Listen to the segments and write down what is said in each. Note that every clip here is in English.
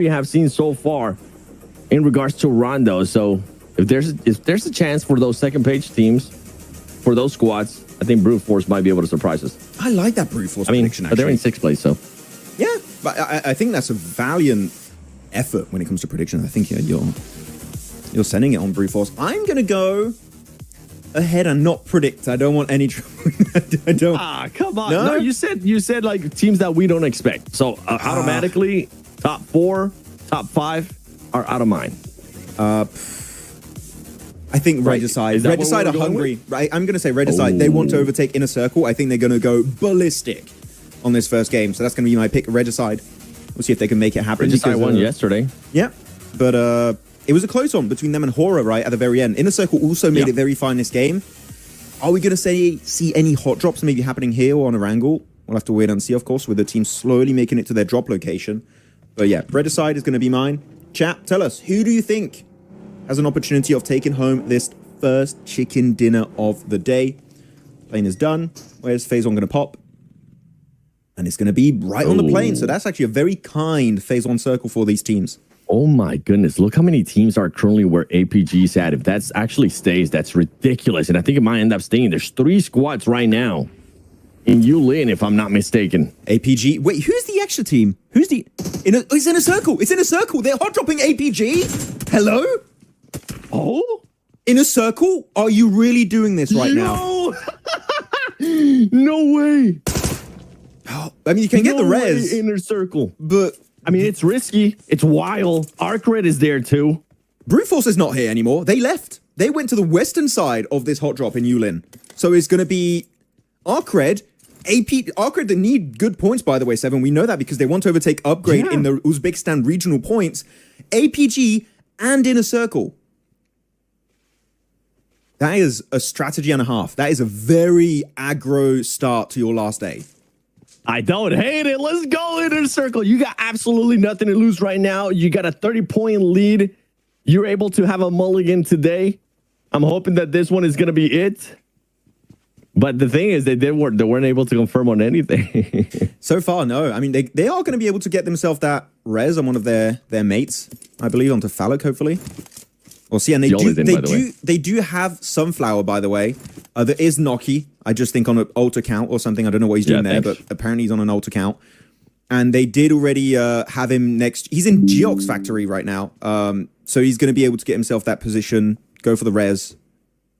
we have seen so far in regards to Rondo. So if there's a chance for those second page teams, for those squads, I think Brute Force might be able to surprise us. I like that Brute Force prediction, but they're in 6th place, so. Yeah, but I think that's a valiant effort when it comes to prediction. I think you're sending it on Brute Force. I'm going to go ahead and not predict. I don't want any trouble. I don't. Come on. No, you said like teams that we don't expect. So automatically top 4, top 5 are out of mine. I think Regicide. Regicide are hungry. Right? I'm going to say Regicide. They want to overtake Inner Circle. I think they're going to go ballistic on this first game. So that's going to be my pick, Regicide. We'll see if they can make it happen. Regicide won yesterday. Yeah, but it was a close one between them and Horror, right, at the very end. Inner Circle also made it very fine this game. Are we going to see any hot drops maybe happening here or on Erangel? We'll have to wait and see, of course, with the team slowly making it to their drop location. But yeah, Regicide is going to be mine. Chat, tell us, who do you think has an opportunity of taking home this first chicken dinner of the day? Plane is done. Where's Phase 1 going to pop? And it's going to be right on the plane. So that's actually a very kind Phase 1 circle for these teams. Oh my goodness. Look how many teams are currently where APG's at. If that actually stays, that's ridiculous. And I think it might end up staying. There's 3 squads right now in Yulin, if I'm not mistaken. APG. Wait, who's the extra team? Who's the... It's in a circle. It's in a circle. They're hot dropping APG. Hello? Oh? In a circle? Are you really doing this right now? No way. I mean, you can get the res. Inner Circle. But... I mean, it's risky. It's wild. Arcred is there too. Brute Force is not here anymore. They left. They went to the western side of this hot drop in Yulin. So it's going to be Arcred. Arcred, they need good points, by the way, Seven. We know that because they want to overtake Upgrade in the Uzbekistan regional points. APG and Inner Circle. That is a strategy and a half. That is a very aggro start to your last day. I don't hate it. Let's go, Inner Circle. You got absolutely nothing to lose right now. You got a 30-point lead. You're able to have a mulligan today. I'm hoping that this one is going to be it. But the thing is, they weren't able to confirm on anything. So far, no. I mean, they are going to be able to get themselves that res on one of their mates, I believe, onto Phallic, hopefully. We'll see. And they do have Sunflower, by the way. There is Noki. I just think on an alt account or something. I don't know what he's doing there, but apparently he's on an alt account. And they did already have him next. He's in Geox Factory right now. So he's going to be able to get himself that position, go for the res.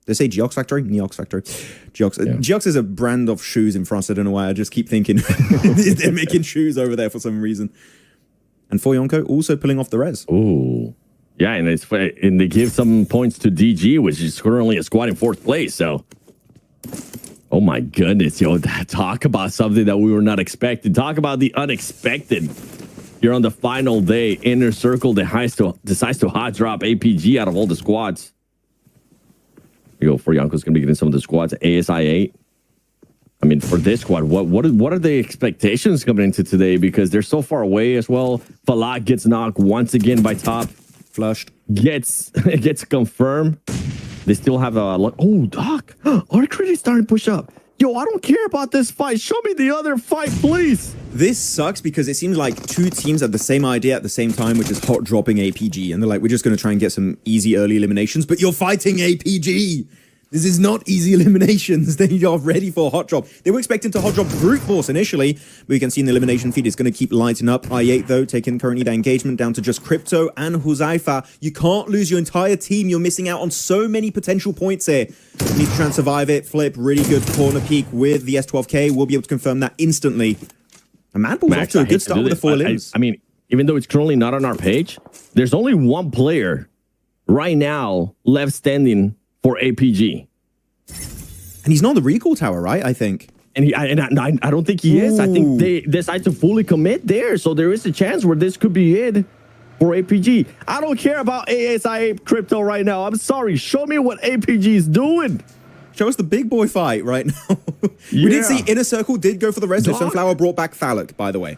They say Geox Factory? Neox Factory. Geox. Yeah. Geox is a brand of shoes in France. I don't know why. I just keep thinking they're making shoes over there for some reason. And Foyonko also pulling off the res. Ooh. Yeah, and they give some points to DG, which is currently a squad in 4th place. So, oh my goodness, yo, talk about something that we were not expecting. Talk about the unexpected. You're on the final day. Inner Circle decides to hot drop APG out of all the squads. You go for Yonko's going to be getting some of the squads. ASI 8. I mean, for this squad, what are the expectations coming into today? Because they're so far away as well. Falak gets knocked once again by top. Flushed. Gets confirmed. They still have a... Oh, Doc. Arcred is starting to push up. Yo, I don't care about this fight. Show me the other fight, please. This sucks because it seems like 2 teams have the same idea at the same time, which is hot dropping APG. And they're like, we're just going to try and get some easy early eliminations. But you're fighting APG. This is not easy eliminations. They are ready for a hot drop. They were expecting to hot drop Brute Force initially, but you can see in the elimination feed, it's going to keep lighting up. I8, though, taking currently that engagement down to just Crypto and Huzaifa. You can't lose your entire team. You're missing out on so many potential points here. You need to try and survive it. Flip, really good corner peek with the S12K. We'll be able to confirm that instantly. And Madball's off to a good start with the 4 limbs. I mean, even though it's currently not on our page, there's only 1 player right now left standing for APG. And he's not the recall tower, right? I think. And I don't think he is. I think they decide to fully commit there. So there is a chance where this could be it for APG. I don't care about ASI Crypto right now. I'm sorry. Show me what APG is doing. Show us the big boy fight right now. We did see Inner Circle did go for the rest. Sunflower brought back Phallic, by the way.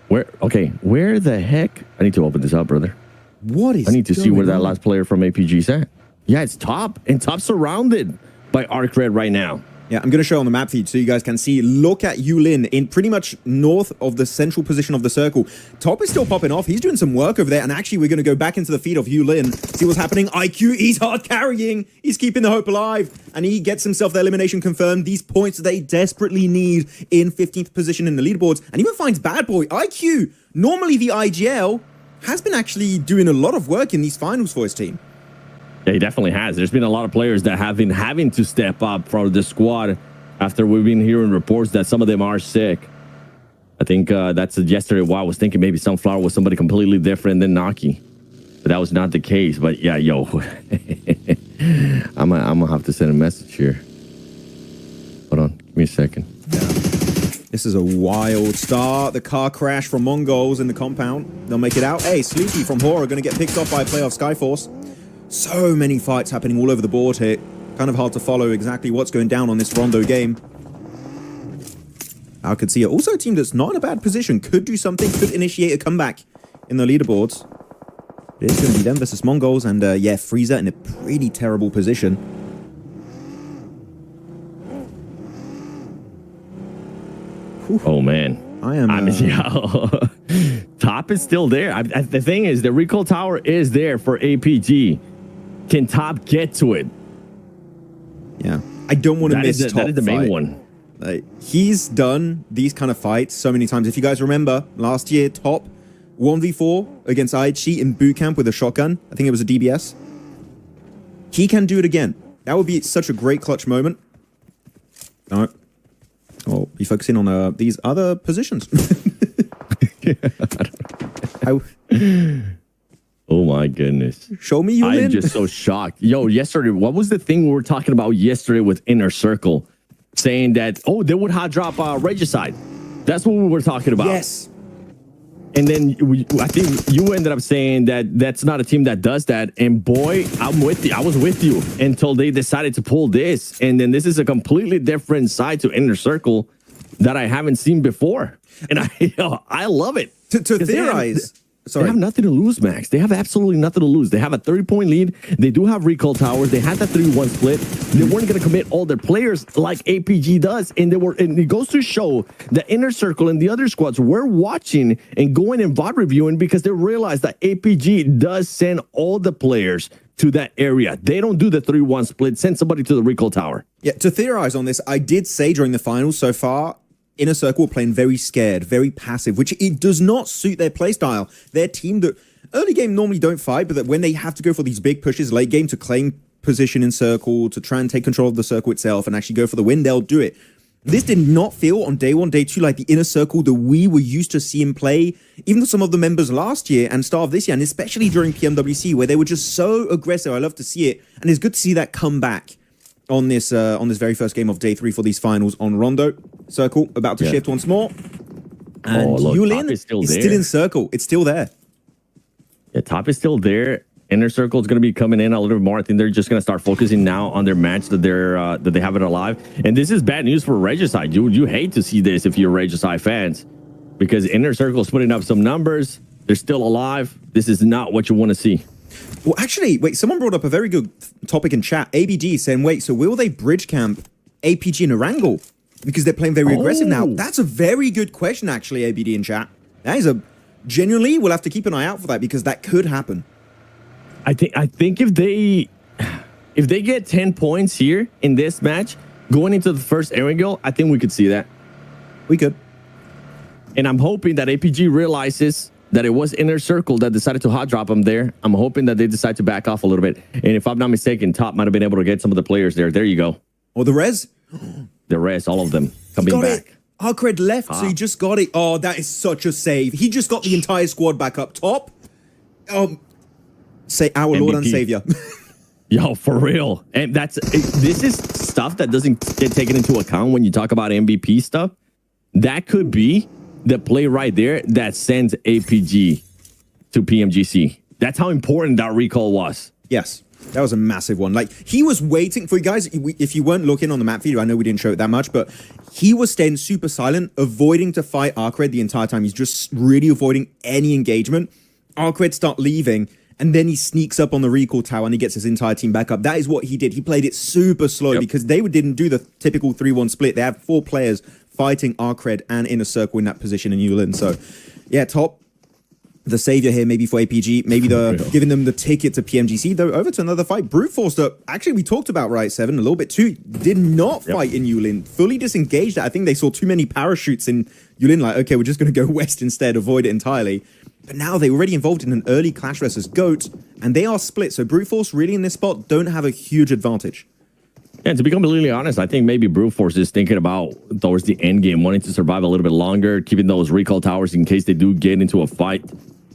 Where the heck? I need to open this up, brother. What is I need to see where that last player from APG is at. Yeah, it's top. And top surrounded by Arcred right now. Yeah, I'm going to show on the map feed so you guys can see. Look at Yulin in pretty much north of the central position of the circle. Top is still popping off. He's doing some work over there. And actually, we're going to go back into the feed of Yulin, see what's happening. IQ, he's hard carrying. He's keeping the hope alive. And he gets himself the elimination confirmed. These points they desperately need in 15th position in the leaderboards. And even finds Bad Boy. IQ, normally the IGL, has been actually doing a lot of work in these finals for his team. Yeah, he definitely has. There's been a lot of players that have been having to step up for the squad after we've been hearing reports that some of them are sick. I think that's yesterday why I was thinking maybe Sunflower was somebody completely different than Naki. But that was not the case. But yeah, yo. I'm gonna have to send a message here. Hold on. Give me a second. This is a wild start. The car crash from Mongols in the compound. They'll make it out. Hey, Sleepy from Horror going to get picked off by a player of Skyforce. So many fights happening all over the board here. Kind of hard to follow exactly what's going down on this Rondo game. I could see it. Also a team that's not in a bad position. Could do something. Could initiate a comeback in the leaderboards. It's going to be them versus Mongols. And yeah, Frieza in a pretty terrible position. Whew. Oh, man. I mean, yeah. Top is still there. The thing is, the recall tower is there for APG. Can Top get to it? Yeah. I don't want to miss Top. That is the main one. He's done these kind of fights so many times. If you guys remember, last year, Top 1v4 against Aichi in boot camp with a shotgun. I think it was a DBS. He can do it again. That would be such a great clutch moment. All right. I'll be focusing on these other positions. Oh my goodness. Show me you I'm just so shocked. Yo, yesterday, what was the thing we were talking about yesterday with Inner Circle? Saying that, oh, they would hot drop Regicide. That's what we were talking about. Yes. And then I think you ended up saying that that's not a team that does that. And boy, I'm with you. I was with you until they decided to pull this. And then this is a completely different side to Inner Circle that I haven't seen before. And I love it. To theorize. They have nothing to lose, Max. They have absolutely nothing to lose. They have a 30-point lead. They do have recall towers. They had that 3-1 split. They weren't going to commit all their players like APG does. And it goes to show the Inner Circle and the other squads were watching and going and VOD reviewing because they realized that APG does send all the players to that area. They don't do the 3-1 split. Send somebody to the recall tower. Yeah, to theorize on this, I did say during the finals so far, Inner Circle playing very scared, very passive, which it does not suit their playstyle. Their team that early game normally don't fight, but that when they have to go for these big pushes late game to claim position in circle, to try and take control of the circle itself and actually go for the win, they'll do it. This did not feel on day one, day two like the Inner Circle that we were used to seeing play, even some of the members last year and start of this year, and especially during PMWC, where they were just so aggressive. I love to see it, and it's good to see that come back on this very first game of day 3 for these finals on Rondo. Circle about to shift once more. And Yulin is still in circle. It's still there. Yeah, Top is still there. Inner Circle is going to be coming in a little bit more. I think they're just going to start focusing now on their match that they have it alive. And this is bad news for Regicide. You hate to see this if you're Regicide fans, because Inner Circle is putting up some numbers. They're still alive. This is not what you want to see. Well, actually, wait, someone brought up a very good topic in chat. ABD saying, wait, so will they bridge camp APG and Erangel? Because they're playing very aggressive now. That's a very good question, actually, ABD in chat. That is genuinely, we'll have to keep an eye out for that because that could happen. I think if they get 10 points here in this match, going into the first Erangel, I think we could see that. We could. And I'm hoping that APG realizes that it was Inner Circle that decided to hot drop them there. I'm hoping that they decide to back off a little bit. And if I'm not mistaken, Top might have been able to get some of the players there. There you go. Or the res? The res, all of them coming back. Arcred left, so he just got it. Oh, that is such a save. He just got the entire squad back up top. Say our MVP. Lord and Savior. Yo, for real. And this is stuff that doesn't get taken into account when you talk about MVP stuff. That could be the play right there that sends APG to PMGC. That's how important that recall was. Yes, that was a massive one. Like, he was waiting for you guys. If you weren't looking on the map feed, I know we didn't show it that much, but he was staying super silent, avoiding to fight Arcred the entire time. He's just really avoiding any engagement. Arcred start leaving, and then he sneaks up on the recall tower and he gets his entire team back up. That is what he did. He played it super slow because they didn't do the typical 3-1 split. They have 4 players fighting Arcred and Inner Circle in that position in Yulin. So, yeah, top. The savior here, maybe for APG, maybe giving them the ticket to PMGC, though. Over to another fight. Brute Force, that actually we talked about, right, 7, a little bit too, did not fight in Yulin, fully disengaged. I think they saw too many parachutes in Yulin, like, okay, we're just going to go west instead, avoid it entirely. But now they're already involved in an early clash versus Goat, and they are split. So Brute Force really in this spot don't have a huge advantage. And to be completely honest, I think maybe Brute Force is thinking about towards the end game, wanting to survive a little bit longer, keeping those recall towers in case they do get into a fight.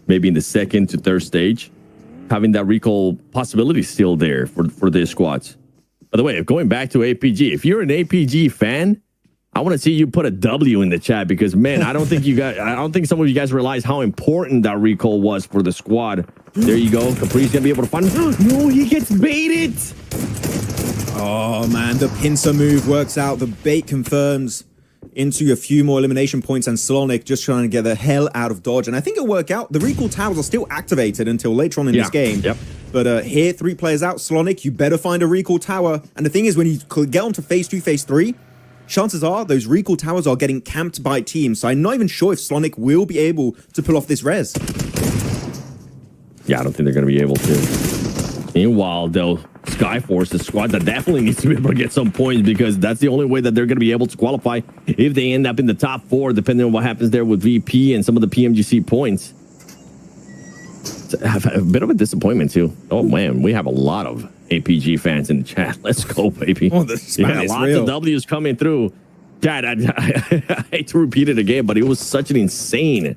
Maybe in the 2nd to 3rd stage, having that recall possibility still there for their squads. By the way, going back to APG, if you're an APG fan, I want to see you put a W in the chat because, man, I don't think some of you guys realize how important that recall was for the squad. There you go. Capri's gonna be able to find. No, he gets baited. Oh man, the pincer move works out. The bait confirms into a few more elimination points, and Slonic just trying to get the hell out of dodge. And I think it'll work out. The recall towers are still activated until later on in this game. But here, 3 players out. Slonic, you better find a recall tower. And the thing is, when you get onto phase 2, phase 3, chances are those recall towers are getting camped by teams. So I'm not even sure if Slonic will be able to pull off this res. Yeah, I don't think they're going to be able to. Meanwhile, though, Skyforce, the squad that definitely needs to be able to get some points because that's the only way that they're going to be able to qualify if they end up in the top 4, depending on what happens there with VP and some of the PMGC points. It's a bit of a disappointment, too. Oh, man, we have a lot of APG fans in the chat. Let's go, baby. Oh, the spam is lots real. of W's coming through. Dad, I hate to repeat it again, but it was such an insane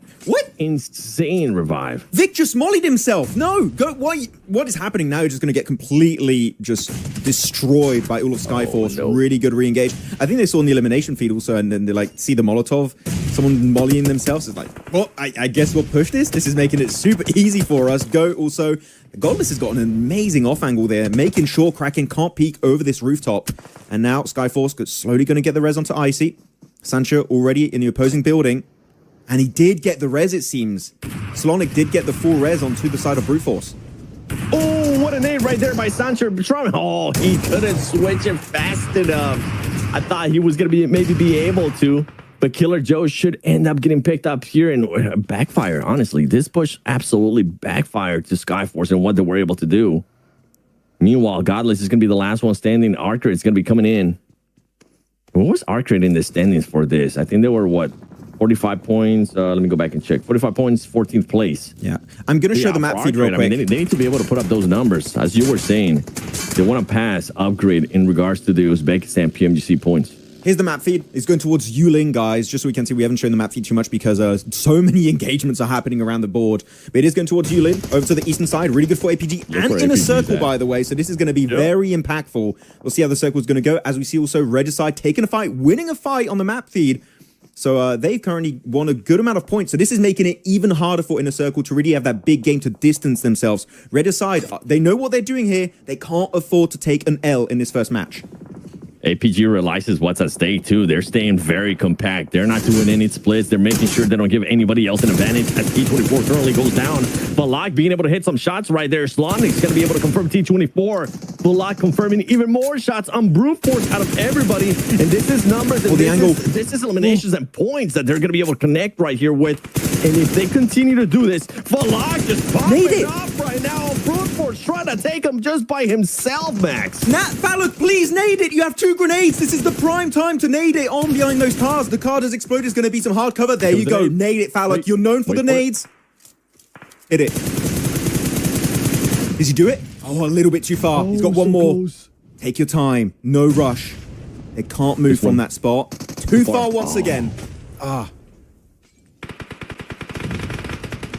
revive. Vic just mollied himself. No, go. What is happening now? You're just going to get completely just destroyed by all of Skyforce. Oh, no. Really good re-engage. I think they saw in the elimination feed also, and then they like see the Molotov. Someone mollying themselves is like, well, I guess we'll push this. This is making it super easy for us. Go also. Godless has got an amazing off angle there, making sure Kraken can't peek over this rooftop. And now Skyforce is slowly going to get the res onto Icy. Sancho already in the opposing building. And he did get the res, it seems. Slonic did get the full res onto the side of Brute Force. Oh, what a nade right there by Sancho. Oh, he couldn't switch it fast enough. I thought he was going to maybe be able to. But Killer Joe should end up getting picked up here and backfire. Honestly, this push absolutely backfired to Skyforce and what they were able to do. Meanwhile, Godless is going to be the last one standing. Arcade is going to be coming in. What was Arcade in the standings for this? I think they were, what, 45 points? Let me go back and check. 45 points, 14th place. Yeah. I'm going to show the map feed real quick. I mean, they need to be able to put up those numbers. As you were saying, they want to pass Upgrade in regards to the Uzbekistan PMGC points. Here's the map feed. It's going towards Yulin, guys, just so we can see. We haven't shown the map feed too much because so many engagements are happening around the board. But it is going towards Yulin, over to the eastern side. Really good for APG and Inner Circle, by the way. So this is going to be very impactful. We'll see how the circle is going to go. As we see also Regicide taking a fight, winning a fight on the map feed. So they've currently won a good amount of points. So this is making it even harder for Inner Circle to really have that big game to distance themselves. Regicide, they know what they're doing here. They can't afford to take an L in this first match. APG realizes what's at stake, too. They're staying very compact. They're not doing any splits. They're making sure they don't give anybody else an advantage as T24 currently goes down. Balak being able to hit some shots right there. Slonic's going to be able to confirm T24. Balak confirming even more shots on Brute Force out of everybody. And this is numbers. And this is eliminations and points that they're going to be able to connect right here with. And if they continue to do this, Balak just popping it up right now. Brute Force trying to take him just by himself, Max. Nat Falloc, please nade it. You have 2 grenades. This is the prime time to nade it on behind those cars. The car does explode. Is going to be some hard cover. There you go. Nade it, Falloc. You're known for the nades. Hit it. Did you do it? Oh, a little bit too far. He's got one more. Close. Take your time. No rush. They can't move from that spot. Too far once again.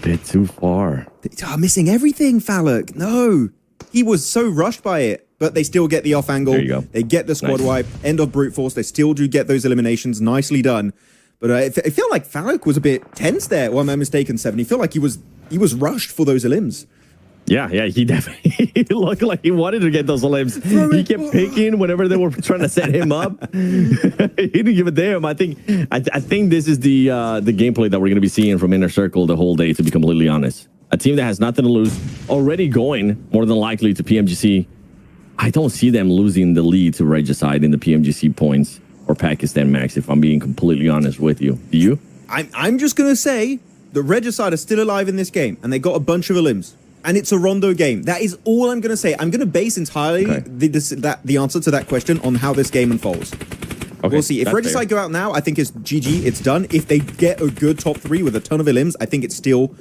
Bit too far. Missing everything, Falloc. No. He was so rushed by it, but they still get the off angle. There you go. They get the squad wipe. End of Brute Force. They still do get those eliminations. Nicely done. But I feel like Falloc was a bit tense there. Or am I mistaken, 7? He felt like he was rushed for those elims. Yeah, he definitely looked like he wanted to get those elims. He kept picking whenever they were trying to set him up. He didn't give a damn. I think this is the gameplay that we're going to be seeing from Inner Circle the whole day, to be completely honest. a team that has nothing to lose, already going more than likely to PMGC. I don't see them losing the lead to Regicide in the PMGC points or Pakistan Max, if I'm being completely honest with you. Do you? I'm just going to say the Regicide are still alive in this game, and they got a bunch of elims. And it's a rondo game. That is all I'm going to say. I'm going to base entirely the answer to that question on how this game unfolds. Okay, we'll see. If Regicide go out now, I think it's GG. It's done. If they get a good top 3 with a ton of elims, I think it's still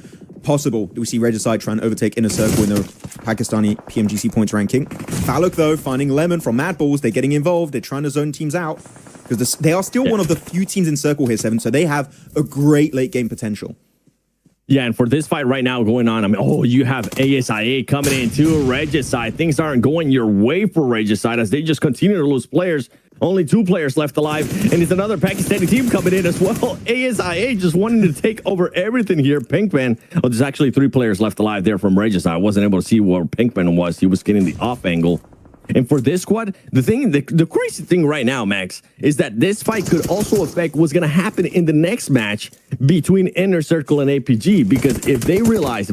possible. We see Regicide try and overtake Inner Circle in the Pakistani PMGC points ranking. Falloc, though, finding Lemon from Mad Balls. They're getting involved. They're trying to zone teams out. Because they are still one of the few teams in Circle here, 7. So they have a great late game potential. Yeah, and for this fight right now going on, I mean, oh, you have ASIA coming in too, Regicide. Things aren't going your way for Regicide as they just continue to lose players. Only 2 players left alive, and it's another Pakistani team coming in as well. ASIA just wanting to take over everything here. Pinkman, oh, there's actually 3 players left alive there from Regicide. I wasn't able to see where Pinkman was. He was getting the off angle. And for this squad, the crazy thing right now, Max, is that this fight could also affect what's going to happen in the next match between Inner Circle and APG. Because if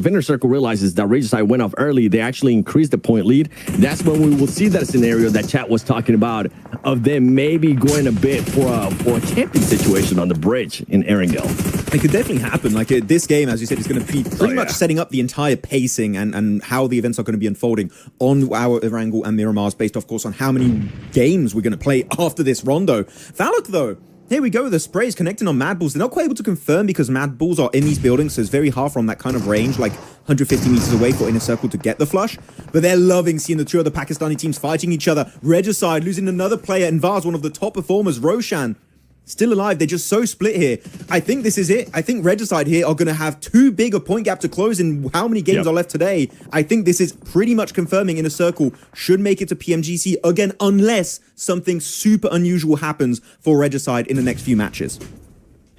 Inner Circle realizes that Regicide went off early, they actually increased the point lead. That's when we will see that scenario that chat was talking about of them maybe going a bit for a camping situation on the bridge in Erangel. It could definitely happen. Like this game, as you said, is going to be pretty much setting up the entire pacing and how the events are going to be unfolding on our Erangel and Miramars, based, of course, on how many games we're going to play after this rondo. Falloc, though, here we go. The sprays connecting on Mad Balls. They're not quite able to confirm because Mad Balls are in these buildings, so it's very hard from that kind of range, like 150 meters away for Inner Circle to get the flush. But they're loving seeing the 2 of the Pakistani teams fighting each other. Regicide losing another player, and Vaz, one of the top performers, Roshan, still alive. They're just so split here. I think this is it. I think Regicide here are going to have too big a point gap to close in how many games are left today. I think this is pretty much confirming Inner Circle should make it to PMGC again, unless something super unusual happens for Regicide in the next few matches.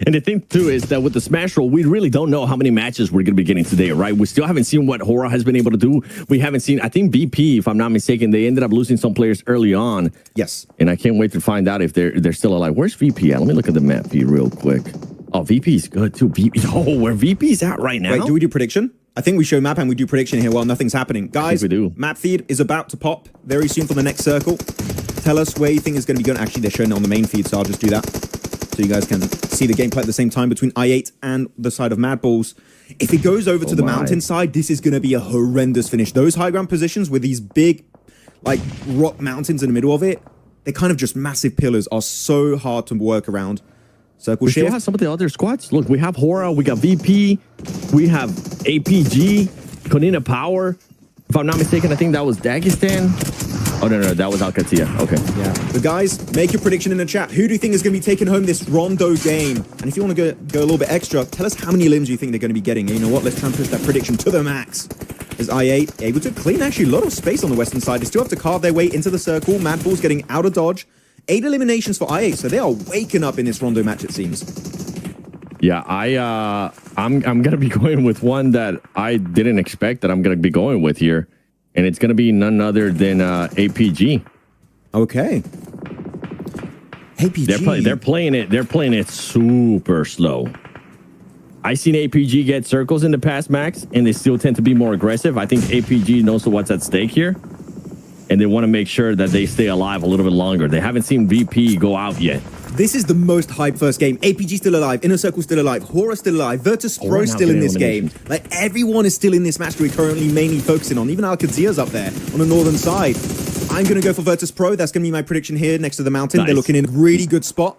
And the thing, too, is that with the Smash Roll, we really don't know how many matches we're going to be getting today, right? We still haven't seen what Hora has been able to do. We haven't seen, I think VP, if I'm not mistaken, they ended up losing some players early on. Yes. And I can't wait to find out if they're still alive. Where's VP at? Let me look at the map feed real quick. Oh, VP's good, too. Oh, where VP's at right now? Wait, do we do prediction? I think we show map and we do prediction here while nothing's happening. Guys, we do. Map feed is about to pop very soon for the next circle. Tell us where you think is going to be going. Actually, they're showing it on the main feed, so I'll just do that, so you guys can see the gameplay at the same time between I8 and the side of Mad Balls. If it goes over to the mountainside, this is going to be a horrendous finish. Those high ground positions with these big, like, rock mountains in the middle of it, they're kind of just massive pillars, are so hard to work around. Circle we shift. Still have some of the other squads. Look, we have Hora, we got VP, we have APG, Konina Power. If I'm not mistaken, I think that was Dagestan. Oh, no, that was Alcatia. Okay. Yeah. But guys, make your prediction in the chat. Who do you think is going to be taking home this rondo game? And if you want to go a little bit extra, tell us how many limbs you think they're going to be getting. And you know what? Let's try and push that prediction to the max. Is I8 able to clean actually a lot of space on the western side. They still have to carve their way into the circle. Mad Balls getting out of dodge. 8 eliminations for I8, so they are waking up in this rondo match, it seems. Yeah, I'm gonna be going with one that I didn't expect that I'm gonna be going with here, and it's gonna be none other than APG. Okay. APG. They're playing it super slow. I seen APG get circles in the past, Max, and they still tend to be more aggressive. I think APG knows what's at stake here, and they want to make sure that they stay alive a little bit longer. They haven't seen VP go out yet. This is the most hyped first game. APG still alive, Inner Circle still alive, Hora still alive, Virtus Pro still in this game. Like, everyone is still in this match we're currently mainly focusing on. Even Alcazia's up there on the northern side. I'm going to go for Virtus Pro. That's going to be my prediction here next to the mountain. Nice. They're looking in a really good spot.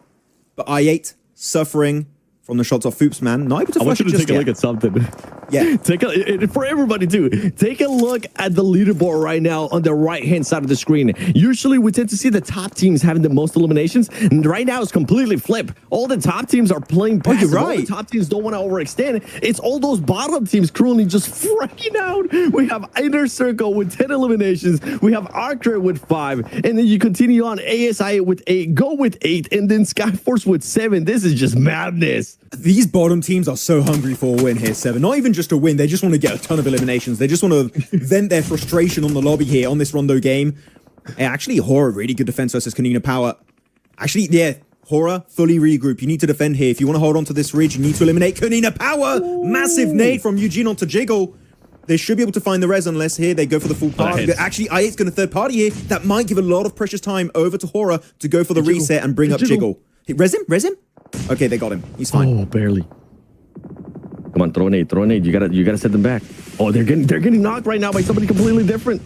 But I8 suffering from the shots of Foops, man. Not able to flush it just yet. Take a look at something. Yeah. For everybody, too. Take a look at the leaderboard right now on the right-hand side of the screen. Usually, we tend to see the top teams having the most eliminations. And right now, it's completely flipped. All the top teams are playing passive. You're right. All the top teams don't want to overextend. It's all those bottom teams currently just freaking out. We have Inner Circle with 10 eliminations. We have Archer with 5. And then you continue on ASI with 8. Go with 8. And then Skyforce with 7. This is just madness. These bottom teams are so hungry for a win here, 7. Not even just a win. They just want to get a ton of eliminations. They just want to vent their frustration on the lobby here on this rondo game. Hey, actually, Hora, really good defense versus Konina Power. Actually, yeah, Hora, fully regroup. You need to defend here. If you want to hold on to this ridge, you need to eliminate Konina Power. Ooh. Massive nade from Eugene onto Jiggle. They should be able to find the res unless here they go for the full party. Actually, i8's going to third party here. That might give a lot of precious time over to Horror to go for the reset and bring up Jiggle. Hey, res him? Okay, they got him. He's fine. Oh, barely. Come on, throw a nade. You gotta set them back. Oh, they're getting knocked right now by somebody completely different.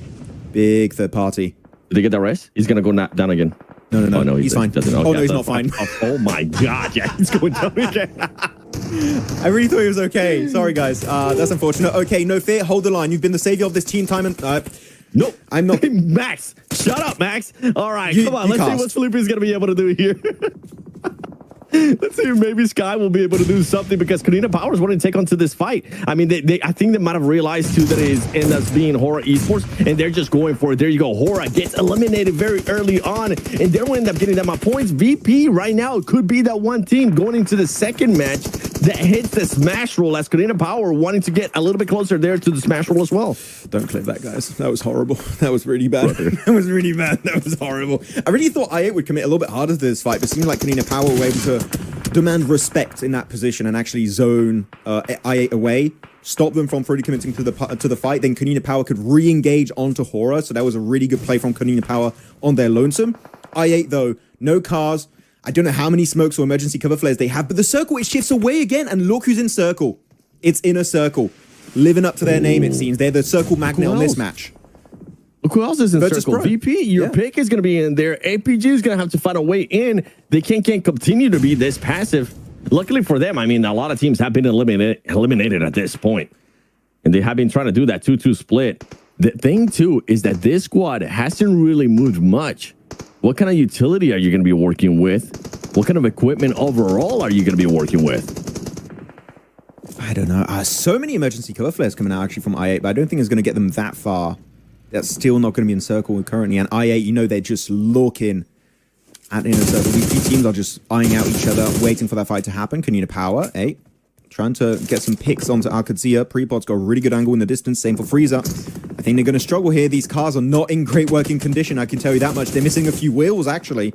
Big third party. Did they get that res? He's gonna go down again. No. Oh, no, he's fine. Oh, no, he's not fine. Oh my God, yeah, he's going down again. I really thought he was okay. Sorry, guys. That's unfortunate. Okay, no fear. Hold the line. You've been the savior of this team time and... Nope. I'm not... Max, shut up, Max. All right, come on. Let's see what Felipe's going to be able to do here. Let's see if maybe Sky will be able to do something because Kanina Powers wanted to take onto this fight. I mean, I think they might have realized too that it ends up being Horror Esports, and they're just going for it. There you go. Horror gets eliminated very early on, and they will end up getting that much points. VP right now could be that one team going into the second match that hits the smash roll as Kanina Power wanting to get a little bit closer there to the smash roll as well. Don't clip that, guys. That was horrible. That was really bad. That was really bad. That was horrible. I really thought i8 would commit a little bit harder to this fight, but it seemed like Kanina Power were able to demand respect in that position and actually zone i8 away, stop them from fully committing to the fight. Then Kanina Power could re-engage onto Horror, so that was a really good play from Kanina Power on their lonesome. i8 though, no cars. I don't know how many smokes or emergency cover flares they have, but the circle, it shifts away again, and look who's in circle. It's Inner Circle, living up to their name, it seems. They're the circle magnet on this match. Look who else is in Virtus circle. Pro. VP, your pick is going to be in there. APG is going to have to find a way in. They can't continue to be this passive. Luckily for them, I mean, a lot of teams have been eliminated at this point. And they have been trying to do that 2-2 split. The thing, too, is that this squad hasn't really moved much. What kind of utility are you going to be working with? What kind of equipment overall are you going to be working with? I don't know. So many emergency cover flares coming out actually from i8, but I don't think it's going to get them that far. That's still not going to be in circle currently. And i8, you know, they're just looking at Inner Circle. These two teams are just eyeing out each other, waiting for that fight to happen. Kanina Power, trying to get some picks onto Alcadzia. Prepod's got a really good angle in the distance. Same for Freezer. I think they're going to struggle here. These cars are not in great working condition. I can tell you that much. They're missing a few wheels, actually.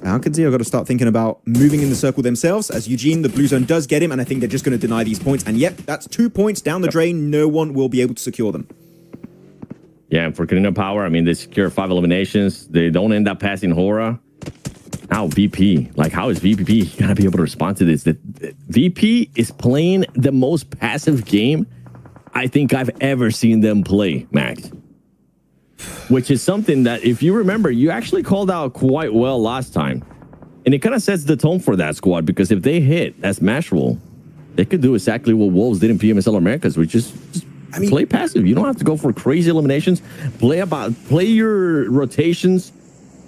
Alcadzia got to start thinking about moving in the circle themselves, as Eugene, the blue zone, does get him, and I think they're just going to deny these points. And yep, that's 2 points down the drain. No one will be able to secure them. Yeah, and for Kanina Power, I mean, they secure 5 eliminations. They don't end up passing Horror. Now VP, like, how is VP gonna be able to respond to this? VP is playing the most passive game I think I've ever seen them play, Max. Which is something that, if you remember, you actually called out quite well last time. And it kind of sets the tone for that squad, because if they hit that smash roll, they could do exactly what Wolves did in PMSL Americas, which is just play passive. You don't have to go for crazy eliminations. Play your rotations.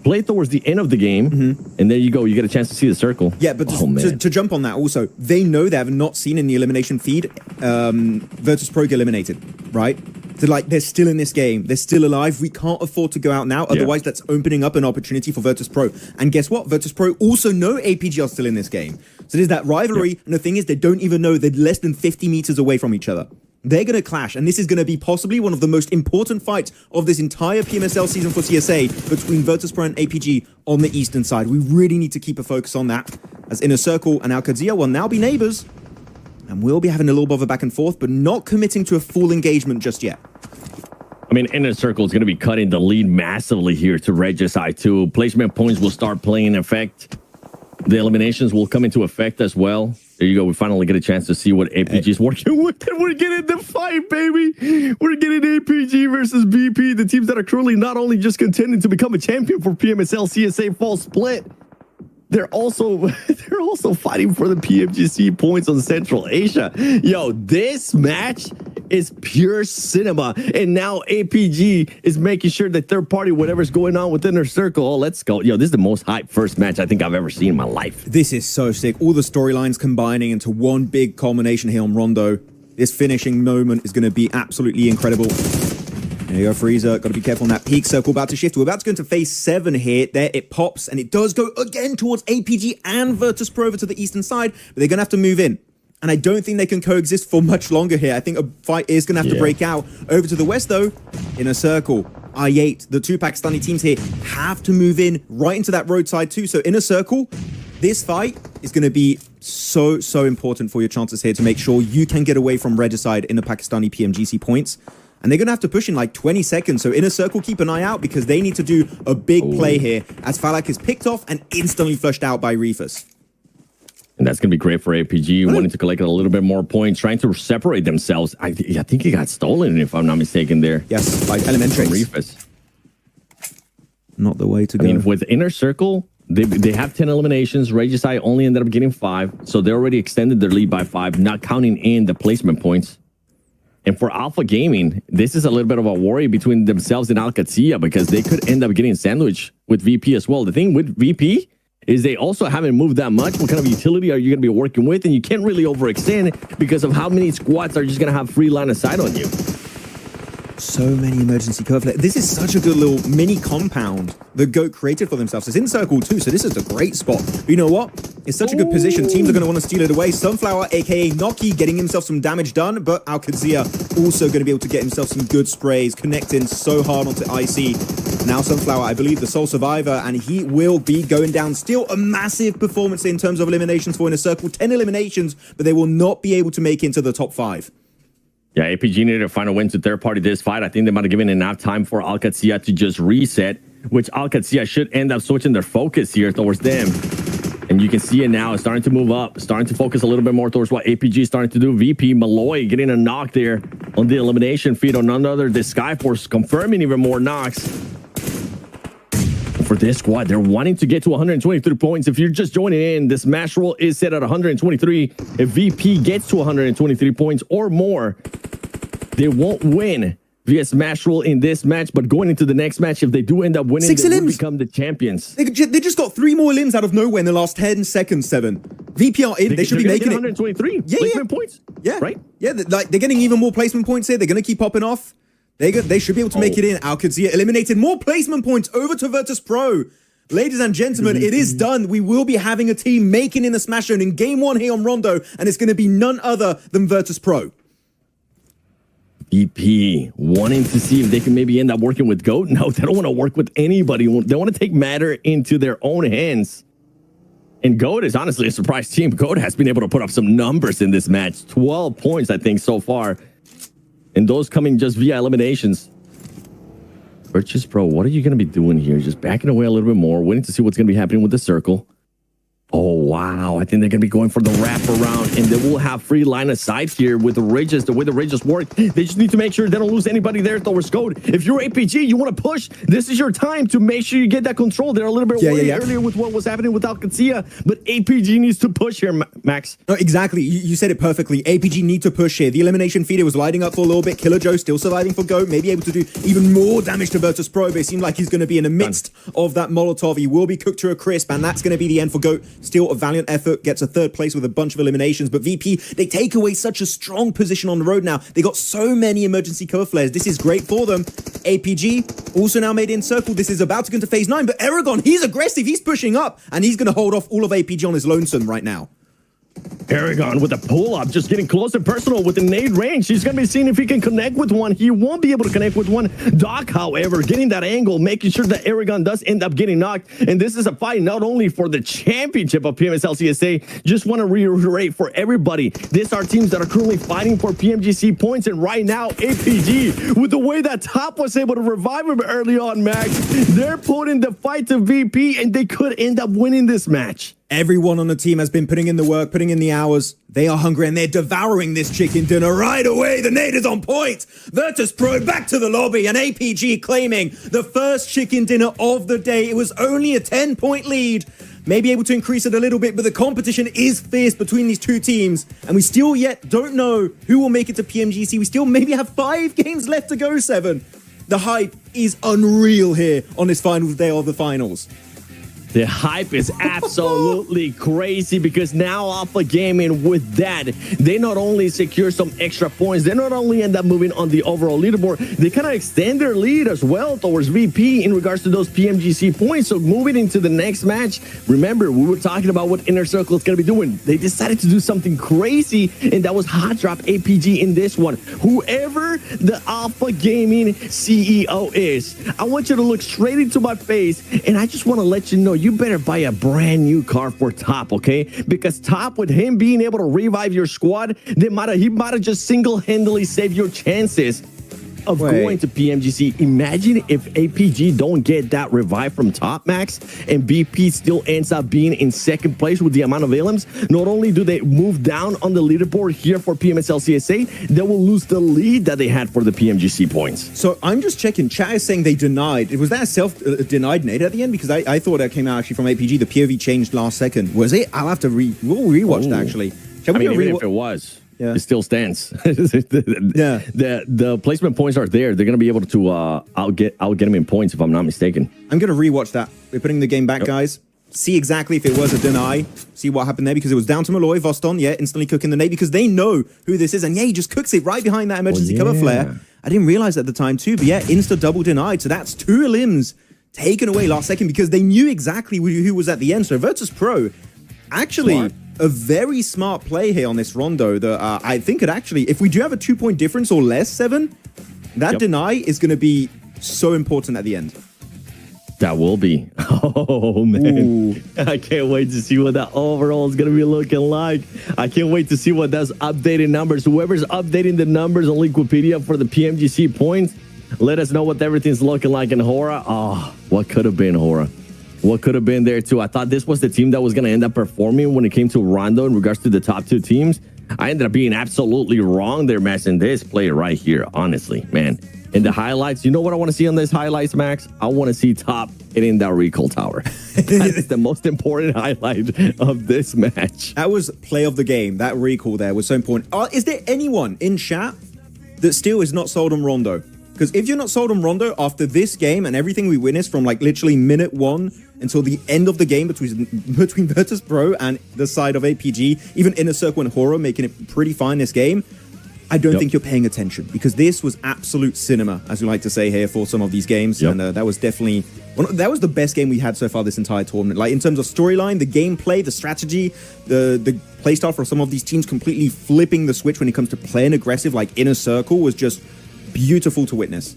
Play towards the end of the game, and there you go. You get a chance to see the circle. Yeah, but to jump on that also, they know they have not seen in the elimination feed Virtus Pro get eliminated, right? So, like, they're still in this game. They're still alive. We can't afford to go out now. Otherwise, that's opening up an opportunity for Virtus Pro. And guess what? Virtus Pro also know APG are still in this game. So there's that rivalry. And the thing is, they don't even know they're less than 50 meters away from each other. They're going to clash, and this is going to be possibly one of the most important fights of this entire PMSL season for CSA between Virtus Pro and APG on the eastern side. We really need to keep a focus on that, as Inner Circle and Alcadzia will now be neighbors, and we'll be having a little bit of a back and forth, but not committing to a full engagement just yet. I mean, Inner Circle is going to be cutting the lead massively here to Regis I2. Placement points will start playing in effect. The eliminations will come into effect as well. There you go. We finally get a chance to see what APG is working with. And we're getting the fight, baby. We're getting APG versus BP, the teams that are currently not only just contending to become a champion for PMSL CSA Fall Split, they're also fighting for the PMGC points on Central Asia. Yo, this match is pure cinema. And now APG is making sure that third party, whatever's going on within their circle, oh, let's go. Yo, this is the most hyped first match I think I've ever seen in my life. This is so sick. All the storylines combining into one big culmination here on Rondo. This finishing moment is going to be absolutely incredible. There you go, Freezer. Got to be careful on that peak circle. About to shift. We're about to go into phase 7 here. There it pops, and it does go again towards APG and Virtus Pro over to the eastern side, but they're going to have to move in. And I don't think they can coexist for much longer here. I think a fight is going to have to break out. Over to the west, though, Inner Circle, i8, the two Pakistani teams here have to move in right into that roadside too. So Inner Circle, this fight is going to be so important for your chances here to make sure you can get away from Regicide in the Pakistani PMGC points. And they're going to have to push in like 20 seconds. So Inner Circle, keep an eye out because they need to do a big play here as Falak is picked off and instantly flushed out by Reefus. And that's going to be great for APG, wanting to collect a little bit more points, trying to separate themselves. I think he got stolen, if I'm not mistaken there. Yes, by Elementary. Reefus. Not the way to go. I mean, with Inner Circle, they have 10 eliminations. Regicide only ended up getting 5. So they already extended their lead by 5, not counting in the placement points. And for Alpha Gaming, this is a little bit of a worry between themselves and Alcazia because they could end up getting sandwiched with VP as well. The thing with VP is they also haven't moved that much. What kind of utility are you going to be working with? And you can't really overextend because of how many squads are just going to have free line of sight on you. So many emergency cover flares. This is such a good little mini compound the GOAT created for themselves. It's in circle too, so this is a great spot. But you know what? It's such a good position. Teams are going to want to steal it away. Sunflower, aka Noki, getting himself some damage done, but Alcazia also going to be able to get himself some good sprays, connecting so hard onto IC. Now Sunflower, I believe, the sole survivor, and he will be going down. Still a massive performance in terms of eliminations for Inner Circle. 10 eliminations, but they will not be able to make it into the top 5. Yeah, APG needed to find a win to third party this fight. I think they might have given enough time for Alcazia to just reset, which Alcazia should end up switching their focus here towards them. And you can see it now. It's starting to move up, starting to focus a little bit more towards what APG is starting to do. VP Malloy getting a knock there on the elimination feed on none other than Skyforce, confirming even more knocks. For this squad, they're wanting to get to 123 points. If you're just joining in, this match roll is set at 123. If VP gets to 123 points or more, they won't win via smash roll in this match. But going into the next match, if they do end up winning, 6 they will limbs. become the champions. They just got 3 more limbs out of nowhere in the last 10 seconds, 7. VP are in. They should be making it. 123 placement points. Yeah. Right? Yeah, they're getting even more placement points here. They're going to keep popping off. They should be able to make it in. Alcazia eliminated more placement points over to Virtus Pro. Ladies and gentlemen, it is done. We will be having a team making in the Smash Zone in Game 1 here on Rondo, and it's going to be none other than Virtus Pro. VP wanting to see if they can maybe end up working with GOAT. No, they don't want to work with anybody. They want to take matter into their own hands. And GOAT is honestly a surprise team. GOAT has been able to put up some numbers in this match. 12 points, I think, so far. And those coming just via eliminations. Virtus Pro, what are you going to be doing here? Just backing away a little bit more, waiting to see what's going to be happening with the circle. Oh, wow. I think they're going to be going for the wraparound, and they will have free line of sight here with the ridges, the way the ridges work. They just need to make sure they don't lose anybody there towards GOAT. If you're APG, you want to push, this is your time to make sure you get that control. They're a little bit worried earlier with what was happening with Alcazia, but APG needs to push here, Max. No, exactly. You said it perfectly. APG need to push here. The elimination feeder was lighting up for a little bit. Killer Joe still surviving for GOAT, maybe able to do even more damage to Virtus Pro, but it seemed like he's going to be in the midst of that Molotov. He will be cooked to a crisp, and that's going to be the end for GOAT. Still a valiant effort. Gets a 3rd place with a bunch of eliminations, but VP, they take away such a strong position on the road now. They got so many emergency cover flares. This is great for them. APG also now made in circle. This is about to go into phase 9, but Aragon, he's aggressive. He's pushing up, and he's going to hold off all of APG on his lonesome right now. Aragon with a pull-up, just getting close and personal with the nade range. He's going to be seeing if he can connect with one. He won't be able to connect with one. Doc, however, getting that angle, making sure that Aragon does end up getting knocked. And this is a fight not only for the championship of PMSL CSA, just want to reiterate for everybody, these are teams that are currently fighting for PMGC points. And right now, APG, with the way that Top was able to revive him early on, Max, they're putting the fight to VP, and they could end up winning this match. Everyone on the team has been putting in the work, putting in the hours. They are hungry and they're devouring this chicken dinner right away. The nade is on point. Virtus Pro back to the lobby and APG claiming the first chicken dinner of the day. It was only a 10-point lead. Maybe able to increase it a little bit, but the competition is fierce between these two teams. And we still yet don't know who will make it to PMGC. We still maybe have 5 games left to go, 7. The hype is unreal here on this final day of the finals. The hype is absolutely crazy because now Alpha Gaming, with that, they not only secure some extra points, they not only end up moving on the overall leaderboard, they kind of extend their lead as well towards VP in regards to those PMGC points. So moving into the next match, remember, we were talking about what Inner Circle is going to be doing. They decided to do something crazy, and that was hot drop APG in this one. Whoever the Alpha Gaming CEO is, I want you to look straight into my face, and I just want to let you know, you better buy a brand new car for Top, okay? Because Top, with him being able to revive your squad, he might have just single-handedly saved your chances of going to PMGC. Imagine if APG don't get that revive from Top Max and BP still ends up being in second place with the amount of elims. Not only do they move down on the leaderboard here for PMSL CSA, they will lose the lead that they had for the PMGC points. So I'm just checking. Chat is saying they denied. Was that a self-denied nade at the end? Because I thought that came out actually from APG. The POV changed last second. Was it? I'll have to we'll rewatch that actually. I mean, even if it was. Yeah. It still stands. The placement points are there. They're going to be able to outget him in points, if I'm not mistaken. I'm going to rewatch that. We're putting the game back, guys. See exactly if it was a deny. See what happened there, because it was down to Malloy. Voston, instantly cooking the nade because they know who this is. And he just cooks it right behind that emergency cover flare. I didn't realize at the time too, but insta double denied. So that's 2 limbs taken away last second because they knew exactly who was at the end. So Virtus Pro actually... a very smart play here on this Rondo that I think could actually, if we do have a 2-point difference or less, 7, that deny is going to be so important at the end. That will be. Oh, man. Ooh. I can't wait to see what that overall is going to be looking like. I can't wait to see what those updated numbers, whoever's updating the numbers on Liquipedia for the PMGC points, let us know what everything's looking like in Hora. Oh, what could have been Hora? What could have been there too? I thought this was the team that was going to end up performing when it came to Rondo in regards to the top 2 teams. I ended up being absolutely wrong there, Max, in this play right here, honestly, man. In the highlights, you know what I want to see on this highlights, Max? I want to see Top hitting that recall tower. That is the most important highlight of this match. That was play of the game. That recall there was so important. Is there anyone in chat that still is not sold on Rondo? Because if you're not sold on Rondo after this game and everything we witnessed from like literally minute 1 until the end of the game between Virtus Pro and the side of APG, even Inner Circle and Horror making it pretty fine this game, I don't think you're paying attention, because this was absolute cinema, as we like to say here, for some of these games. And that was definitely, that was the best game we had so far this entire tournament. Like in terms of storyline, the gameplay, the strategy, the playstyle for some of these teams completely flipping the switch when it comes to playing aggressive, like Inner Circle was just beautiful to witness.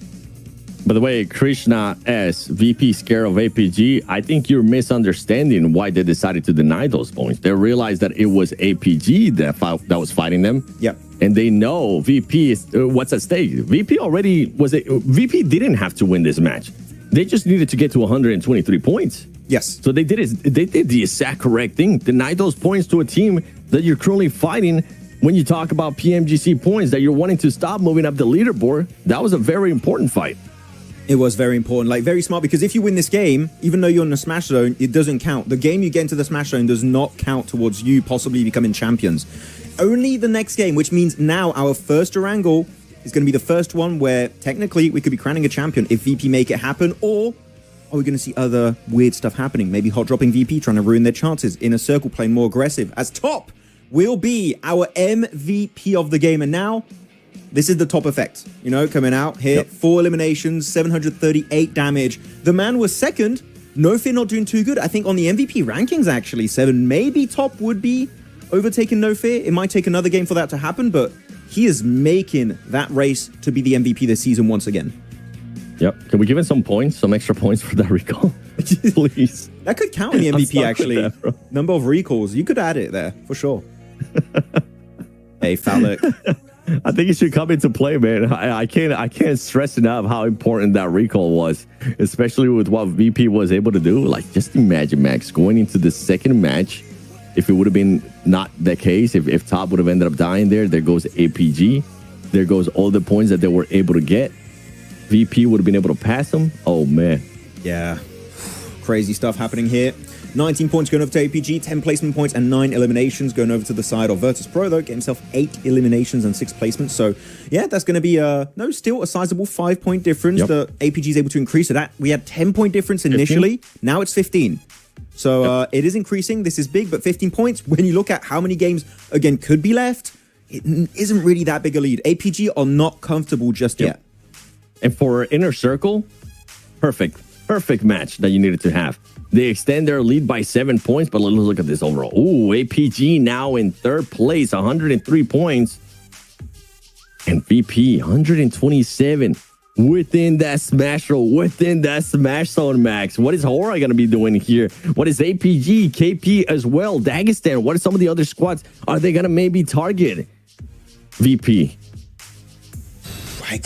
By the way, Krishna S, VP Scare of APG, I think you're misunderstanding why they decided to deny those points. They realized that it was APG that was fighting them. Yep. And they know VP is what's at stake. VP VP didn't have to win this match. They just needed to get to 123 points. Yes. So they did the exact correct thing. Deny those points to a team that you're currently fighting. When you talk about PMGC points that you're wanting to stop moving up the leaderboard, that was a very important fight. It was very important, like very smart, because if you win this game, even though you're in the Smash Zone, it doesn't count. The game you get into the Smash Zone does not count towards you possibly becoming champions. Only the next game, which means now our first Durangle is going to be the first one where technically we could be crowning a champion if VP make it happen, or are we going to see other weird stuff happening? Maybe hot dropping VP, trying to ruin their chances. Inner Circle playing more aggressive, as Top will be our MVP of the game. And now, this is the Top effect, you know, coming out here. 4 eliminations, 738 damage. The man was second. No Fear not doing too good. I think on the MVP rankings, actually, 7. Maybe Top would be overtaking No Fear. It might take another game for that to happen, but he is making that race to be the MVP this season once again. Yep. Can we give him some points, some extra points for that recall? Please. That could count in the MVP, actually. That, number of recalls. You could add it there, for sure. Hey, Phallic. I think it should come into play, man. I can't stress enough how important that recall was, especially with what VP was able to do. Like, just imagine, Max, going into the second match. If it would have been not the case, if Top would have ended up dying there goes APG. There goes all the points that they were able to get. VP would have been able to pass them. Oh, man. Yeah. Crazy stuff happening here. 19 points going over to APG, 10 placement points and 9 eliminations going over to the side of Virtus Pro, though. Get himself 8 eliminations and 6 placements. So, yeah, that's going to be still a sizable 5-point difference that APG is able to increase. So that we had 10-point difference initially. 15? Now it's 15. So it is increasing. This is big, but 15 points, when you look at how many games, again, could be left, it isn't really that big a lead. APG are not comfortable just yet. And for Inner Circle, perfect match that you needed to have. They extend their lead by 7 points, but let's look at this overall. Ooh, APG now in third place, 103 points. And VP, 127. within that smash roll, within that smash zone, Max. What is Hora going to be doing here? What is APG, KP as well, Dagestan? What are some of the other squads? Are they going to maybe target VP?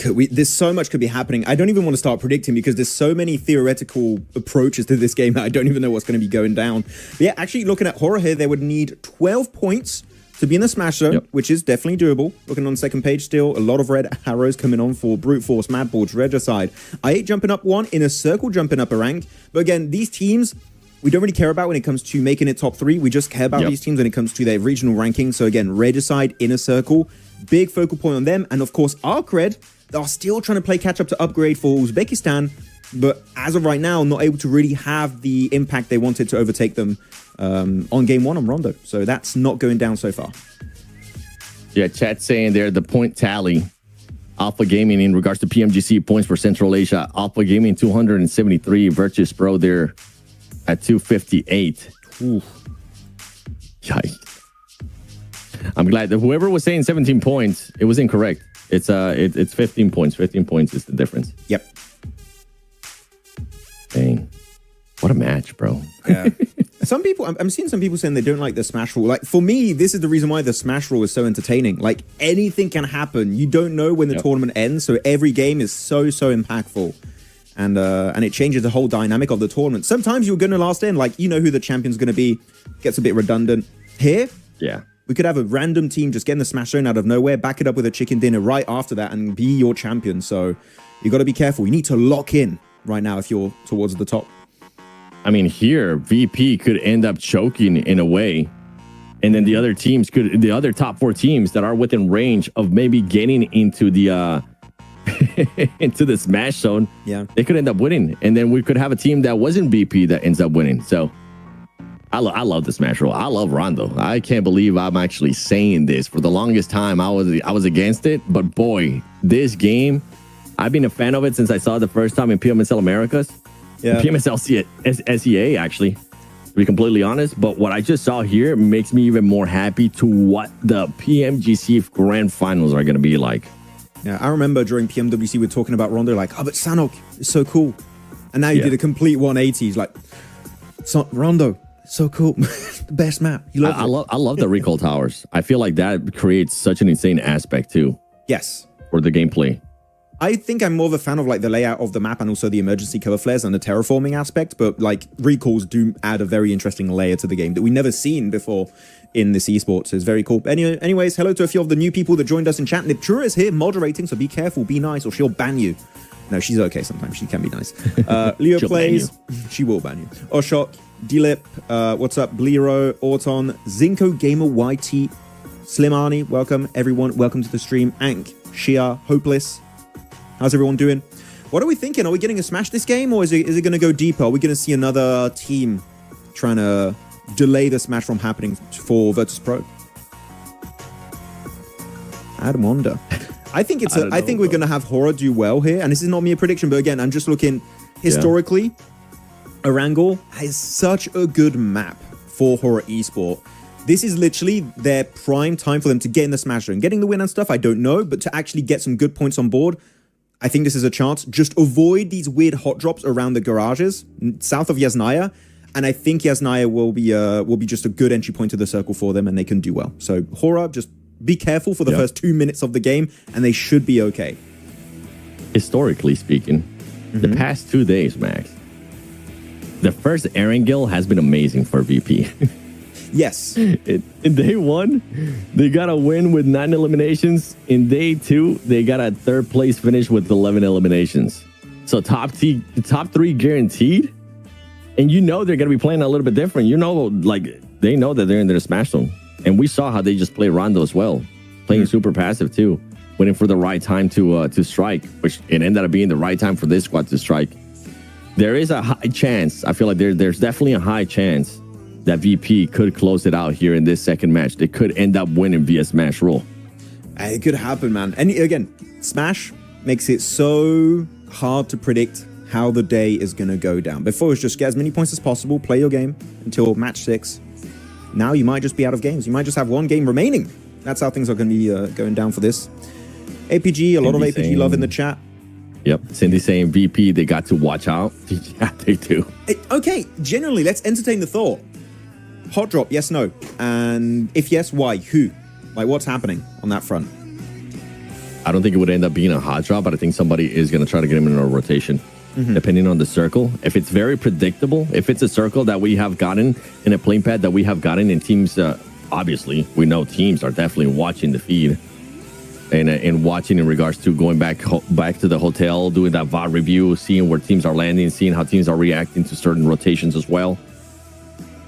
There's so much could be happening. I don't even want to start predicting because there's so many theoretical approaches to this game that I don't even know what's going to be going down. But yeah, actually looking at Hora here, they would need 12 points to be in the smash zone, which is definitely doable. Looking on the second page still, a lot of red arrows coming on for Brute Force, Madboards, Regicide. I8 jumping up one, Inner Circle jumping up a rank. But again, these teams, we don't really care about when it comes to making it top 3. We just care about these teams when it comes to their regional ranking. So again, Regicide, Inner Circle, big focal point on them. And of course, ArcRed, they are still trying to play catch up to upgrade for Uzbekistan. But as of right now, not able to really have the impact they wanted to overtake them on game 1 on Rondo. So that's not going down so far. Yeah, chat saying there the point tally. Alpha Gaming in regards to PMGC points for Central Asia. Alpha Gaming 273. Virtus Pro there at 258. Ooh. Yikes. I'm glad that whoever was saying 17 points, it was incorrect. It's 15 points. 15 points is the difference. Yep. Dang. What a match, bro. Yeah. Some people, I'm seeing some people saying they don't like the smash rule. Like, for me, this is the reason why the smash rule is so entertaining. Like, anything can happen. You don't know when the tournament ends, so every game is so impactful. And it changes the whole dynamic of the tournament. Sometimes you're going to last in, like, you know who the champion's going to be. Gets a bit redundant. Here, we could have a random team just getting the smash zone out of nowhere, back it up with a chicken dinner right after that, and be your champion. So you got to be careful. You need to lock in right now if you're towards the top. I mean, here, VP could end up choking in a way. And then the other teams could, the other top 4 teams that are within range of maybe getting into the into the smash zone, they could end up winning. And then we could have a team that wasn't VP that ends up winning. So I love the smash roll. I love Rondo. I can't believe I'm actually saying this. For the longest time, I was against it. But boy, this game, I've been a fan of it since I saw it the first time in PMSL Americas. Yeah. PMSL SEA, actually, to be completely honest. But what I just saw here makes me even more happy to what the PMGC Grand Finals are going to be like. Yeah, I remember during PMWC, we were talking about Rondo, like, oh, but Sanok is so cool. And now you did a complete 180. He's like, Rondo, so cool. The best map. I love the recall towers. I feel like that creates such an insane aspect, too. Yes. For the gameplay. I think I'm more of a fan of like the layout of the map and also the emergency cover flares and the terraforming aspect, but like recalls do add a very interesting layer to the game that we've never seen before in this esports. It's very cool. Anyways, hello to a few of the new people that joined us in chat. Niptura is here moderating, so be careful, be nice, or she'll ban you. No, she's okay sometimes. She can be nice. Leo plays. She will ban you. Oshok, Dilip, what's up? Blero, Orton, Zinko Gamer YT, Slimani, welcome everyone. Welcome to the stream. Ank, Shia, Hopeless. How's everyone doing? What are we thinking? Are we getting a smash this game, or is it going to go deeper? Are we going to see another team trying to delay the smash from happening for Virtus Pro? I'd wonder. I think we're going to have Hora do well here, and this is not me a prediction, but again, I'm just looking historically. Erangel has such a good map for Hora Esport. This is literally their prime time for them to get in the smash zone. Getting the win and stuff, I don't know, but to actually get some good points on board, I think this is a chance. Just avoid these weird hot drops around the garages south of Yasnaya, and I think Yasnaya will be just a good entry point to the circle for them, and they can do well. So Hora, just be careful for the first 2 minutes of the game, and they should be okay. Historically speaking, the past 2 days, Max, the first Erangel has been amazing for VP. Yes. In day 1, they got a win with 9 eliminations. In day 2, they got a 3rd place finish with 11 eliminations. So top 3 guaranteed. And you know they're going to be playing a little bit different. You know, like, they know that they're in their smash zone. And we saw how they just play Rondo as well. Playing super passive too. Waiting for the right time to strike, which it ended up being the right time for this squad to strike. There is a high chance. I feel like there's definitely a high chance that VP could close it out here in this second match. They could end up winning via smash roll. It could happen, man. And again, smash makes it so hard to predict how the day is going to go down. Before, it's just get as many points as possible, play your game until match 6. Now you might just be out of games. You might just have 1 game remaining. That's how things are going to be going down for this. APG, a lot of APG love in the chat. Yep. Cindy saying VP, they got to watch out. Yeah, they do. Okay, generally, let's entertain the thought. Hot drop, yes, no. And if yes, why? Who? Like, what's happening on that front? I don't think it would end up being a hot drop, but I think somebody is going to try to get him in a rotation, depending on the circle. If it's very predictable, if it's a circle that we have gotten in a playing pad that we have gotten in teams, obviously, we know teams are definitely watching the feed. And watching in regards to going back to the hotel, doing that VOD review, seeing where teams are landing, seeing how teams are reacting to certain rotations as well.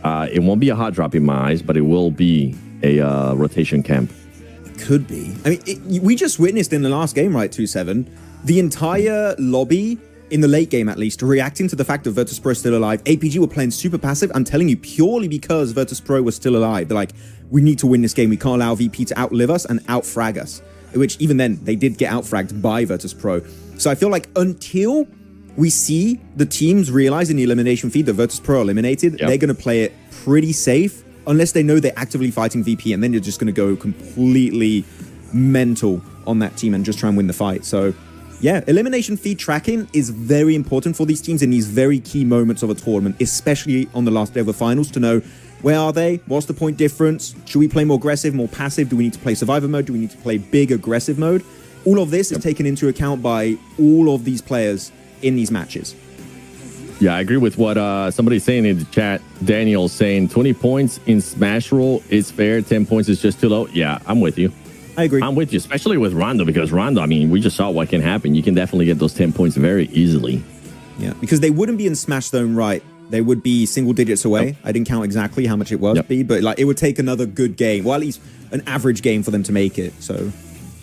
It won't be a hot drop in my eyes, but it will be a rotation camp. Could be. I mean, we just witnessed in the last game, right, 2-7, the entire lobby, in the late game at least, reacting to the fact that Virtus Pro is still alive. APG were playing super passive, I'm telling you, purely because Virtus Pro was still alive. They're like, we need to win this game. We can't allow VP to outlive us and outfrag us. Which even then, they did get outfragged by Virtus Pro. So I feel like until we see the teams realize in the elimination feed that Virtus Pro are eliminated, they're going to play it pretty safe, unless they know they're actively fighting VP, and then you're just going to go completely mental on that team and just try and win the fight. So yeah, elimination feed tracking is very important for these teams in these very key moments of a tournament, especially on the last day of the finals, to know where are they? What's the point difference? Should we play more aggressive, more passive? Do we need to play survivor mode? Do we need to play big aggressive mode? All of this is taken into account by all of these players in these matches. Yeah, I agree with what somebody's saying in the chat. Daniel's saying 20 points in Smash Roll is fair. 10 points is just too low. Yeah, I'm with you. I agree. I'm with you, especially with Rondo, because Rondo, I mean, we just saw what can happen. You can definitely get those 10 points very easily. Yeah, because they wouldn't be in Smash Zone, right? They would be single digits away. I didn't count exactly how much it was, but like it would take another good game, well, at least an average game for them to make it. So,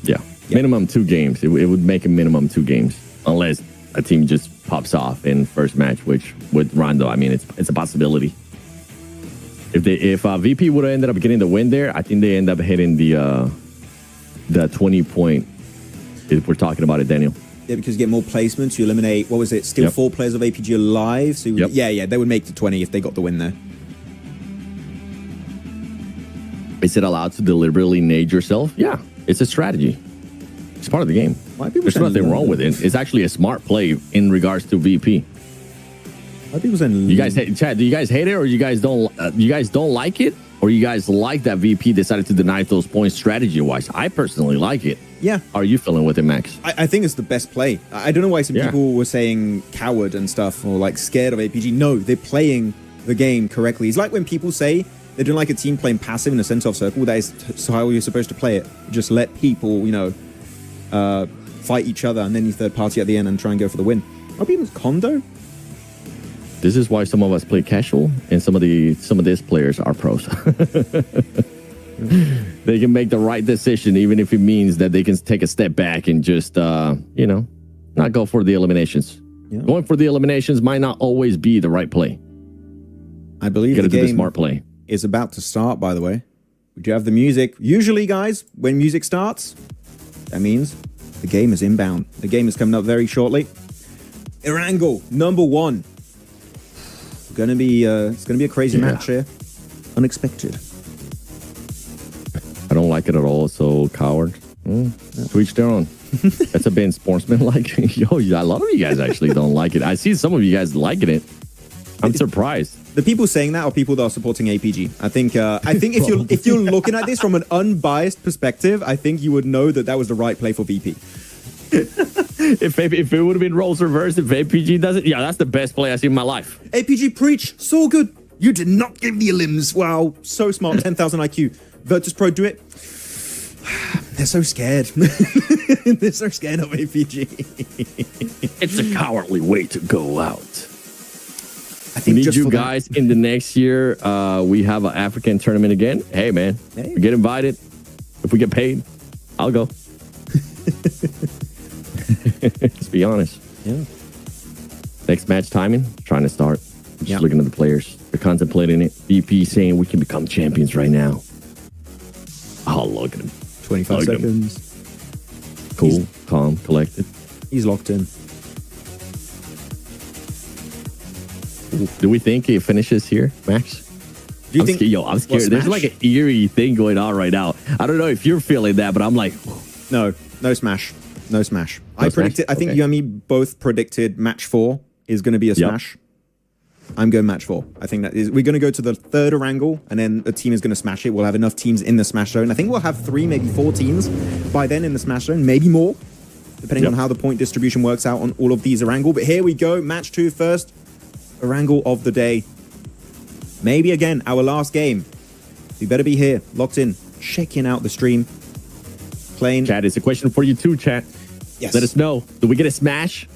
yeah. Minimum 2 games. It would make a minimum 2 games, unless a team just pops off in first match, which with Rondo, I mean, it's a possibility. If VP would have ended up getting the win there, I think they end up hitting the 20 point. If we're talking about it, Daniel. Yeah, because you get more placements, you eliminate, what was it, still 4 players of APG alive. So yeah, they would make the 20 if they got the win there. Is it allowed to deliberately nade yourself? Yeah, it's a strategy. It's part of the game. There's nothing wrong with it. It's actually a smart play in regards to VP. Why people saying you guys Chad, do you guys hate it, or you guys don't like it, or you guys like that VP decided to deny those points strategy wise? I personally like it. Yeah. How are you feeling with it, Max? I think it's the best play. I don't know why some people were saying coward and stuff, or like scared of APG. No, they're playing the game correctly. It's like when people say they don't like a team playing passive in a center of circle. That is how you're supposed to play it. Just let people, fight each other, and then you third party at the end and try and go for the win. Are people condo? This is why some of us play casual, and some of these players are pros. They can make the right decision, even if it means that they can take a step back and just, not go for the eliminations. Yeah. Going for the eliminations might not always be the right play. I believe the game smart play is about to start, by the way. We do have the music. Usually, guys, when music starts, that means the game is inbound. The game is coming up very shortly. Erangel, number 1. It's gonna be a crazy match here. Unexpected. I don't like it at all, so coward. To each their own. That's a bit sportsman-like. Yo, a lot of you guys actually don't like it. I see some of you guys liking it. I'm surprised. The people saying that are people that are supporting APG. I think if you're looking at this from an unbiased perspective, I think you would know that was the right play for VP. If it would have been roles reversed, if APG does it, yeah, that's the best play I've seen in my life. APG preach, so good. You did not give the limbs. Wow, so smart. 10,000 IQ. Virtus Pro do it. They're so scared. They're so scared of APG. It's a cowardly way to go out. I think we need you guys in the next year. We have an African tournament again. Hey, man, we get invited. If we get paid, I'll go. Let's be honest. Yeah. Next match timing, trying to start. Just looking at the players. They're contemplating it. VP saying we can become champions right now. Oh, look at him. 25 seconds. Cool, calm, collected. He's locked in. Do we think it finishes here, Max? Do you think? I'm scared. There's like an eerie thing going on right now. I don't know if you're feeling that, but I'm like, no smash. No smash. No I predicted. smash? I think Okay. you and me both predicted match 4 is going to be a smash. I'm going match 4. I think that is. We're going to go to the third Orangle, and then a team is going to smash it. We'll have enough teams in the smash zone. I think we'll have 3, maybe 4 teams by then in the smash zone, maybe more, depending on how the point distribution works out on all of these Orangle. But here we go, match 2 first. Orangle of the day. Maybe again, our last game. We better be here, locked in, checking out the stream. Playing. Chat, it's a question for you too, chat. Yes. Let us know. Do we get a smash?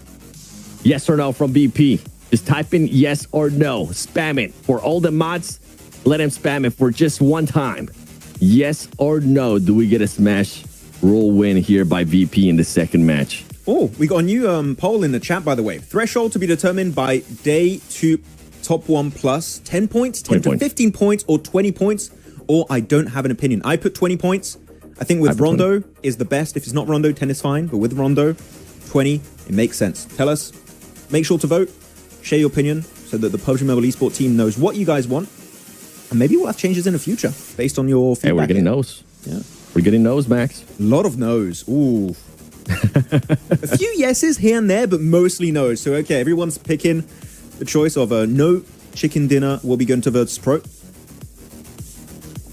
Yes or no from BP? Just type in yes or no. Spam it. For all the mods, let them spam it for just one time. Yes or no, do we get a smash rule win here by VP in the second match? Oh, we got a new poll in the chat, by the way. Threshold to be determined by day 2 top 1 plus 10 points, 10 to 15 points, or 20 points, or I don't have an opinion. I put 20 points. I think with Rondo is the best. If it's not Rondo, 10 is fine. But with Rondo, 20, it makes sense. Tell us. Make sure to vote. Share your opinion so that the PUBG Mobile Esports team knows what you guys want. And maybe we'll have changes in the future based on your feedback. Hey, we're getting no's. Yeah. We're getting no's, Max. A lot of no's. Ooh. A few yeses here and there, but mostly no's. So, okay, everyone's picking the choice of a no chicken dinner will be going to Virtus Pro.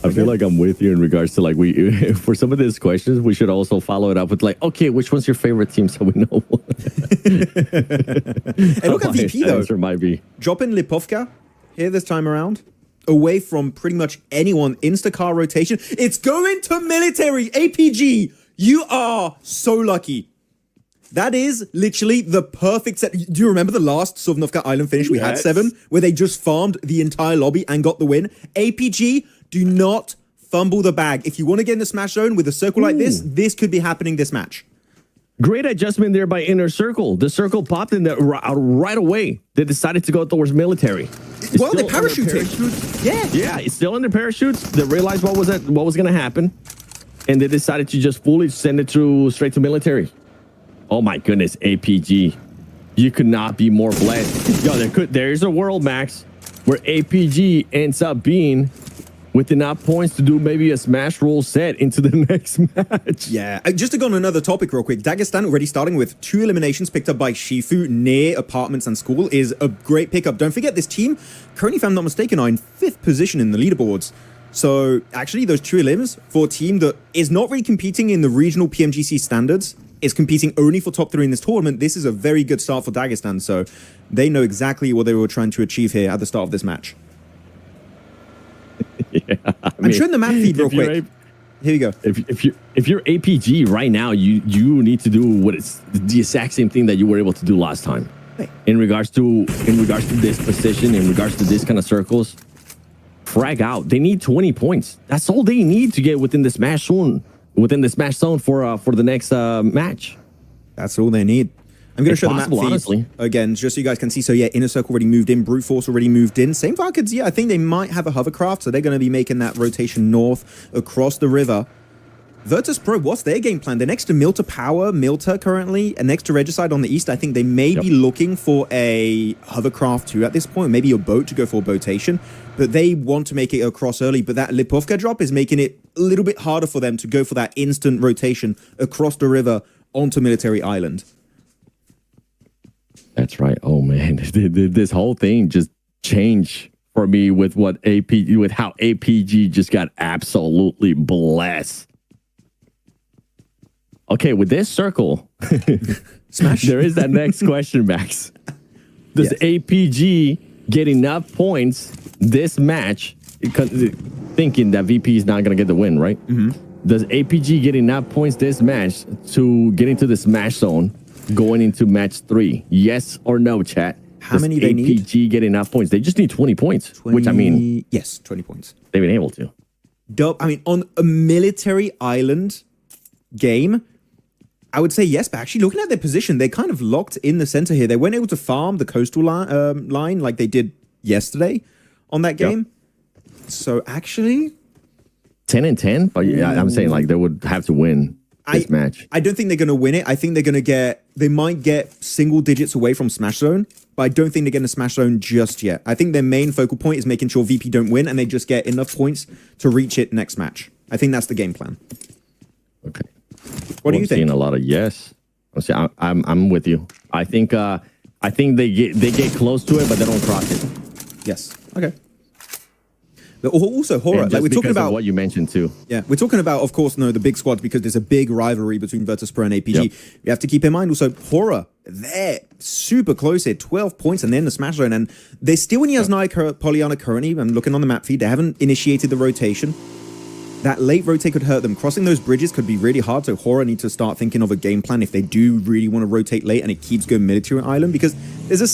I feel like I'm with you in regards to like for some of these questions, we should also follow it up with like, okay, which one's your favorite team so we know? Hey, look at VP though. Answer might be Dropping Lipovka here this time around, away from pretty much anyone. Instacar rotation. It's going to military. APG, you are so lucky. That is literally the perfect set. Do you remember the last Sovnovka Island finish we had 7, where they just farmed the entire lobby and got the win? APG, do not fumble the bag. If you want to get in the smash zone with a circle like this could be happening this match. great adjustment there by Inner Circle. The circle popped in there right away. They decided to go towards military. Well, they parachuted. Yeah, it's still in their parachutes. They realized what was going to happen, and they decided to just fully send it straight to military. Oh my goodness, APG. You could not be more blessed. Yo, there's a world, Max, where APG ends up being with enough points to do maybe a smash roll set into the next match. Yeah, just to go on another topic real quick, Dagestan already starting with 2 eliminations picked up by Shifu near apartments and school is a great pickup. Don't forget, this team currently, if I'm not mistaken, are in 5th position in the leaderboards. So actually, those 2 elims for a team that is not really competing in the regional PMGC standards, is competing only for top 3 in this tournament. This is a very good start for Dagestan, so they know exactly what they were trying to achieve here at the start of this match. Yeah, I'm showing the map feed real quick. Here we go. If you're APG right now, you need to do what it's the exact same thing that you were able to do last time. Hey. In regards to this position, in regards to this kind of circles, frag out. They need 20 points. That's all they need to get within the smash zone. Within the smash zone for the next match. That's all they need. I'm going to show possible, the map feed honestly. again, just so you guys can see. So yeah, Inner Circle already moved in. Brute Force already moved in. Same Varkids, yeah, I think they might have a hovercraft, so they're going to be making that rotation north across the river. Virtus Pro, what's their game plan? They're next to Milta Power, Milta currently, and next to Regicide on the east. I think they may be looking for a hovercraft too at this point, maybe a boat to go for boatation, but they want to make it across early. But that Lipovka drop is making it a little bit harder for them to go for that instant rotation across the river onto Military Island. That's right. Oh man, this whole thing just changed for me with how APG just got absolutely blessed. Okay, with this circle, Smash. there is that next question, Max. Does APG get enough points this match, thinking that VP is not going to get the win, right? Does APG get enough points this match to get into the smash zone going into match 3? Yes or no, chat? How many they need? APG get enough points? They just need 20 points, 20, which I mean... Yes, 20 points. They've been able to. I mean, on a Military Island game, I would say yes, but actually looking at their position, they're kind of locked in the center here. They weren't able to farm the coastal line like they did yesterday on that game. So actually... 10 and 10? But yeah, I'm saying like they would have to win this match. I don't think they're going to win it. I think they're going to they might get single digits away from Smash Zone, but I don't think they're getting a Smash Zone just yet. I think their main focal point is making sure VP don't win and they just get enough points to reach it next match. I think that's the game plan. Okay. What do you think? Seeing a lot of yes. See, I'm with you. I think they get close to it, but they don't cross it. Yes. Okay. But also horror, like we're talking about what you mentioned too. Yeah, we're talking about, of course, the big squads because there's a big rivalry between Virtus.pro and APG. Yep. You have to keep in mind also horror. They're super close here, 12 points, and then the smash zone, and they're still in Yasnaya Pollyanna currently. I'm looking on the map feed. They haven't initiated the rotation. That late rotate could hurt them. Crossing those bridges could be really hard, so horror need to start thinking of a game plan if they do really want to rotate late and it keeps going military island, because there's a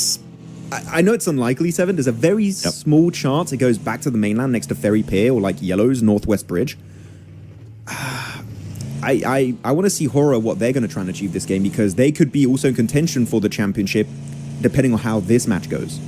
I know it's unlikely, Seven. There's a very small chance it goes back to the mainland next to Ferry Pier or like Yellow's Northwest Bridge. I want to see horror what they're going to try and achieve this game, because they could be also in contention for the championship depending on how this match goes.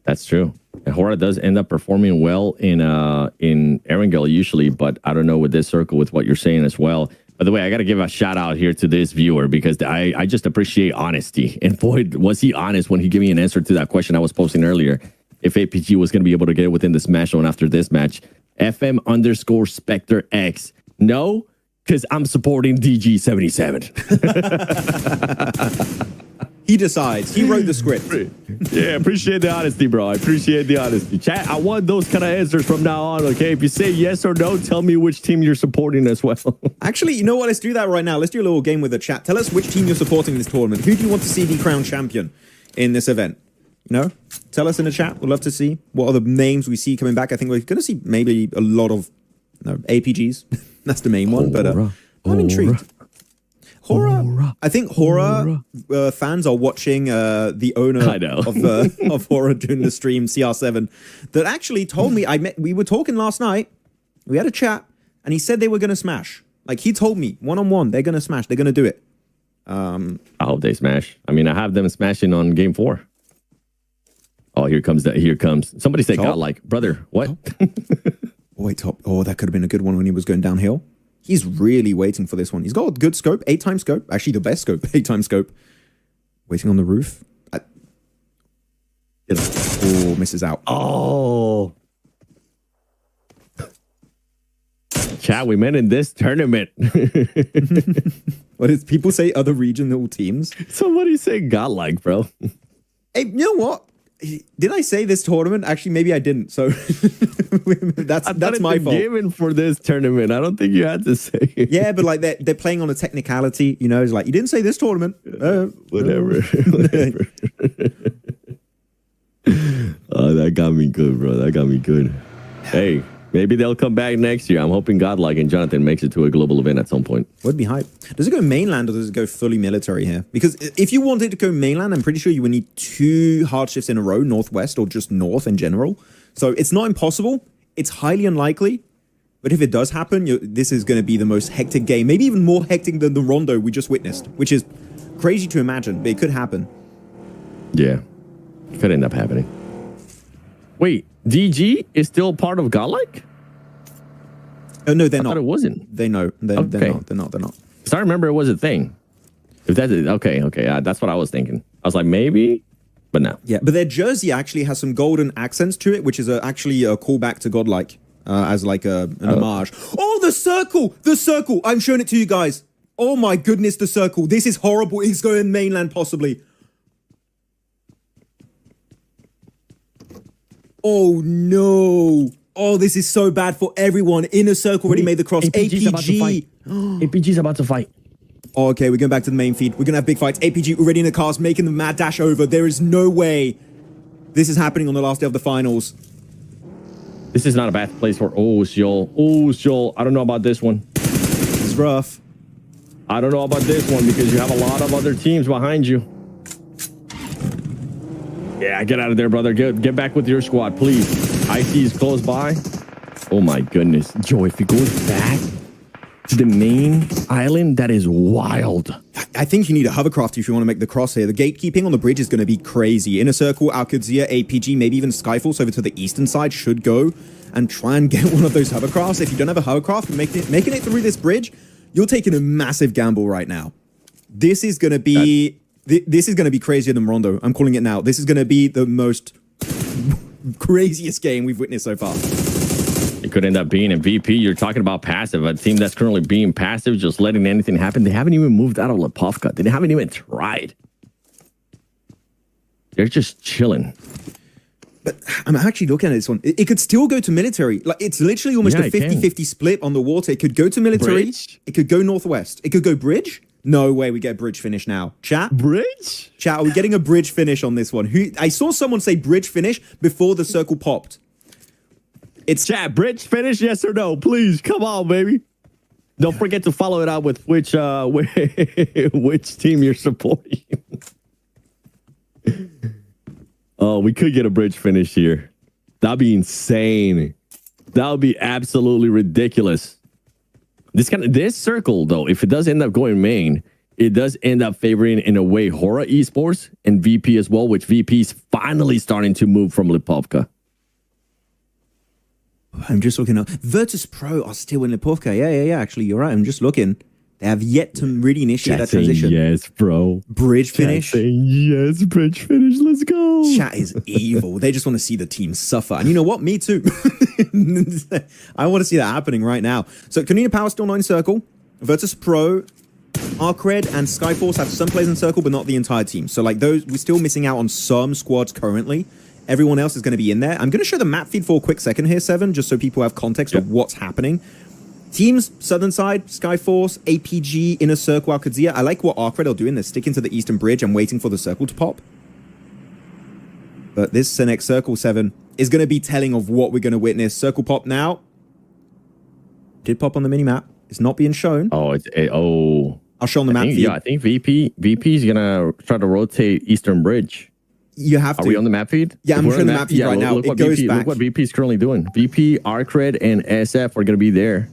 That's true. And horror does end up performing well in Erangel usually, but I don't know with this circle with what you're saying as well. By the way, I got to give a shout out here to this viewer, because I just appreciate honesty. And boy, was he honest when he gave me an answer to that question I was posting earlier. If APG was going to be able to get it within the smash zone after this match. FM_Spectre_X. No, because I'm supporting DG77. He decides. He wrote the script. Yeah, appreciate the honesty, bro. I appreciate the honesty. Chat, I want those kind of answers from now on, okay? If you say yes or no, tell me which team you're supporting as well. Actually, you know what? Let's do that right now. Let's do a little game with the chat. Tell us which team you're supporting in this tournament. Who do you want to see be crowned champion in this event? You know? Tell us in the chat. We'd love to see what other names we see coming back. I think we're going to see maybe a lot of APGs. That's the main one, but I'm intrigued. Horror. I think horror fans are watching the owner of horror during the stream, CR7, that actually told me we were talking last night. We had a chat, and he said they were going to smash. Like, he told me one-on-one, they're going to smash. They're going to do it. I hope they smash. I mean, I have them smashing on game 4. Oh, here comes that. Here comes somebody say godlike, brother. What? Wait, top. Oh, that could have been a good one when he was going downhill. He's really waiting for this one. He's got a good scope, 8-time scope. Actually, the best scope, 8-time scope. Waiting on the roof. Oh, misses out. Oh. Chat, we met in this tournament. What is people say other regional teams? Somebody say godlike, bro. Hey, you know what? Did I say this tournament? Actually, maybe I didn't. So that's my fault. Given for this tournament, I don't think you had to say it. Yeah, but like they're playing on a technicality. You know, it's like you didn't say this tournament. Whatever. Oh, that got me good, bro. That got me good. Hey, maybe they'll come back next year. I'm hoping Godlike and Jonathan makes it to a global event at some point. Would be hype. Does it go mainland or does it go fully military here? Because if you wanted to go mainland, I'm pretty sure you would need 2 hard shifts in a row, northwest or just north in general. So it's not impossible. It's highly unlikely. But if it does happen, this is going to be the most hectic game. Maybe even more hectic than the Rondo we just witnessed, which is crazy to imagine, but it could happen. Yeah, it could end up happening. Wait, DG is still part of Godlike? Oh, no, they're not. I thought it wasn't. They're not. They're not. So I remember it was a thing. If that is okay, that's what I was thinking. I was like, maybe, but no. Yeah, but their jersey actually has some golden accents to it, which is actually a callback to Godlike as like an homage. Oh, the circle! The circle! I'm showing it to you guys. Oh my goodness, the circle. This is horrible. It's going mainland, possibly. Oh no. Oh, this is so bad for everyone. Inner Circle already made the cross. APG. APG's about to fight. Oh, okay, we're going back to the main feed. We're going to have big fights. APG already in the cars, making the mad dash over. There is no way this is happening on the last day of the finals. This is not a bad place for... Oh, Shoal. I don't know about this one. This is rough. I don't know about this one because you have a lot of other teams behind you. Yeah, get out of there, brother. Get back with your squad, please. IT is close by. Oh, my goodness. Joe, if he goes back to the main island, that is wild. I think you need a hovercraft if you want to make the cross here. The gatekeeping on the bridge is going to be crazy. Inner Circle, Alcazia, APG, maybe even Skyforce over to the eastern side should go and try and get one of those hovercrafts. If you don't have a hovercraft, making it through this bridge, you're taking a massive gamble right now. This is going to be... This is going to be crazier than Rondo. I'm calling it now. This is going to be the most craziest game we've witnessed so far. It could end up being a VP. You're talking about passive. A team that's currently being passive, just letting anything happen. They haven't even moved out of Lipovka. They haven't even tried. They're just chilling. But I'm actually looking at this one. It could still go to military. Like, it's literally almost a 50-50 split on the water. It could go to military. Bridge? It could go northwest. It could go bridge. No way we get bridge finish now. Chat? Bridge? Chat, are we getting a bridge finish on this one? I saw someone say bridge finish before the circle popped. It's chat, bridge finish, yes or no? Please, come on, baby. Don't forget to follow it out with which team you're supporting. Oh, we could get a bridge finish here. That'd be insane. That would be absolutely ridiculous. This circle, though, if it does end up going main, it does end up favoring, in a way, Hora Esports and VP as well, which VP is finally starting to move from Lipovka. I'm just looking up. Virtus Pro are still in Lipovka. Yeah. Actually, you're right. I'm just looking. They have yet to really initiate that transition. Yes, bro. Bridge finish. Yes, bridge finish. Let's go. Chat is evil. They just want to see the team suffer. And you know what? Me too. I want to see that happening right now. So, Canina Power still 9 circle. Virtus Pro, Arcred, and Skyforce have some players in circle, but not the entire team. So, like, those, we're still missing out on some squads currently. Everyone else is going to be in there. I'm going to show the map feed for a quick second here, Seven, just so people have context of what's happening. Teams, southern side, Skyforce, APG, Inner Circle, Alcadzia. I like what Arcred are doing. They're sticking to the eastern bridge and waiting for the circle to pop. But this next circle, Seven, is going to be telling of what we're going to witness. Circle pop now. Did pop on the mini-map. It's not being shown. Oh, I'll show on the map feed. Yeah, I think VP is going to try to rotate eastern bridge. You have to. Are we on the map feed? Yeah, I'm showing the map feed right now. It goes back. Look what VP is currently doing. VP, Arcred, and SF are going to be there.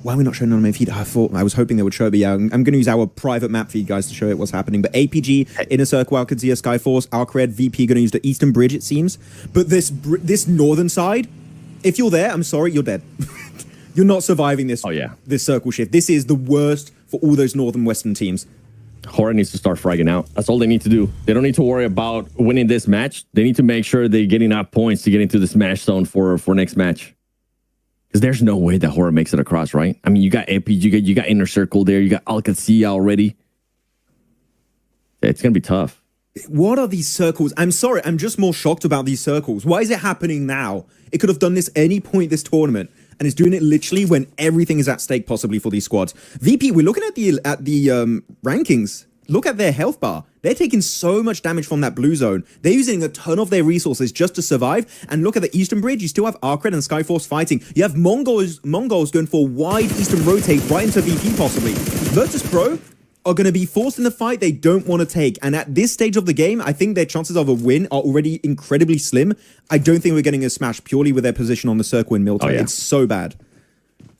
Why are we not showing it on my feed? I was hoping they would show it, but yeah, I'm going to use our private map feed, guys, to show it what's happening. But APG, Inner Circle, Alcadzia, Skyforce, Arcred, VP going to use the eastern bridge, it seems. But this northern side, if you're there, I'm sorry, you're dead. You're not surviving this. Oh, yeah. This circle shift. This is the worst for all those northern western teams. Hora needs to start fragging out. That's all they need to do. They don't need to worry about winning this match. They need to make sure they get enough points to get into the smash zone for next match. Because there's no way that Hora makes it across, right? I mean, you got APG, you got Inner Circle there, you got Alcadzia already. It's going to be tough. What are these circles? I'm sorry, I'm just more shocked about these circles. Why is it happening now? It could have done this any point this tournament, and it's doing it literally when everything is at stake possibly for these squads. VP, we're looking at the rankings. Look at their health bar. They're taking so much damage from that blue zone. They're using a ton of their resources just to survive. And look at the eastern bridge. You still have Arcred and Skyforce fighting. You have Mongols going for a wide eastern rotate right into VP possibly. Virtus Pro are going to be forced in the fight they don't want to take. And at this stage of the game, I think their chances of a win are already incredibly slim. I don't think we're getting a smash purely with their position on the circle in Milton. It's so bad.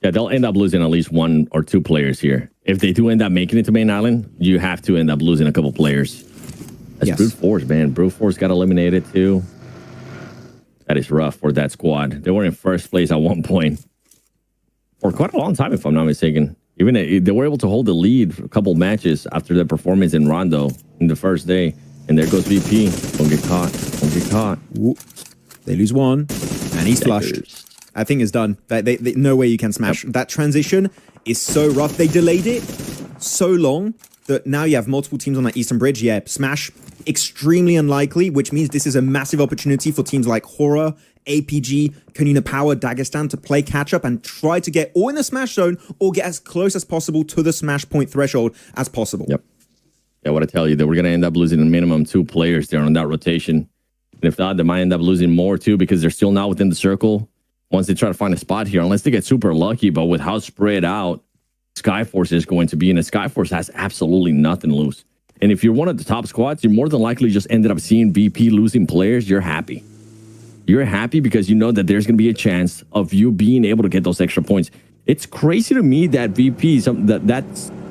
Yeah, they'll end up losing at least 1 or 2 players here. If they do end up making it to main island, you have to end up losing a couple players. That's Brute Force, man. Brute Force got eliminated too. That is rough for that squad. They were in first place at one point for quite a long time, if I'm not mistaken. Even they were able to hold the lead for a couple matches after their performance in Rondo in the first day. And there goes VP. Don't get caught. Don't get caught. Whoop. They lose 1, and he's flushed. I think it's done. No way you can smash. That transition is so rough. They delayed it so long that now you have multiple teams on that eastern bridge. Yeah, smash, extremely unlikely, which means this is a massive opportunity for teams like Hora, APG, Canina Power, Dagestan to play catch-up and try to get all in the smash zone or get as close as possible to the smash point threshold as possible. Yep. Yeah, what I tell you, that we're going to end up losing a minimum 2 players there on that rotation. And if not, they might end up losing more too because they're still not within the circle. Once they try to find a spot here, unless they get super lucky, but with how spread out Skyforce is going to be, and Skyforce has absolutely nothing to lose. And if you're one of the top squads, you're more than likely just ended up seeing VP losing players. You're happy. You're happy because you know that there's going to be a chance of you being able to get those extra points. It's crazy to me that VP, that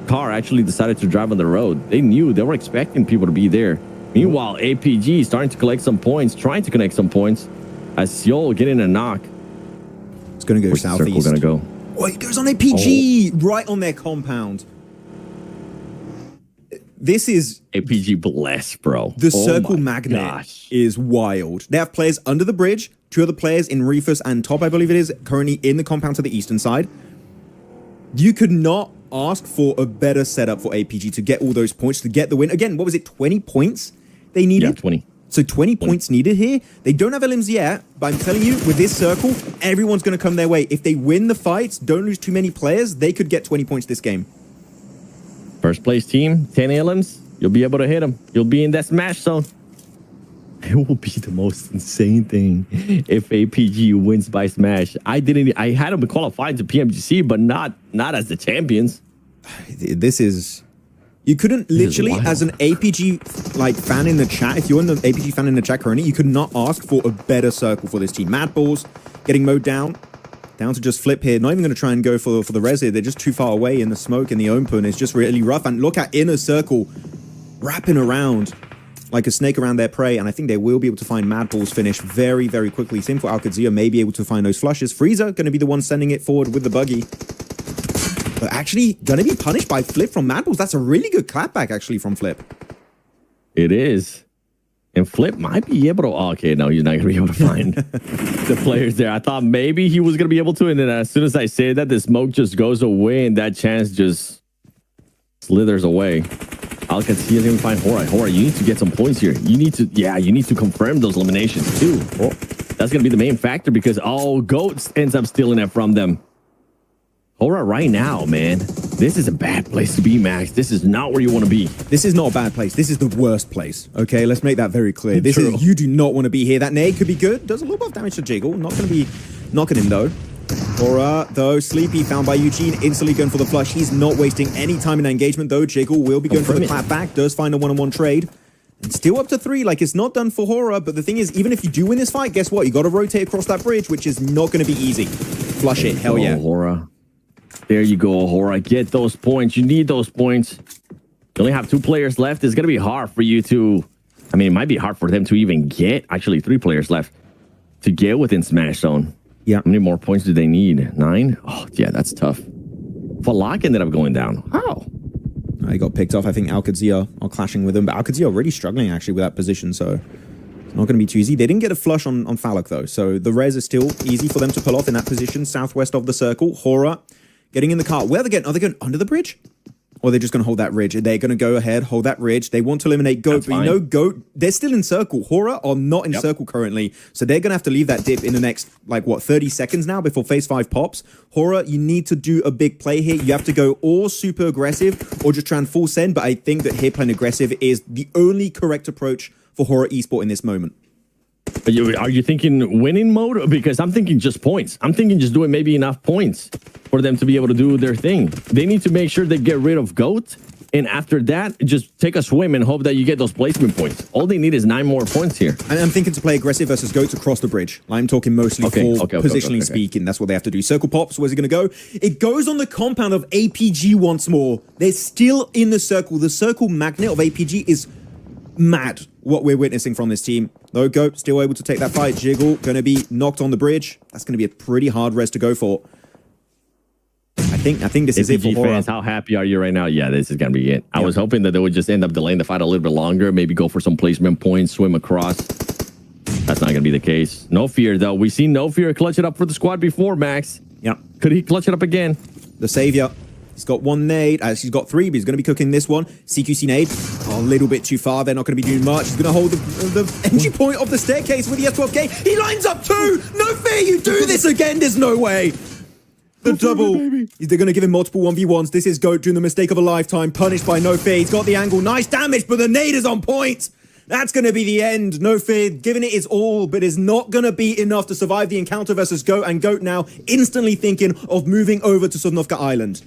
car actually decided to drive on the road. They knew, they were expecting people to be there. Meanwhile, APG is starting to collect some points, trying to connect some points as Seoul getting a knock. It's going to go southeast. Circle going to go? Oh, it goes on APG, right on their compound. This is... APG bless, bro. The circle magnet is wild. They have players under the bridge, Two other players in Reefus and Top, I believe it is, currently in the compound to the eastern side. You could not ask for a better setup for APG to get all those points, to get the win. Again, what was it, 20 points they needed? Yeah, 20. So 20 points needed here. They don't have LMs yet, but I'm telling you, with this circle, everyone's going to come their way. If they win the fights, don't lose too many players, they could get 20 points this game. First place team, 10 LMs. You'll be able to hit them. You'll be in that smash zone. It will be the most insane thing if APG wins by smash. I had them qualified to PMGC, but not as the champions. This is... You couldn't literally, as an APG like fan in the chat, if you're an APG fan in the chat currently, you could not ask for a better circle for this team. Mad Balls getting mowed down to just flip here. Not even going to try and go for the res here. They're just too far away in the smoke, in the open. It's just really rough. And look at Inner Circle wrapping around like a snake around their prey. And I think they will be able to find Mad Balls finish very, very quickly. Same for Alcadzia, may be able to find those flushes. Freezer going to be the one sending it forward with the buggy. But actually going to be punished by Flip from Mad Balls. That's a really good clapback, actually, from Flip. It is. And Flip might be able to... Oh, okay, no, he's not going to be able to find the players there. I thought maybe he was going to be able to. And then as soon as I say that, the smoke just goes away and that chance just slithers away. Alcadzia didn't find Hora. Hora, you need to get some points here. You need to confirm those eliminations, too. Oh, that's going to be the main factor because Goats ends up stealing it from them. Hora, right now, man, this is a bad place to be, Max. This is not where you want to be. This is not a bad place. This is the worst place. Okay, let's make that very clear. You do not want to be here. That nade could be good. Does a little bit of damage to Jiggle. Not going to be knocking him, though. Hora, though, Sleepy found by Eugene, instantly going for the flush. He's not wasting any time in that engagement, though. Jiggle will be going for the clap back. Does find a one-on-one trade. And still up to 3. Like, it's not done for Hora. But the thing is, even if you do win this fight, guess what? You got to rotate across that bridge, which is not going to be easy. Flush it. Hell yeah. Hora. There you go, Hora. Get those points. You need those points. You only have 2 players left. It's going to be hard for you to... I mean, it might be hard for them to even get... Actually, 3 players left to get within Smash Zone. Yeah. How many more points do they need? 9? Oh, yeah, that's tough. Falak ended up going down. How? He got picked off. I think Alcadzia are clashing with him. But Alcadzia already struggling, actually, with that position. So it's not going to be too easy. They didn't get a flush on Falak, though. So the res is still easy for them to pull off in that position. Southwest of the circle. Hora... getting in the car. Where are they going? Are they going under the bridge? Or are they just going to hold that ridge? They're going to go ahead, hold that ridge. They want to eliminate Goat. That's but you know, Goat, they're still in circle. Hora are not in circle currently. So they're going to have to leave that dip in the next, like, what, 30 seconds now before phase 5 pops. Hora, you need to do a big play here. You have to go all super aggressive or just try and full send. But I think that here playing aggressive is the only correct approach for Hora Esport in this moment. Are you thinking winning mode? Because I'm thinking just points. I'm thinking just doing maybe enough points for them to be able to do their thing. They need to make sure they get rid of Goat. And after that, just take a swim and hope that you get those placement points. All they need is 9 more points here. And I'm thinking to play aggressive versus Goats across the bridge. I'm talking mostly positionally speaking. That's what they have to do. Circle pops. Where's it going to go? It goes on the compound of APG once more. They're still in the circle. The circle magnet of APG is mad what we're witnessing from this team. Though Goat still able to take that fight. Jiggle going to be knocked on the bridge. That's going to be a pretty hard res to go for. I think this is it for Hora. Fans, how happy are you right now? Yeah, this is going to be it. I was hoping that they would just end up delaying the fight a little bit longer. Maybe go for some placement points, swim across. That's not going to be the case. No Fear, though. We've seen No Fear clutch it up for the squad before, Max. Yeah. Could he clutch it up again? The savior. He's got 1 nade. He's got 3, but he's going to be cooking this one. CQC nade. Oh, a little bit too far. They're not going to be doing much. He's going to hold the entry point of the staircase with the S12K. He lines up 2. No Fear, you do this again. There's no way. The double. They're going to give him multiple 1v1s. This is Goat doing the mistake of a lifetime. Punished by No Fear. He's got the angle. Nice damage, but the nade is on point. That's going to be the end. No Fear giving it his all, but is not going to be enough to survive the encounter versus Goat. And Goat now instantly thinking of moving over to Sosnovka Island.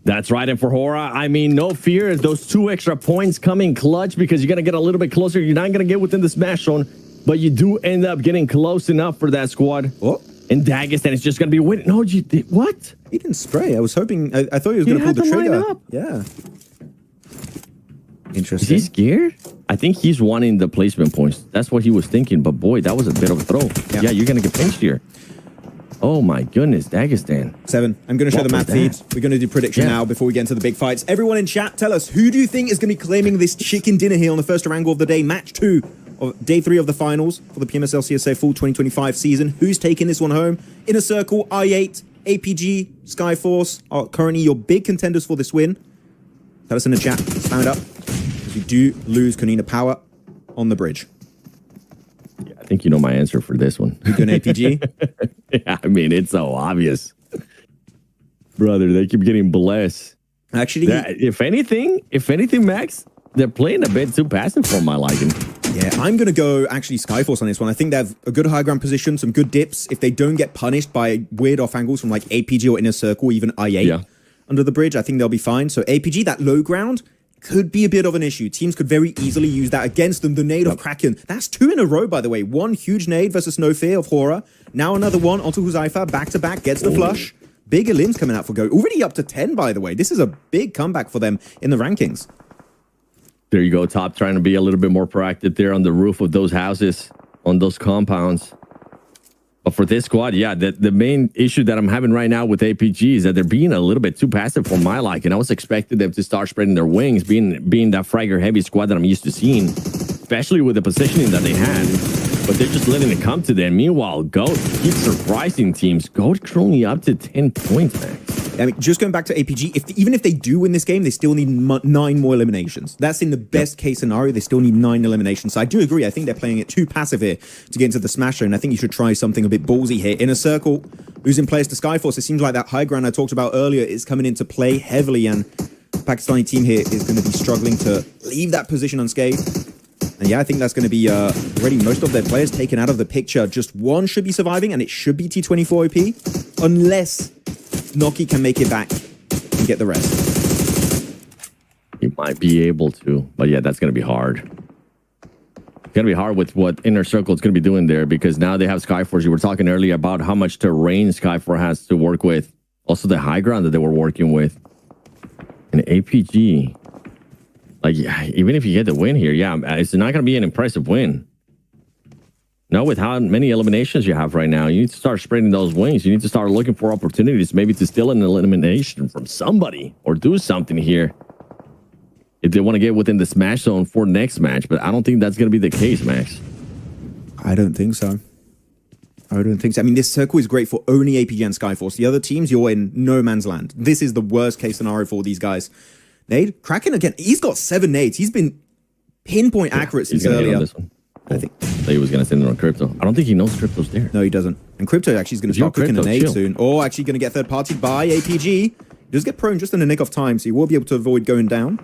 That's right. And for Hora, I mean, No Fear. Those 2 extra points coming clutch because you're going to get a little bit closer. You're not going to get within the smash zone, but you do end up getting close enough for that squad. Oh. And Dagestan is just going to be winning. No, what? He didn't spray. I was hoping. I thought he was going to pull the trigger. Yeah. Interesting. Is he scared? I think he's wanting the placement points. That's what he was thinking. But boy, that was a bit of a throw. Yeah, you're going to get pinched here. Oh my goodness, Dagestan. 7. I'm going to show the map feeds. We're going to do prediction now before we get into the big fights. Everyone in chat, tell us, who do you think is going to be claiming this chicken dinner here on the first angle of the day? Match 2 day 3 of the finals for the PMSL CSA Full 2025 season. Who's taking this one home? Inner Circle, I8, APG, Skyforce are currently your big contenders for this win. Tell us in the chat. Spam it up. Because you do lose Konina Power on the bridge. Yeah, I think you know my answer for this one. You going APG? Yeah, I mean, it's so obvious. Brother, they keep getting blessed. Actually, if anything, Max, they're playing a bit too passive for my liking. Yeah, I'm going to go actually Skyforce on this one. I think they have a good high ground position, some good dips. If they don't get punished by weird off angles from like APG or Inner Circle, even I8 under the bridge, I think they'll be fine. So APG, that low ground could be a bit of an issue. Teams could very easily use that against them. The nade of Kraken. That's 2 in a row, by the way. One huge nade versus No Fear of Horror. Now another one onto Huzaifa. Back to back, gets the flush. Bigger limbs coming out for Go. Already up to 10, by the way. This is a big comeback for them in the rankings. There you go, Top, trying to be a little bit more proactive there on the roof of those houses, on those compounds. But for this squad, yeah, the main issue that I'm having right now with APG is that they're being a little bit too passive for my liking. I was expecting them to start spreading their wings, being that fragger-heavy squad that I'm used to seeing, especially with the positioning that they had. But they're just letting it come to them. Meanwhile, GOAT keeps surprising teams. GOAT only up to 10 points, man. I mean, just going back to APG, even if they do win this game, they still need 9 more eliminations. That's in the best case scenario. They still need 9 eliminations. So I do agree. I think they're playing it too passive here to get into the Smash Zone. I think you should try something a bit ballsy here. Inner Circle, losing players to Skyforce. It seems like that high ground I talked about earlier is coming into play heavily, and the Pakistani team here is going to be struggling to leave that position unscathed. And yeah, I think that's going to be already most of their players taken out of the picture. Just one should be surviving, and it should be T24 OP, unless Noki can make it back and get the rest. He might be able to, but yeah, that's going to be hard. It's going to be hard with what Inner Circle is going to be doing there, because now they have Skyforce. You were talking earlier about how much terrain Skyforce has to work with. Also the high ground that they were working with. And APG, like, even if you get the win here, yeah, it's not going to be an impressive win. No, with how many eliminations you have right now, you need to start spreading those wings. You need to start looking for opportunities, maybe to steal an elimination from somebody or do something here if they want to get within the Smash Zone for next match. But I don't think that's going to be the case, Max. I don't think so. I don't think so. I mean, this circle is great for only APG and Skyforce. The other teams, you're in no man's land. This is the worst case scenario for these guys. Nade, Kraken again. He's got 7 nades. He's been pinpoint accurate since earlier. This one. I think he was going to send it on Crypto. I don't think he knows Crypto's there. No, he doesn't. And Crypto actually is going to start cooking a nade soon. Or actually going to get third party by APG. He does get prone just in the nick of time, so he will be able to avoid going down.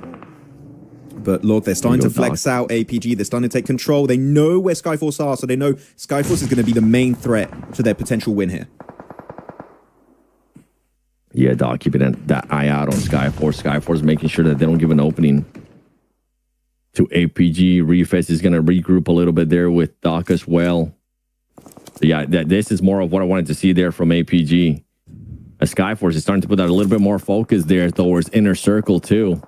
But look, they're starting to flex out APG. They're starting to take control. They know where Skyforce are, so they know Skyforce is going to be the main threat to their potential win here. Yeah, Doc, keeping that eye out on Skyforce. Skyforce making sure that they don't give an opening to APG. Refest is going to regroup a little bit there with Doc as well. So yeah, this is more of what I wanted to see there from APG. As Skyforce is starting to put out a little bit more focus there towards Inner Circle too.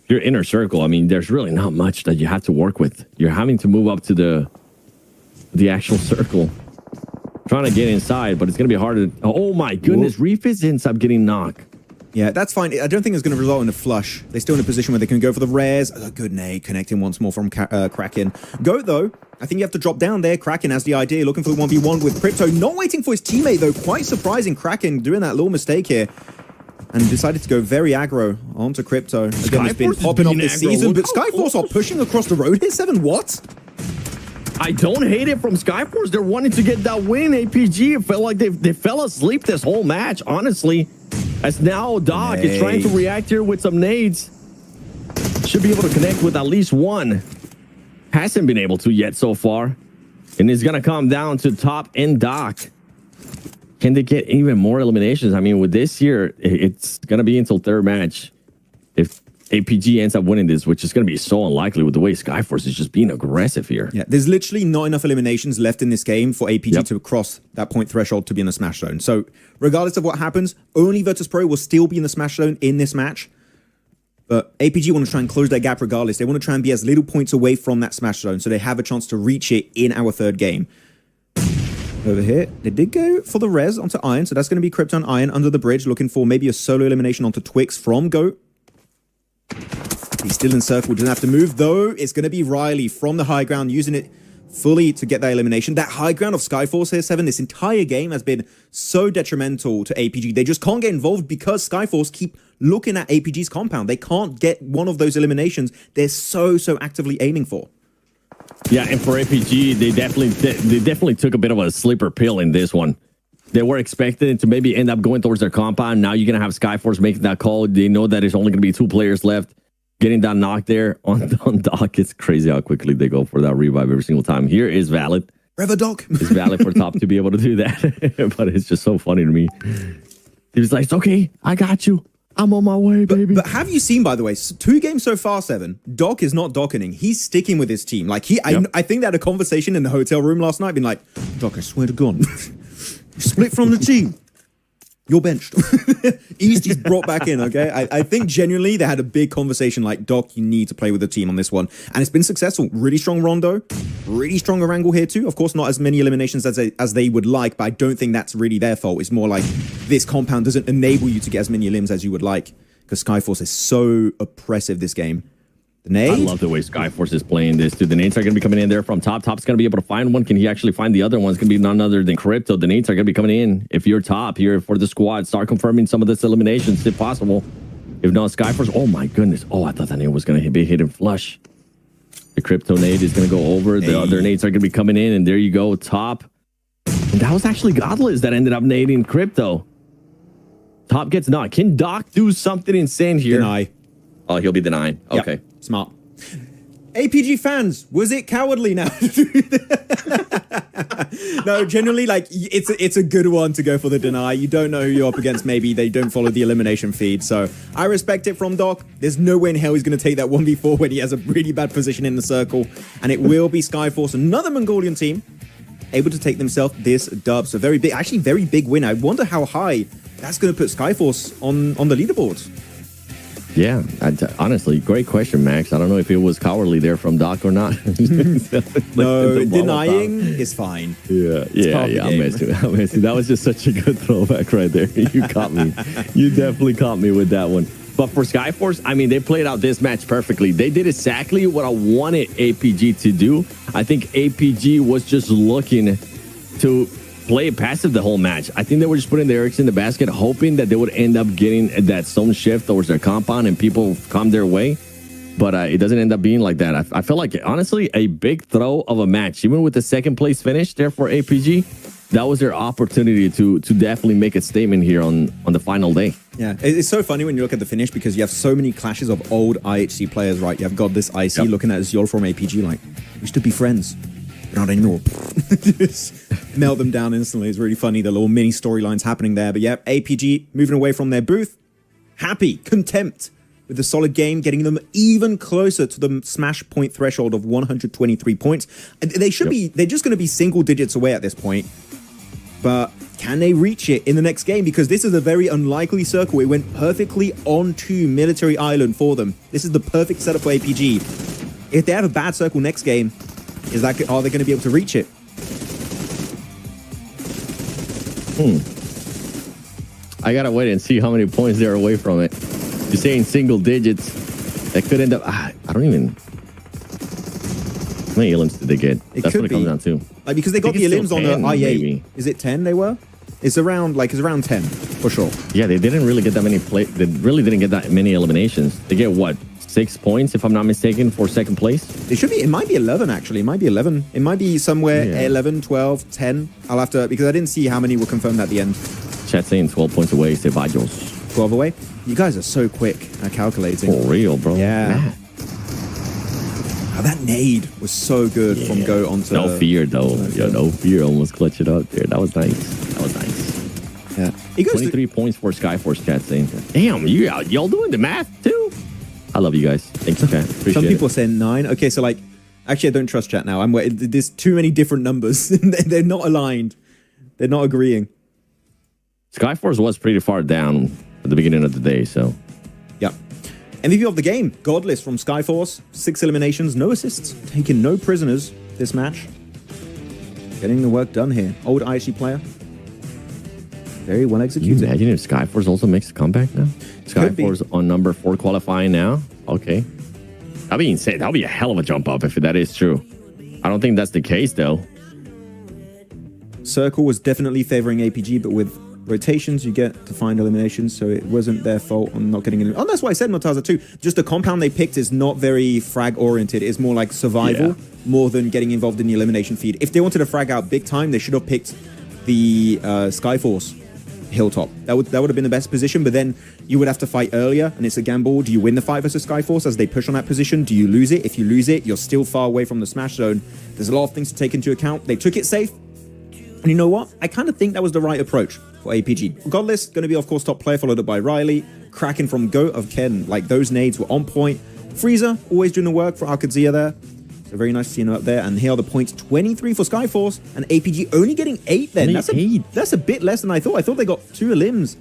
If you're Inner Circle, I mean, there's really not much that you have to work with. You're having to move up to the actual circle. Trying to get inside, but it's going to be hard to... Oh my goodness, Refest ends up getting knocked. Yeah, that's fine. I don't think it's going to result in a flush. They're still in a position where they can go for the rares. A good nade connecting once more from Kraken. Go, though. I think you have to drop down there. Kraken has the idea, looking for the 1v1 with Crypto. Not waiting for his teammate, though. Quite surprising. Kraken doing that little mistake here. And decided to go very aggro onto Crypto. Again, it's been popping off this season. But Skyforce are pushing across the road here. 7 what? I don't hate it from Skyforce. They're wanting to get that win. APG, it felt like they fell asleep this whole match, honestly. As now Doc is trying to react here with some nades. Should be able to connect with at least one. Hasn't been able to yet so far. And it's going to come down to Top and Doc. Can they get even more eliminations? I mean, with this year, it's going to be until third match. If APG ends up winning this, which is going to be so unlikely with the way Skyforce is just being aggressive here. Yeah, there's literally not enough eliminations left in this game for APG to cross that point threshold to be in the Smash Zone. So regardless of what happens, only Virtus Pro will still be in the Smash Zone in this match. But APG want to try and close their gap regardless. They want to try and be as little points away from that Smash Zone so they have a chance to reach it in our third game. Over here, they did go for the res onto Iron, so that's going to be Crypto and Iron under the bridge, looking for maybe a solo elimination onto Twix from GOAT. He's still in circle, doesn't have to move, though. It's going to be Riley from the high ground, using it fully to get that elimination. That high ground of Skyforce here, 7, this entire game has been so detrimental to APG. They just can't get involved because Skyforce keep looking at APG's compound. They can't get one of those eliminations they're so actively aiming for. Yeah, and for APG, they definitely took a bit of a sleeper pill in this one. They were expecting to maybe end up going towards their compound. Now you're going to have Skyforce making that call. They know that there's only going to be 2 players left. Getting that knock there on Doc, it's crazy how quickly they go for that revive every single time. Here is valid. Rev Doc. It's valid for Top to be able to do that. But it's just so funny to me. He was like, it's okay. I got you. I'm on my way, baby. But have you seen, by the way, 2 games so far, 7, Doc is not docketing. He's sticking with his team. Like, I think they had a conversation in the hotel room last night, being like, Doc, I swear to God, split from the team. You're benched. Easty's brought back in, okay? I think genuinely they had a big conversation like, Doc, you need to play with the team on this one. And it's been successful. Really strong Rondo. Really strong Orangle here too. Of course, not as many eliminations as they would like, but I don't think that's really their fault. It's more like this compound doesn't enable you to get as many limbs as you would like because Skyforce is so oppressive this game. The nade? I love the way Skyforce is playing this, dude. The nades are going to be coming in there from Top. Top's going to be able to find one. Can he actually find the other one? It's going to be none other than Crypto. The nades are going to be coming in. If you're Top here for the squad, start confirming some of this eliminations if possible. If not, Skyforce. Oh, my goodness. Oh, I thought that nade was going to be hitting flush. The Crypto nade is going to go over. The other nades are going to be coming in. And there you go, Top. And that was actually Godless that ended up nading Crypto. Top gets knocked. Can Doc do something insane here? Deny. Oh, he'll be denying. Okay. Yep. Smart. APG fans, was it cowardly now? No, generally, like, it's a good one to go for the deny. You don't know who you're up against. Maybe they don't follow the elimination feed. So I respect it from Doc. There's no way in hell he's going to take that 1v4 when he has a really bad position in the circle. And it will be Skyforce, another Mongolian team, able to take themselves this dub. So very big, actually very big win. I wonder how high that's going to put Skyforce on the leaderboards. Yeah, honestly, great question, Max. I don't know if it was cowardly there from Doc or not. No, denying is fine. Yeah. I'm messing. That was just such a good throwback right there. You caught me. You definitely caught me with that one. But for Skyforce, I mean, they played out this match perfectly. They did exactly what I wanted APG to do. I think APG was just looking to play passive the whole match. I think they were just putting their eggs in the basket, hoping that they would end up getting that zone shift towards their compound and people come their way. But it doesn't end up being like that. I feel like, honestly, a big throw of a match. Even with the 2nd place finish there for APG, that was their opportunity to definitely make a statement here on the final day. Yeah, it's so funny when you look at the finish because you have so many clashes of old IHC players, right? You have got this IC looking at Zyol from APG like, we used to be friends. Not anymore. Just melt them down instantly. It's really funny, the little mini storylines happening there. But yeah, APG moving away from their booth. Happy, content with the solid game, getting them even closer to the smash point threshold of 123 points. They should be, they're just going to be single digits away at this point. But can they reach it in the next game? Because this is a very unlikely circle. It went perfectly onto Military Island for them. This is the perfect setup for APG. If they have a bad circle next game, are they going to be able to reach it? I gotta wait and see how many points they're away from it. You're saying single digits. That could end up. I don't even. How many elims did they get? That's what it comes down to. Like, because they got the elims on the I8. Maybe. Is it 10 they were? It's around 10 for sure. Yeah, they didn't really get that many They really didn't get that many eliminations. They get what? 6 points, if I'm not mistaken, for 2nd place. It should be. It might be 11, actually. It might be 11. It might be somewhere 11, 12, 10. I'll have to, because I didn't see how many were confirmed at the end. Chat saying 12 points away, Ceballos. 12 away? You guys are so quick at calculating. For real, bro. Yeah. Oh, that nade was so good from go onto... No fear, though. Yeah, no fear. Almost clutch it up there. That was nice. That was nice. Yeah. 23 points for Skyforce, chat saying. Damn, y'all doing the math, too? I love you guys. Thanks. Okay. Appreciate Some people are saying 9. Okay, so like, actually, I don't trust chat now. There's too many different numbers. They're not aligned. They're not agreeing. Skyforce was pretty far down at the beginning of the day, so. Yep. MVP of the game, Godless from Skyforce. 6 eliminations, no assists, taking no prisoners this match. Getting the work done here. Old IHC player. Very well executed. Can you imagine if Skyforce also makes a comeback now? Skyforce on number 4 qualifying now. Okay. That'd be insane. That'll be a hell of a jump up if that is true. I don't think that's the case, though. Circle was definitely favoring APG, but with rotations, you get to find eliminations, so it wasn't their fault on not getting eliminated. Oh, that's why I said Mortaza too. Just the compound they picked is not very frag-oriented. It's more like survival, more than getting involved in the elimination feed. If they wanted to frag out big time, they should have picked the Skyforce Hilltop. That would have been the best position, but then you would have to fight earlier, and it's a gamble. Do you win the fight versus Skyforce as they push on that position? Do you lose it? If you lose it, you're still far away from the smash zone. There's a lot of things to take into account. They took it safe, and you know what? I kind of think that was the right approach for APG. Godless, going to be, of course, top player, followed up by Riley. Kraken from Goat of Ken. Like, those nades were on point. Freezer, always doing the work for Arkadzia there. So very nice to see him up there. And here are the points, 23 for Skyforce, and APG only getting 8 then. That's a bit less than I thought. I thought they got 2 elims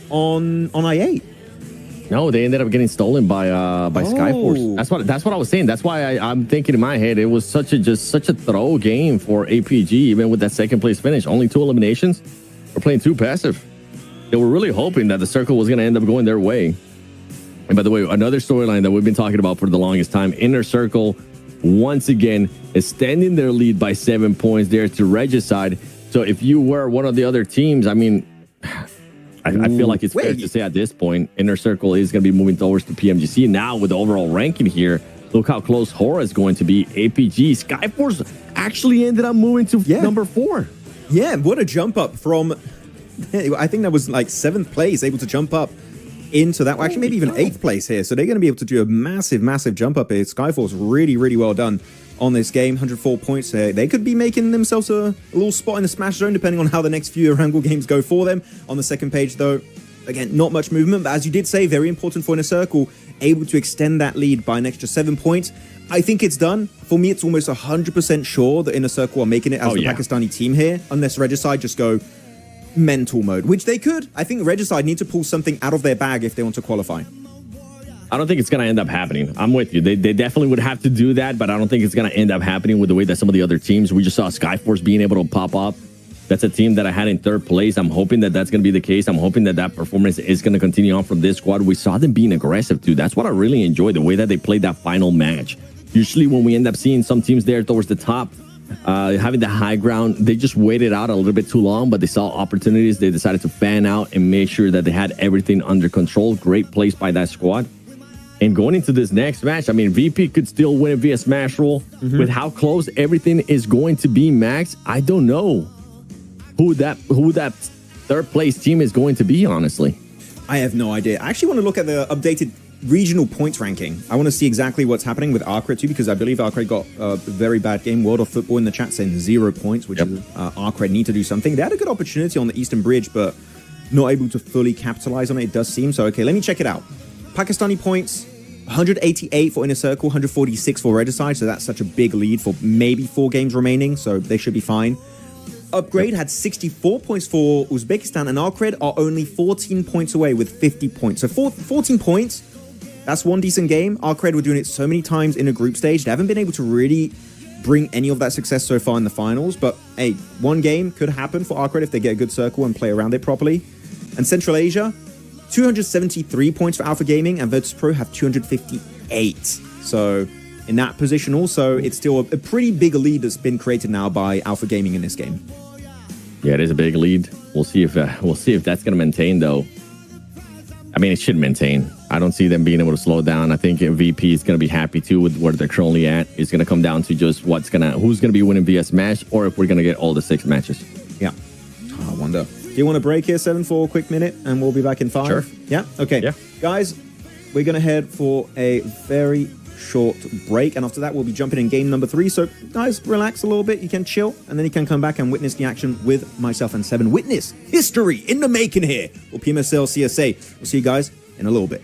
on I8. No, they ended up getting stolen by Skyforce. That's what I was saying. That's why I'm thinking in my head it was such a throw game for APG, even with that second place finish. Only 2 eliminations. We're playing too passive. They were really hoping that the circle was going to end up going their way. And by the way, another storyline that we've been talking about for the longest time, Inner Circle once again extending their lead by 7 points there to Regicide. So if you were one of the other teams, I mean, I feel like it's fair to say at this point, Inner Circle is going to be moving towards the PMGC. Now with the overall ranking here, look how close Hora is going to be. APG, Skyforce actually ended up moving to number 4. Yeah, what a jump up from, I think that was like 7th place, able to jump up into that. Well, actually, maybe even 8th place here. So they're going to be able to do a massive, massive jump up here. Skyforce really, really well done on this game. 104 points here. They could be making themselves a little spot in the smash zone, depending on how the next few Erangel games go for them. On the second page, though, again, not much movement. But as you did say, very important for Inner Circle, able to extend that lead by an extra 7 points. I think it's done. For me, it's almost 100% sure that Inner Circle are making it as the Pakistani team here, unless Regicide just go mental mode, which they could. I think Regicide need to pull something out of their bag if they want to qualify. I don't think it's going to end up happening. I'm with you. They definitely would have to do that, but I don't think it's going to end up happening with the way that some of the other teams. We just saw Skyforce being able to pop up. That's a team that I had in 3rd place. I'm hoping that that's going to be the case. I'm hoping that that performance is going to continue on from this squad. We saw them being aggressive too. That's what I really enjoyed, the way that they played that final match. Usually when we end up seeing some teams there towards the top, having the high ground, they just waited out a little bit too long, but they saw opportunities. They decided to fan out and make sure that they had everything under control. Great place by that squad. And going into this next match, I mean, VP could still win via Smash Roll. With how close everything is going to be, Max, I don't know who that 3rd place team is going to be, honestly. I have no idea. I actually want to look at the updated regional points ranking. I want to see exactly what's happening with Arcred too, because I believe Arcred got a very bad game. World of Football in the chat saying 0 points, which is Arcred need to do something. They had a good opportunity on the Eastern Bridge, but not able to fully capitalize on it, it does seem. So, okay, let me check it out. Pakistani points, 188 for Inner Circle, 146 for Regicide, so that's such a big lead for maybe 4 games remaining, so they should be fine. Upgrade had 64 points for Uzbekistan, and Arcred are only 14 points away with 50 points. So 14 points, that's one decent game. Arcred were doing it so many times in a group stage. They haven't been able to really bring any of that success so far in the finals, but hey, one game could happen for Arcred if they get a good circle and play around it properly. And Central Asia, 273 points for Alpha Gaming, and Virtus Pro have 258. So in that position also, it's still a pretty big lead that's been created now by Alpha Gaming in this game. Yeah, it is a big lead. We'll see if that's going to maintain, though. I mean, it should maintain. I don't see them being able to slow down. I think VP is going to be happy too with where they're currently at. It's going to come down to just who's going to be winning via Smash, or if we're going to get all the 6 matches. Yeah. I wonder. Do you want to break here, 7, for a quick minute, and we'll be back in 5? Sure. Yeah? Okay. Yeah. Guys, we're going to head for a very short break, and after that, we'll be jumping in game number 3. So, guys, relax a little bit. You can chill, and then you can come back and witness the action with myself and 7. Witness history in the making here, or PMSL CSA. We'll see you guys in a little bit.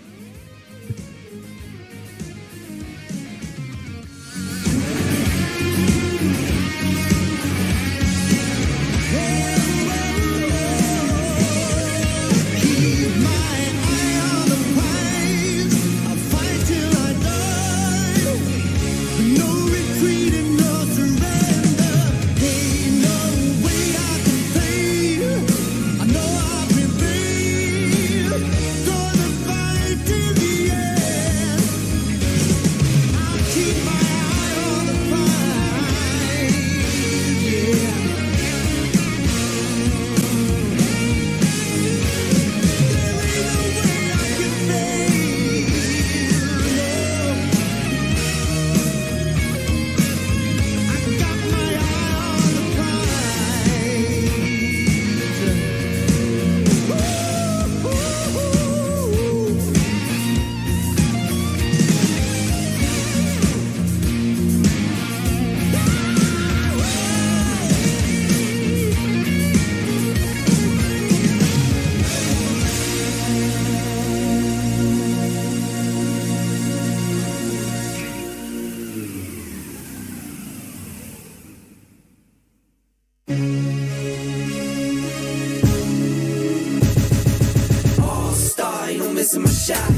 missing my shot.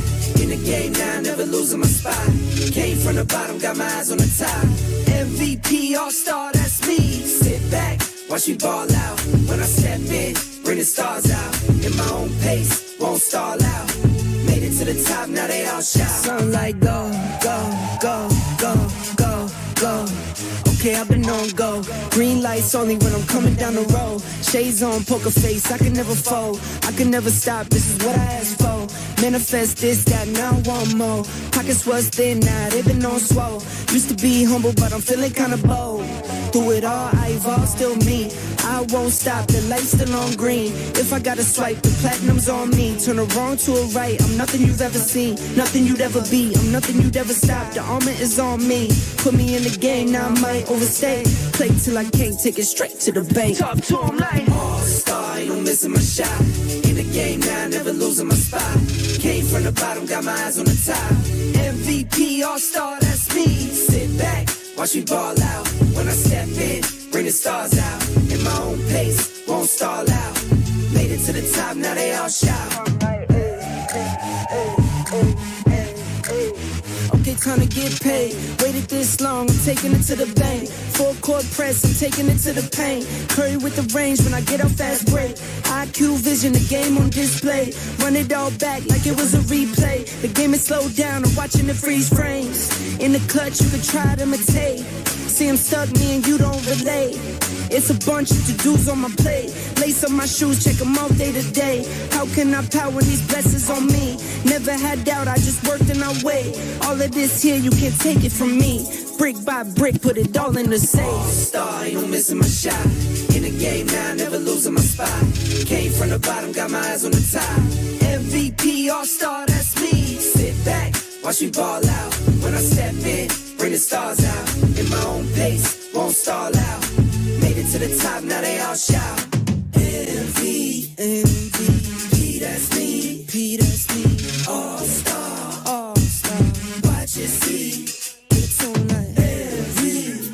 In the game now, never losing my spot. Came from the bottom, got my eyes on the top. MVP, all-star, that's me. Sit back, watch me ball out. When I step in, bring the stars out. In my own pace, won't stall out. Made it to the top, now they all shout. Sunlight, go, go, go, go, go, go. Okay, I've been on go. Green lights only when I'm coming down the road. Shades on, poker face, I can never fold. I can never stop, this is what I asked for. Manifest this, that, now I want more. Pockets was thin, now they've been on swole. Used to be humble, but I'm feeling kinda bold. Through it all, I evolve, still me. I won't stop, the light's still on green. If I gotta swipe, the platinum's on me. Turn a wrong to a right, I'm nothing you've ever seen. Nothing you'd ever be, I'm nothing you'd ever stop. The armor is on me. Put me in the game, now I might overstay. Play till I can't, take it straight to the bank. Talk to him like all-star, ain't no missing my shot. In the game now, never losing my spot. Came from the bottom, got my eyes on the top. MVP, all-star, that's me. Sit back, watch me ball out. When I step in, bring the stars out. In my own pace, won't stall out. Made it to the top, now they all shout. Okay, time to get paid. Waited this long, I'm taking it to the bank. Full court press, I'm taking it to the paint. Curry with the range when I get off fast break. IQ vision, the game on display. Run it all back like it was a replay. The game is slowed down, I'm watching it freeze frames. In the clutch, you can try to imitate. See him stuck, me and you don't relate. It's a bunch of to-dos on my plate. Lace up my shoes, check them out day to day. How can I power when these blessings on me? Never had doubt, I just worked and I wait. All of this here, you can't take it from me. Brick by brick, put it all in the safe. All-star, ain't no missing my shot. In the game now, never losing my spot. Came from the bottom, got my eyes on the top. MVP, all-star, that's me. Sit back, watch me ball out. When I step in, bring the stars out. In my own pace, won't stall out. Made it to the top, now they all shout. MVP, that's me. P, that's me. All-star, all-star. Watch it see. It's on like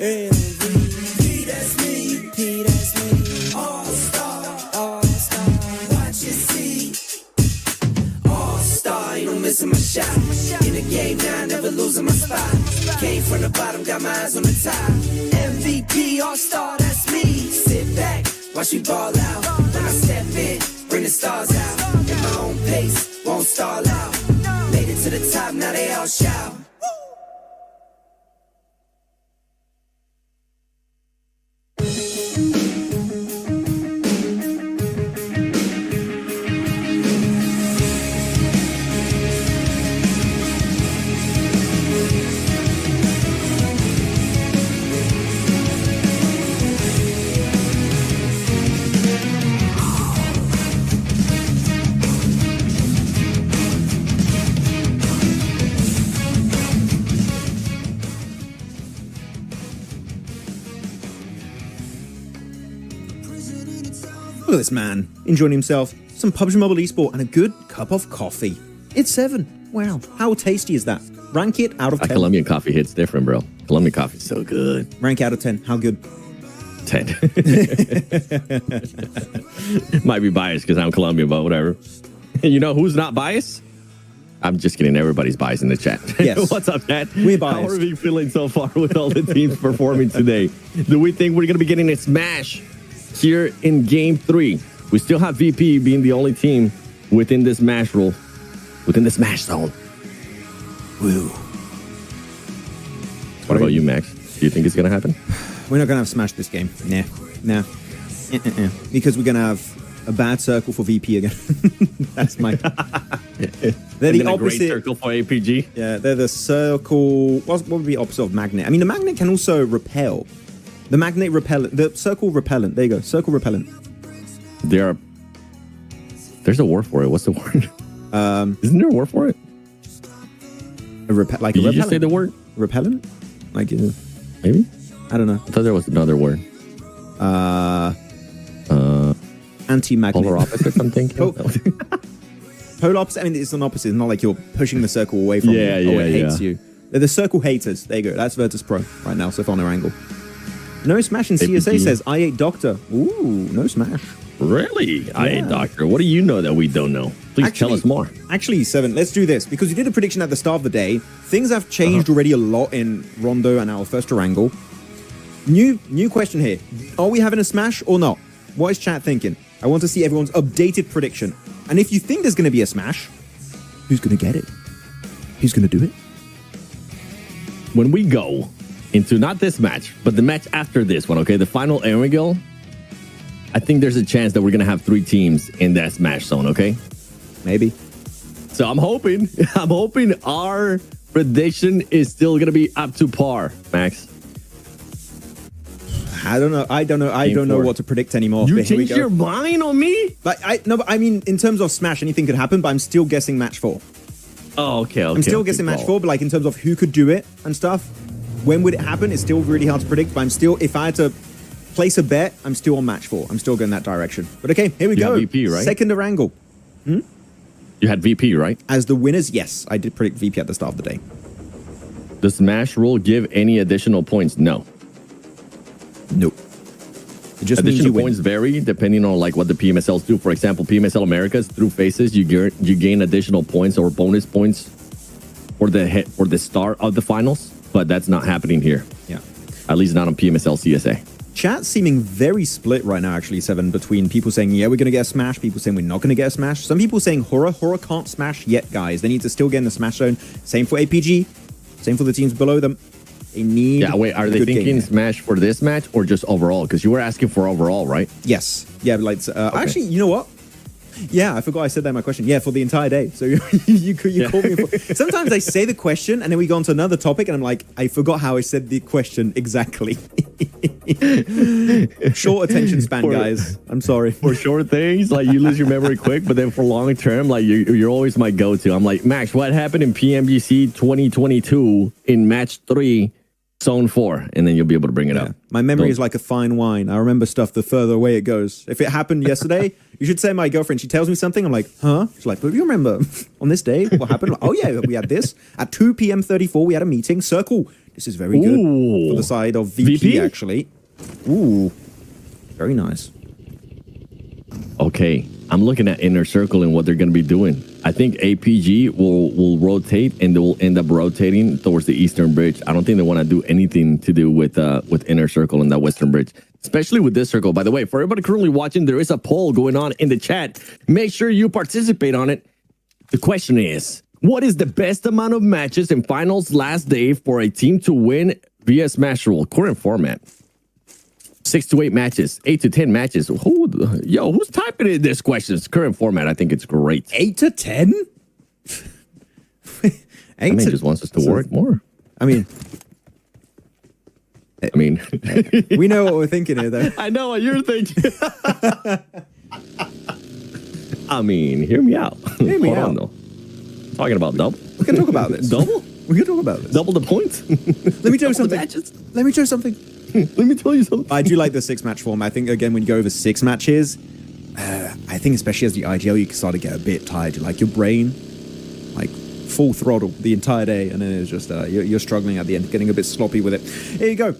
MVP, that's me. P, that's me. All-star, all-star. Watch it see. All-star, ain't no missing my shot. In the game now, never losing my spot. Came from the bottom, got my eyes on the top. MVP, all-star, that's me. Sit back, watch me ball out. When I step in, bring the stars out. In my own pace, won't stall out. Made it to the top, now they all shout. Look at this man, enjoying himself, some PUBG Mobile Esport and a good cup of coffee. It's 7. Wow, how tasty is that? Rank it out of 10. Colombian coffee hits different, bro. Colombian coffee is so good. Rank out of 10, how good? 10. Might be biased because I'm Colombian, but whatever. You know who's not biased? I'm just kidding. Everybody's biased in the chat. Yes. What's up, chat? We're biased. How are we feeling so far with all the teams performing today? Do we think we're going to be getting a smash here in game 3? We still have VP being the only team within this smash rule, within the smash zone. Woo. What about you, Max? Do you think it's going to happen? We're not going to have Smash this game. Nah. Because we're going to have a bad circle for VP again. That's my... They're the opposite. Great circle for APG. Yeah, they're the circle... What would be opposite of magnet? I mean, the magnet can also repel. The magnet repellent... The circle repellent. There you go. Circle repellent. There's a word for it. What's the word? Isn't there a word for it? Did you just say the word? Repellent? Like, maybe? I don't know. I thought there was another word. Anti-magnet. Polar opposite, I'm thinking. Polar opposite, I mean, it's an opposite. It's not like you're pushing the circle away from you. It hates you. They're the circle haters. There you go. That's Virtus Pro right now, so far no angle. No smash in CSA says, I ate Doctor. Ooh, no smash. Really? Yeah. I ate Doctor. What do you know that we don't know? Please tell us more. Actually, Seven, let's do this. Because you did a prediction at the start of the day. Things have changed already a lot in Rondo and our first Orangle. New question here. Are we having a smash or not? What is chat thinking? I want to see everyone's updated prediction. And if you think there's going to be a smash, who's going to get it? Who's going to do it? When we go into not this match, but the match after this one, okay? The final Orangle, I think there's a chance that we're going to have 3 teams in that smash zone, okay? Maybe. So I'm hoping our prediction is still going to be up to par, Max. I don't know. I don't know what to predict anymore. You changed your mind on me? But I mean, in terms of smash, anything could happen, but I'm still guessing match 4. Oh, okay. I'm still guessing match 4, but like in terms of who could do it and stuff, when would it happen? It's still really hard to predict, but I'm still, if I had to place a bet, I'm still on match 4. I'm still going that direction. But okay, here we go. VP, right? Second Orangle. You had VP, right? As the winners, yes. I did predict VP at the start of the day. Does smash rule give any additional points? No. Nope. It just additional points vary depending on like what the PMSLs do. For example, PMSL Americas through phases, you gain additional points or bonus points for the start of the finals, but that's not happening here. Yeah. At least not on PMSL CSA. Chat seeming very split right now, actually, Seven, between people saying, yeah, we're going to get a smash, people saying we're not going to get a smash. Some people saying Horror can't smash yet, guys. They need to still get in the smash zone. Same for APG. Same for the teams below them. They need... Yeah, wait, are they thinking smash for this match or just overall? Because you were asking for overall, right? Yes. Yeah, but like, actually, you know what? Yeah, I forgot I said that in my question. Yeah, for the entire day. So you called me. Sometimes I say the question and then we go on to another topic and I'm like, I forgot how I said the question exactly. Short attention span, guys. I'm sorry. For short things, like you lose your memory quick, but then for long term, like you're always my go-to. I'm like, Max, what happened in PMGC 2022 in match 3? Zone 4, and then you'll be able to bring it up. My memory is like a fine wine. I remember stuff the further away it goes. If it happened yesterday, you should say my girlfriend, she tells me something, I'm like, huh? She's like, but do you remember on this day what happened? Like, oh yeah, we had this. At 2 p.m. 34, we had a meeting. Circle. This is very good for the side of VP, actually. Ooh, very nice. Okay, I'm looking at Inner Circle and what they're going to be doing. I think APG will rotate and they will end up rotating towards the Eastern Bridge. I don't think they want to do anything to do with Inner Circle and that Western Bridge, especially with this circle. By the way, for everybody currently watching, there is a poll going on in the chat. Make sure you participate on it. The question is, what is the best amount of matches in finals last day for a team to win via Smash Rule? Current format. 6 to 8 matches, 8 to 10 matches. Who's typing in this question? It's current format. I think it's great. 8 to 10? Just wants us to work more. I mean, we know what we're thinking here, though. I know what you're thinking. I mean, hear me out. Hear me out. Though. Talking about double. We can talk about this. Double? We can talk about this. Double the points? Let me tell you something. Let me tell you something. Let me tell you something. I do like the 6-match form. I think, again, when you go over 6 matches, I think especially as the IGL, you can start to get a bit tired. Like your brain, like full throttle the entire day, and then it's just you're struggling at the end, getting a bit sloppy with it. Here you go.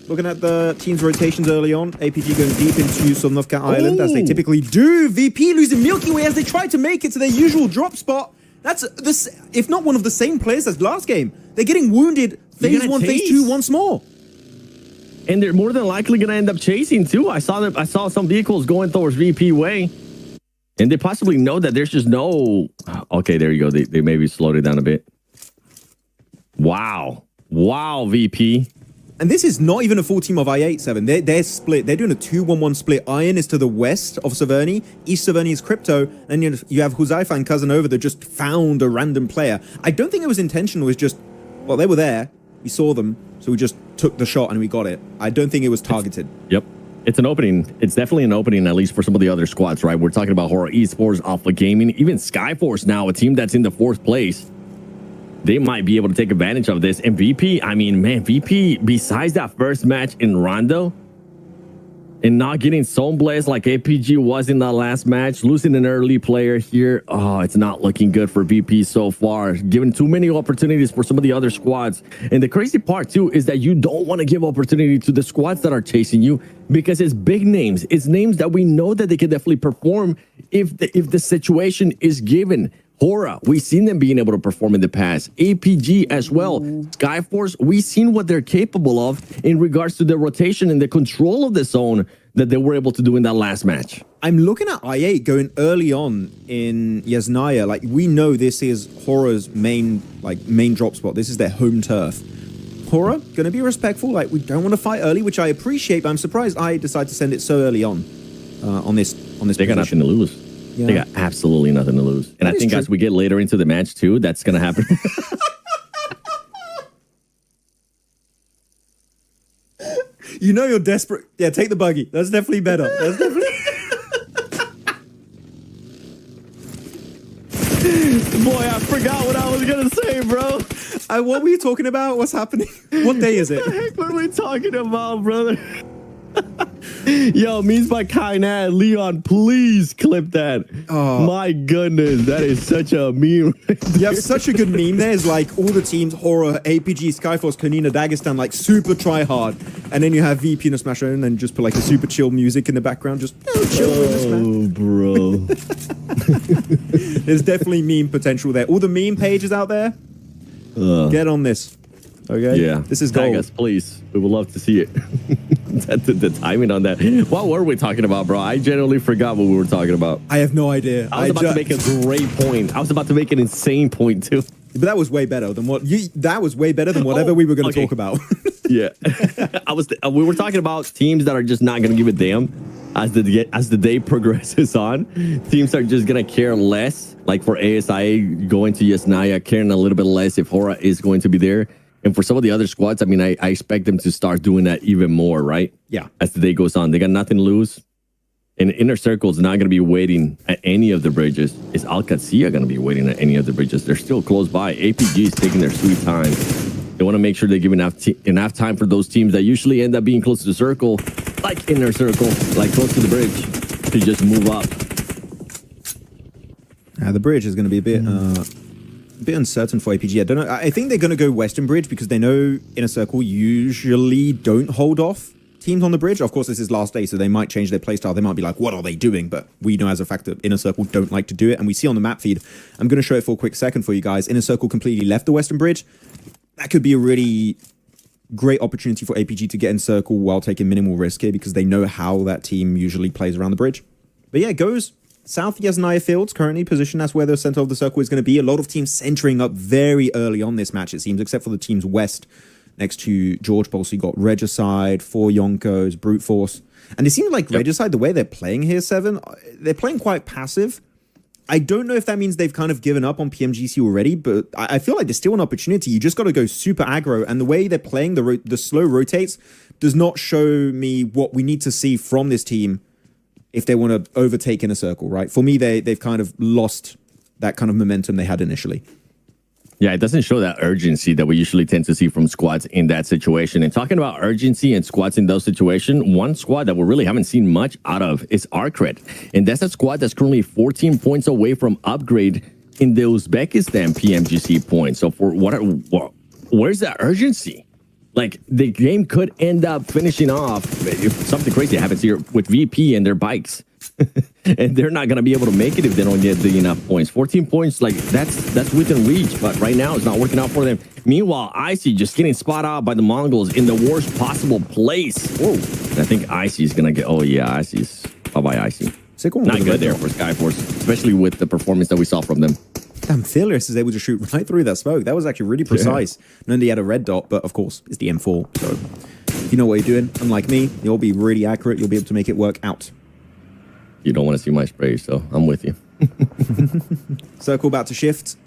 Looking at the team's rotations early on, APG going deep into Southern North Cat Island, as they typically do. VP losing Milky Way as they try to make it to their usual drop spot. That's this, if not one of the same players as last game. They're getting wounded phase 1, phase 2 once more. And they're more than likely going to end up chasing too. I saw some vehicles going towards VP way. And they possibly know that there's just no... Okay, there you go. They maybe slowed it down a bit. Wow. Wow, VP. And this is not even a full team of I-8-7. They're split. They're doing a 2-1-1 split. Iron is to the west of Severny. East Severny is Crypto. And you have Huzaifa and Casanova that just found a random player. I don't think it was intentional. It was just, well, they were there. We saw them. So we just took the shot and we got it. I don't think it was targeted. Yep. It's an opening. It's definitely an opening, at least for some of the other squads, right? We're talking about Horror Esports, Alpha Gaming, even Skyforce now, a team that's in the 4th place. They might be able to take advantage of this. And VP, I mean, man, VP, besides that first match in Rondo and not getting Zone Blast like APG was in that last match, losing an early player here, oh, it's not looking good for VP so far. Giving too many opportunities for some of the other squads. And the crazy part, too, is that you don't want to give opportunity to the squads that are chasing you because it's big names. It's names that we know that they can definitely perform if the situation is given. Hora, we've seen them being able to perform in the past. APG as well. Skyforce, we've seen what they're capable of in regards to the rotation and the control of the zone that they were able to do in that last match. I'm looking at I8 going early on in Yasnaya. Like, we know this is Hora's main drop spot. This is their home turf. Hora, going to be respectful. Like, we don't want to fight early, which I appreciate, but I'm surprised I decided to send it so early on this They got nothing to lose. Yeah. They got absolutely nothing to lose. And I think as we get later into the match, too, that's going to happen. You know you're desperate. Yeah, take the buggy. That's definitely better. That's definitely... Boy, I forgot what I was going to say, bro. What were you talking about? What's happening? What day is it? What the heck were we talking about, brother? Yo, memes by Kynad. Leon, please clip that. Oh my goodness, that is such a meme. You have such a good meme there. It's like all the teams, Horror, APG, Skyforce, Konina, Dagestan, like super try hard. And then you have VP in a Smash and then just put like a super chill music in the background. Just chill in the Smash. Oh, bro. There's definitely meme potential there. All the meme pages out there, get on this. Okay. Yeah. This is gold. Tag us, please. We would love to see it. the timing on that. What were we talking about, bro? I genuinely forgot what we were talking about. I have no idea. I was about to make a great point. I was about to make an insane point too. But that was way better than what you. That was way better than whatever we were going to talk about. Yeah. We were talking about teams that are just not going to give a damn as the day progresses on. Teams are just going to care less. Like for ASI going to Yasnaya, caring a little bit less if Hora is going to be there. And for some of the other squads, I mean, I expect them to start doing that even more, right? Yeah. As the day goes on. They got nothing to lose. And Inner Circle is not going to be waiting at any of the bridges. Is Alcazia going to be waiting at any of the bridges? They're still close by. APG is taking their sweet time. They want to make sure they give enough time for those teams that usually end up being close to the circle, like Inner Circle, like close to the bridge, to just move up. The bridge is going to be a bit uncertain for APG. I don't know. I think they're going to go Western Bridge because they know Inner Circle usually don't hold off teams on the bridge. Of course, this is last day, so they might change their playstyle. They might be like, what are they doing? But we know as a fact that Inner Circle don't like to do it. And we see on the map feed, I'm going to show it for a quick second for you guys. Inner Circle completely left the Western Bridge. That could be a really great opportunity for APG to get in Circle while taking minimal risk here because they know how that team usually plays around the bridge. But yeah, it goes South Yasnaya Fields, currently positioned. That's where the center of the circle is going to be. A lot of teams centering up very early on this match, it seems, except for the teams west next to George Bowl. So you got Regicide, 4 Yonkos, Brute Force. And it seems like Regicide, the way they're playing here, 7, they're playing quite passive. I don't know if that means they've kind of given up on PMGC already, but I feel like there's still an opportunity. You just got to go super aggro. And the way they're playing, the slow rotates, does not show me what we need to see from this team if they want to overtake Inner Circle, right? For me, they've kind of lost that kind of momentum they had initially. Yeah, it doesn't show that urgency that we usually tend to see from squads in that situation. And talking about urgency and squads in those situations, one squad that we really haven't seen much out of is Arcred. And that's a squad that's currently 14 points away from upgrade in the Uzbekistan PMGC points. So for where's that urgency? Like, the game could end up finishing off if something crazy happens here with VP and their bikes. And they're not going to be able to make it if they don't get the enough points. 14 points, like, that's within reach. But right now, it's not working out for them. Meanwhile, Icy just getting spot out by the Mongols in the worst possible place. Whoa. And I think Icy is going to get... Oh, yeah, Icy's... Bye-bye, Icy. Not good there for Skyforce, especially with the performance that we saw from them. Damn, Fearless is able to shoot right through that smoke. That was actually really precise. And then he had a red dot, but of course, it's the M4. So if you know what you're doing, unlike me, you'll be really accurate. You'll be able to make it work out. You don't want to see my spray, so I'm with you. Circle about to shift.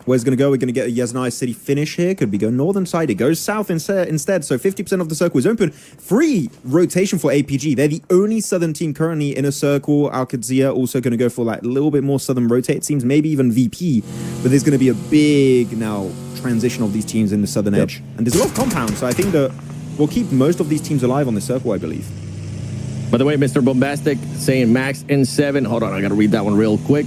Where's it going to go? We're going to get a Yasnaya City finish here. Could be going northern side. It goes south instead. So 50% of the circle is open. Free rotation for APG. They're the only southern team currently in a circle. Al-Qadsia also going to go for like a little bit more southern rotate, it seems. Maybe even VP. But there's going to be a big now transition of these teams in the southern edge. And there's a lot of compounds. So I think that we'll keep most of these teams alive on the circle, I believe. By the way, Mr. Bombastic saying max N7. Hold on, I got to read that one real quick.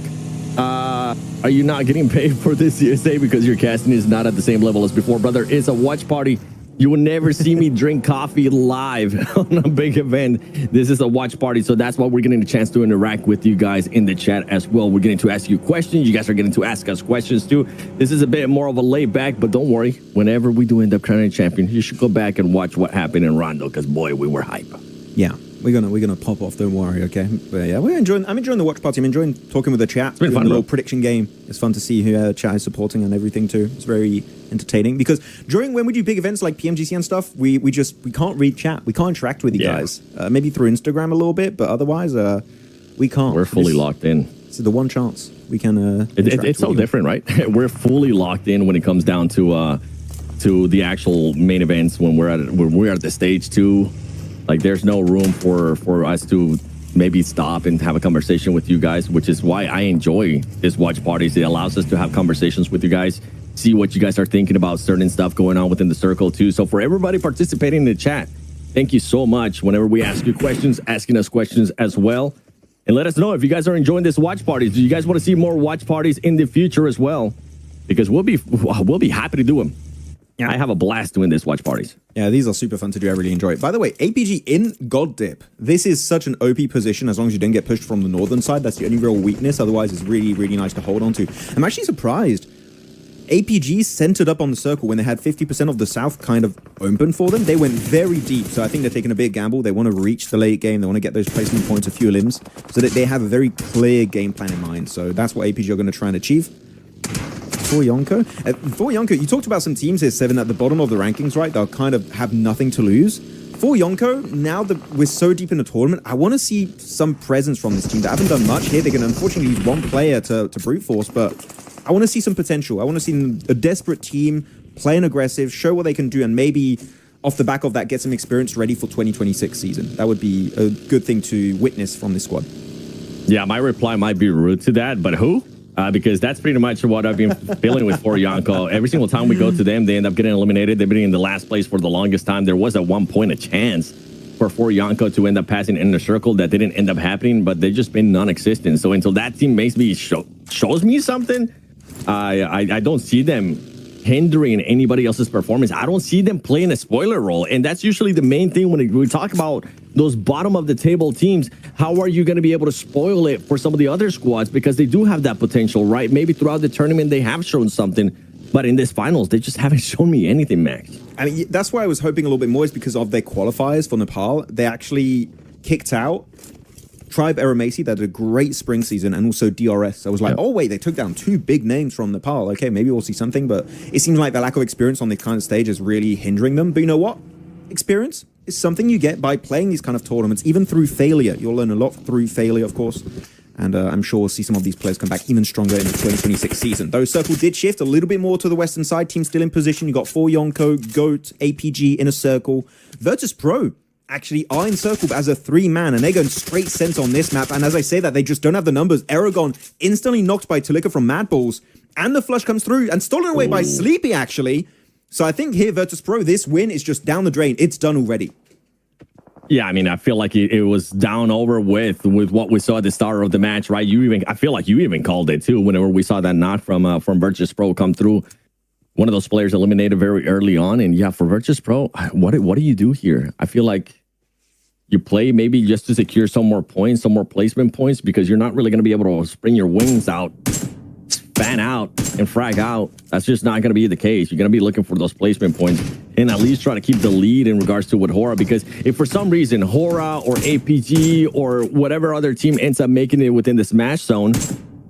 Are you not getting paid for this CSA because your casting is not at the same level as before? Brother, it's a watch party. You will never see me drink coffee live on a big event. This is a watch party, so that's why we're getting a chance to interact with you guys in the chat as well. We're getting to ask you questions. You guys are getting to ask us questions too. This is a bit more of a laid back, but don't worry. Whenever we do end up crowning a champion, you should go back and watch what happened in Rondo, because boy, we were hype. Yeah. We're gonna pop off, don't worry, okay? But yeah, I'm enjoying the watch party. I'm enjoying talking with the chat. It's been fun, a little prediction game. It's fun to see who chat is supporting and everything too. It's very entertaining because when we do big events like PMGC and stuff, we can't read chat. We can't interact with you guys. Maybe through Instagram a little bit, but otherwise we can't. We're fully locked in. It's the one chance we can. It's so different, right? We're fully locked in when it comes down to the actual main events when we're at the stage 2. Like, there's no room for us to maybe stop and have a conversation with you guys, which is why I enjoy this watch parties. It allows us to have conversations with you guys, see what you guys are thinking about certain stuff going on within the circle too. So for everybody participating in the chat, thank you so much. Whenever we ask you questions, asking us questions as well. And let us know if you guys are enjoying this watch parties. Do you guys want to see more watch parties in the future as well? Because we'll be happy to do them. Yeah, I have a blast doing this watch parties. Yeah, these are super fun to do. I really enjoy it. By the way, APG in God Dip. This is such an OP position as long as you don't get pushed from the northern side. That's the only real weakness. Otherwise, it's really, really nice to hold on to. I'm actually surprised. APG centered up on the circle when they had 50% of the south kind of open for them. They went very deep. So I think they're taking a big gamble. They want to reach the late game. They want to get those placement points of few limbs so that they have a very clear game plan in mind. So that's what APG are going to try and achieve. For Yonko, you talked about some teams here, 7 at the bottom of the rankings, right? They'll kind of have nothing to lose. For Yonko, now that we're so deep in the tournament, I want to see some presence from this team. They haven't done much here. They're going to unfortunately use one player to brute force, but I want to see some potential. I want to see a desperate team, playing aggressive, show what they can do, and maybe off the back of that, get some experience ready for 2026 season. That would be a good thing to witness from this squad. Yeah, my reply might be rude to that, but who? Because that's pretty much what I've been feeling with For Yonko. Every single time we go to them, they end up getting eliminated. They've been in the last place for the longest time. There was at one point a chance for Yonko to end up passing in the circle. That didn't end up happening, but they've just been non-existent. So until that team makes me shows me something, I don't see them hindering anybody else's performance. I don't see them playing a spoiler role, and that's usually the main thing when we talk about those bottom of the table teams. How are you going to be able to spoil it for some of the other squads, because they do have that potential, right? Maybe throughout the tournament they have shown something, but in this finals they just haven't shown me anything, Max. I mean, that's why I was hoping a little bit more, is because of their qualifiers for Nepal. They actually kicked out Tribe Aramasi, that had a great spring season, and also DRS. I was like, oh wait, they took down 2 big names from Nepal. Okay, maybe we'll see something, but it seems like the lack of experience on this kind of stage is really hindering them. But you know what? Experience is something you get by playing these kind of tournaments, even through failure. You'll learn a lot through failure, of course. And I'm sure we'll see some of these players come back even stronger in the 2026 season. Though circle did shift a little bit more to the western side. Team still in position. You got 4 Yonko, GOAT, APG in a circle. Virtus Pro actually are in circle as a 3-man, and they're going straight center on this map. And as I say that, they just don't have the numbers. Aragon instantly knocked by Talika from Mad Balls, and the flush comes through and stolen away by Sleepy, actually. So I think here, Virtus Pro, this win is just down the drain. It's done already. Yeah, I mean, I feel like it was down over with what we saw at the start of the match, right? I feel like you even called it too whenever we saw that knock from Virtus Pro come through. One of those players eliminated very early on, and yeah, for Virtus Pro, what do you do here? I feel like you play maybe just to secure some more points, some more placement points, because you're not really going to be able to spring your wings out, fan out, and frag out. That's just not going to be the case. You're going to be looking for those placement points and at least try to keep the lead in regards to with Hora, because if for some reason Hora or APG or whatever other team ends up making it within the smash zone,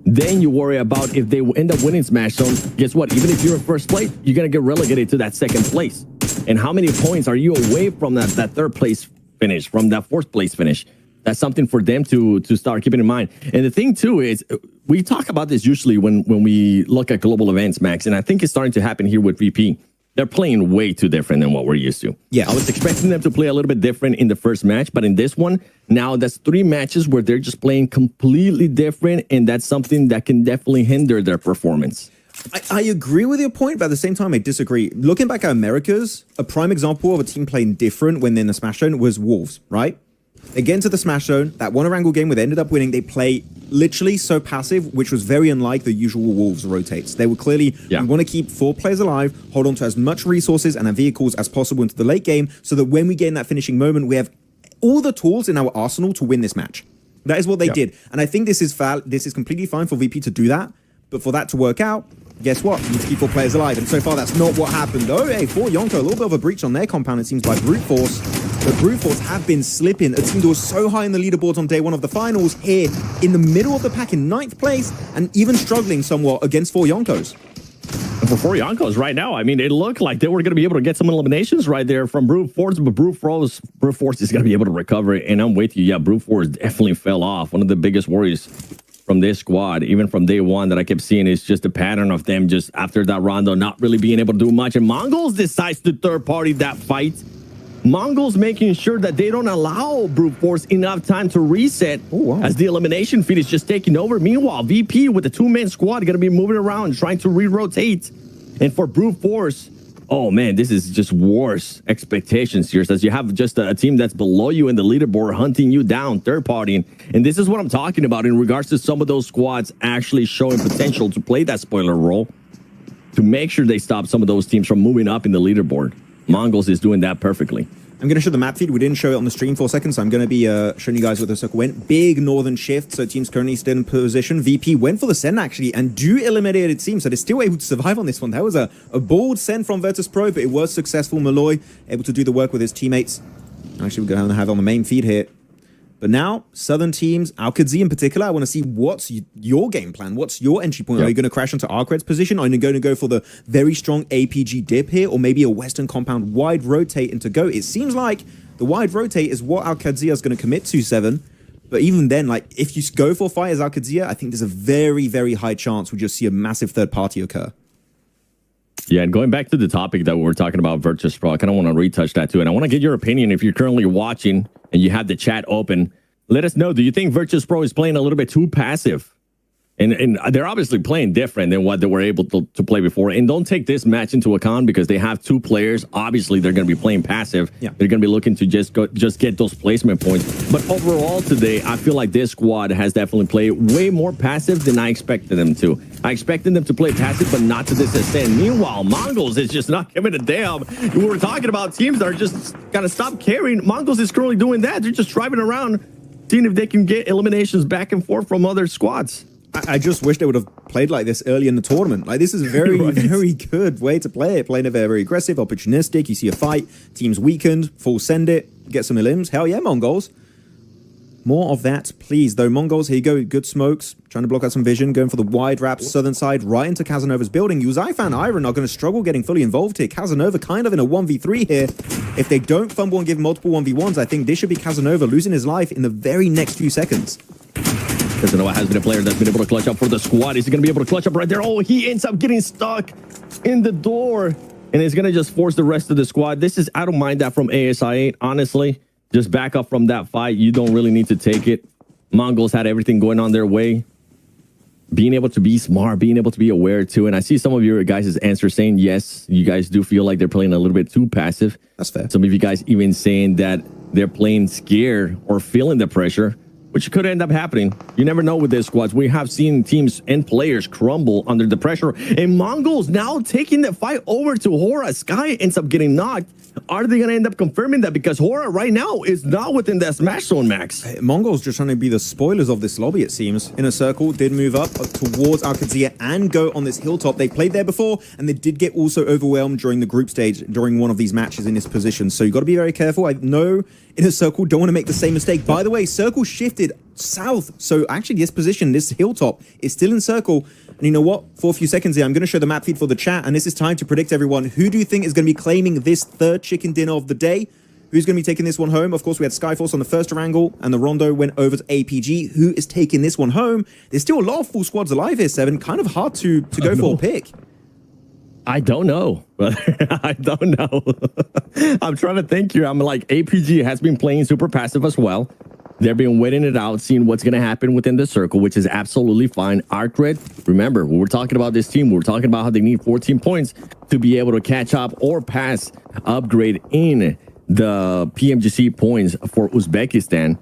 Then you worry about if they end up winning Smash Zone. Guess what? Even if you're in first place, you're going to get relegated to that second place. And how many points are you away from that third place finish, from that fourth place finish? That's something for them to start keeping in mind. And the thing, too, is we talk about this usually when we look at global events, Max, and I think it's starting to happen here with VP. They're playing way too different than what we're used to. Yeah, I was expecting them to play a little bit different in the first match, but in this one, now that's 3 matches where they're just playing completely different, and that's something that can definitely hinder their performance. I agree with your point, but at the same time, I disagree. Looking back at Americas, a prime example of a team playing different when they're in the Smash Zone was Wolves, right? They get into the Smash Zone, that one Orangle game where they ended up winning, they play literally so passive, which was very unlike the usual Wolves rotates. They were clearly, we want to keep 4 players alive, hold on to as much resources and vehicles as possible into the late game, so that when we get in that finishing moment, we have all the tools in our arsenal to win this match. That is what they did. And I think this is completely fine for VP to do that, but for that to work out, guess what? You need to keep 4 players alive, and so far that's not what happened. Oh, hey, for Yonko, a little bit of a breach on their compound, it seems, by Brute Force. But Brute Force have been slipping. A team that was so high in the leaderboards on day 1 of the finals, here in the middle of the pack in 9th place, and even struggling somewhat against 4 Yonkos. For 4 Yonkos right now, I mean, it looked like they were going to be able to get some eliminations right there from Brute Force, but Brute Force is going to be able to recover it, and I'm with you. Yeah, Brute Force definitely fell off. One of the biggest worries from this squad, even from day 1, that I kept seeing is just a pattern of them just after that rondo not really being able to do much, and Mongols decides to third party that fight. Mongols making sure that they don't allow Brute Force enough time to reset as the elimination feed is just taking over. Meanwhile, VP with the 2-man squad going to be moving around, trying to re-rotate. And for Brute Force, oh man, this is just worse expectations here. As you have just a team that's below you in the leaderboard, hunting you down, third partying. And this is what I'm talking about in regards to some of those squads actually showing potential to play that spoiler role to make sure they stop some of those teams from moving up in the leaderboard. Mongols is doing that perfectly. I'm going to show the map feed. We didn't show it on the stream for a second, so I'm going to be showing you guys where the circle went. Big northern shift, so team's currently still in position. VP went for the send, actually, and do eliminate it team, so they're still able to survive on this one. That was a bold send from Virtus.pro, but it was successful. Malloy able to do the work with his teammates. Actually, we're going to have it on the main feed here. But now, Southern teams, Al-Qadzi in particular, I want to see what's your game plan. What's your entry point? Are you going to crash into Arcred's position? Are you going to go for the very strong APG dip here? Or maybe a Western compound wide rotate into go? It seems like the wide rotate is what Al-Qadzi is going to commit to, 7. But even then, like, if you go for a fight as Al-Qadzi, I think there's a very, very high chance we'll just see a massive third party occur. Yeah, and going back to the topic that we were talking about, Virtus.pro, I kind of want to retouch that too. And I want to get your opinion if you're currently watching and you have the chat open. Let us know, do you think Virtus.pro is playing a little bit too passive? And they're obviously playing different than what they were able to play before. And don't take this match into account because they have 2 players. Obviously, they're going to be playing passive. They're going to be looking to just get those placement points. But overall today, I feel like this squad has definitely played way more passive than I expected them to. I expected them to play passive, but not to this extent. Meanwhile, Mongols is just not giving a damn. We were talking about teams that are just going to stop caring. Mongols is currently doing that. They're just driving around, seeing if they can get eliminations back and forth from other squads. I just wish they would have played like this early in the tournament. Like, this is a very, very good way to play it. Playing it very aggressive, opportunistic. You see a fight, team's weakened, full send it, get some elims. Hell yeah, Mongols. More of that, please. Though, Mongols, here you go. Good smokes. Trying to block out some vision. Going for the wide wrap, southern side, right into Casanova's building. Uzaifan and Iron are going to struggle getting fully involved here. Casanova kind of in a 1v3 here. If they don't fumble and give multiple 1v1s, I think this should be Casanova losing his life in the very next few seconds. Casanova has been a player that's been able to clutch up for the squad. Is he going to be able to clutch up right there? Oh, he ends up getting stuck in the door. And it's going to just force the rest of the squad. I don't mind that from ASI8, honestly. Just back up from that fight. You don't really need to take it. Mongols had everything going on their way. Being able to be smart, being able to be aware too. And I see some of your guys' answers saying, yes, you guys do feel like they're playing a little bit too passive. That's fair. Some of you guys even saying that they're playing scared or feeling the pressure, which could end up happening. You never know with these squads. We have seen teams and players crumble under the pressure. And Mongols now taking the fight over to Hora. Sky ends up getting knocked. Are they going to end up confirming that? Because Hora right now is not within that Smash Zone, Max. Mongols just trying to be the spoilers of this lobby, it seems. Inner Circle did move up towards Al-Qadzi and go on this hilltop. They played there before, and they did get also overwhelmed during the group stage during one of these matches in this position. So you got to be very careful. I know Inner Circle don't want to make the same mistake. By the way, Circle shifted south. So actually this position, this hilltop, is still in circle. And you know what? For a few seconds here, I'm going to show the map feed for the chat. And this is time to predict, everyone. Who do you think is going to be claiming this third chicken dinner of the day? Who's going to be taking this one home? Of course, we had Skyforce on the first wrangle, and the Rondo went over to APG. Who is taking this one home? There's still a lot of full squads alive here, Seven. Kind of hard to go for a pick. I don't know. I don't know. I'm trying to think here. I'm like, APG has been playing super passive as well. They've been waiting it out, seeing what's going to happen within the circle, which is absolutely fine. Arcred, remember, when we're talking about this team, we're talking about how they need 14 points to be able to catch up or pass upgrade in the PMGC points for Uzbekistan.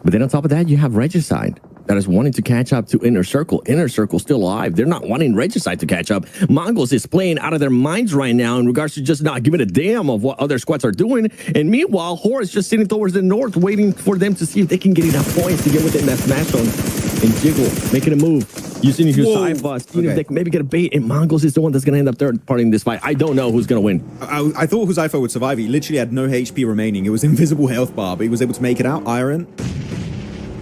But then on top of that, you have Regicide that is wanting to catch up to Inner Circle. Inner Circle still alive. They're not wanting Regicide to catch up. Mongols is playing out of their minds right now in regards to just not giving a damn of what other squads are doing. And meanwhile, Hora is just sitting towards the north, waiting for them to see if they can get enough points to get within that smash zone. And Jiggle making a move, using his side bust, if they can maybe get a bait. And Mongols is the one that's going to end up third party in this fight. I don't know who's going to win. I thought Huzaifa would survive. He literally had no HP remaining. It was invisible health bar, but he was able to make it out. Iron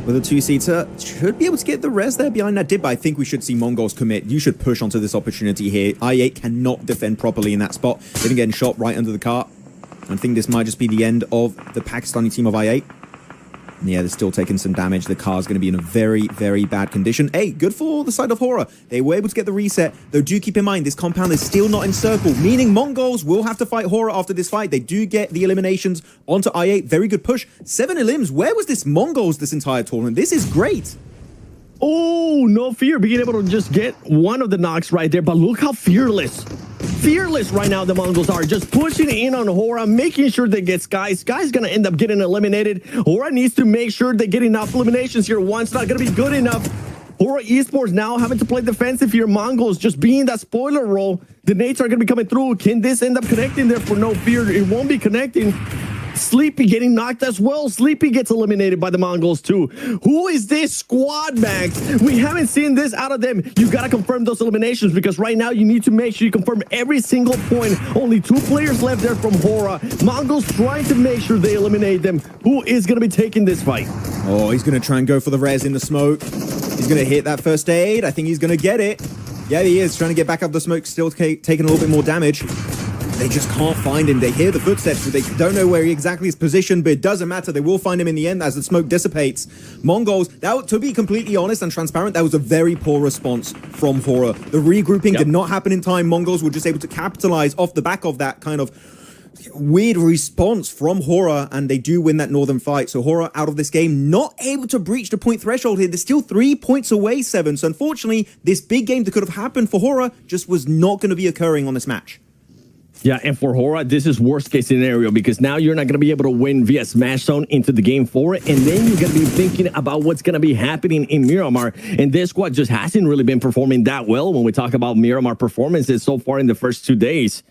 with a two-seater should be able to get the res there behind that dip, but I think we should see Mongols commit. You should push onto this opportunity here. I8 cannot defend properly in that spot. They're getting shot right under the car. I think this might just be the end of the Pakistani team of I8. Yeah, they're still taking some damage. The car's going to be in a very, very bad condition. Hey, good for the side of Hora. They were able to get the reset, though do keep in mind, this compound is still not in circle, meaning Mongols will have to fight Hora after this fight. They do get the eliminations onto I8. Very good push. 7 elims. Where was this Mongols this entire tournament? This is great. Oh, no fear. Being able to just get one of the knocks right there. But look how fearless right now the Mongols are, just pushing in on Hora, making sure they get Sky. Sky's gonna end up getting eliminated. Hora needs to make sure they get enough eliminations here. One's not gonna be good enough. Hora Esports now having to play defensive here. Mongols just being that spoiler role. The nades are gonna be coming through. Can this end up connecting there for no fear? It won't be connecting. Sleepy getting knocked as well. Sleepy gets eliminated by the Mongols too. Who is this squad, Max? We haven't seen this out of them. You got to confirm those eliminations, because right now you need to make sure you confirm every single point. Only 2 players left there from Hora. Mongols trying to make sure they eliminate them. Who is going to be taking this fight? Oh, he's going to try and go for the res in the smoke. He's going to hit that first aid. I think he's going to get it. Yeah, he is trying to get back up the smoke, still taking a little bit more damage. They just can't find him. They hear the footsteps, but they don't know where he exactly is positioned, but it doesn't matter. They will find him in the end as the smoke dissipates. Mongols, to be completely honest and transparent, that was a very poor response from Hora. The regrouping did not happen in time. Mongols were just able to capitalize off the back of that kind of weird response from Hora, and they do win that northern fight. So Hora out of this game, not able to breach the point threshold here. They're still 3 points away, Seven. So unfortunately, this big game that could have happened for Hora just was not going to be occurring on this match. Yeah, and for Hora, this is worst case scenario, because now you're not going to be able to win via Smash Zone into the game 4, and then you're going to be thinking about what's going to be happening in Miramar. And this squad just hasn't really been performing that well when we talk about Miramar performances so far in the first 2 days.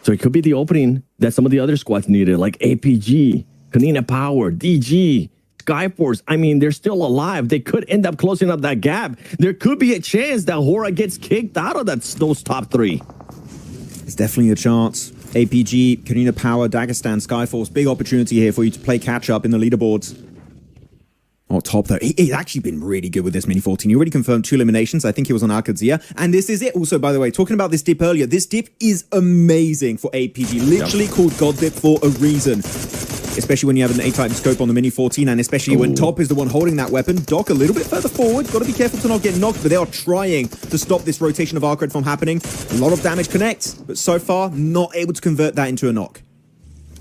So it could be the opening that some of the other squads needed, like APG, Kanina Power, DG, Skyforce. I mean, they're still alive. They could end up closing up that gap. There could be a chance that Hora gets kicked out of those top 3. It's definitely a chance. APG, Karina Power, Dagestan, Skyforce. Big opportunity here for you to play catch-up in the leaderboards. Oh, top though. He's actually been really good with this Mini 14. He already confirmed 2 eliminations. I think he was on Arkadzia. And this is it. Also, by the way, talking about this dip earlier, this dip is amazing for APG. Literally called God Dip for a reason. Especially when you have an A-type scope on the Mini 14, and especially when Top is the one holding that weapon. Doc a little bit further forward. Got to be careful to not get knocked, but they are trying to stop this rotation of Arcred from happening. A lot of damage connects, but so far, not able to convert that into a knock.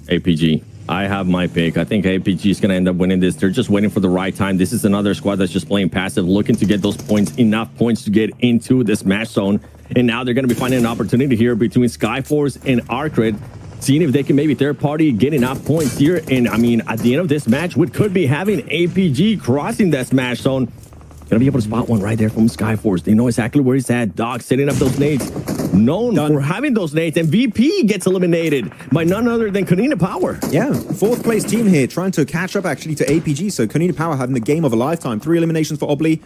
APG. I have my pick. I think APG is going to end up winning this. They're just waiting for the right time. This is another squad that's just playing passive, looking to get those points, enough points to get into this match zone. And now they're going to be finding an opportunity here between Skyforce and Arcred, seeing if they can maybe third party get enough points here. And I mean, at the end of this match, we could be having APG crossing that smash zone. Gonna be able to spot one right there from Skyforce. They know exactly where he's at. Doc setting up those nades. Known for having those nades. And VP gets eliminated by none other than Kanina Power. Yeah, 4th place team here, trying to catch up actually to APG. So Kanina Power having the game of a lifetime. 3 eliminations for Obli.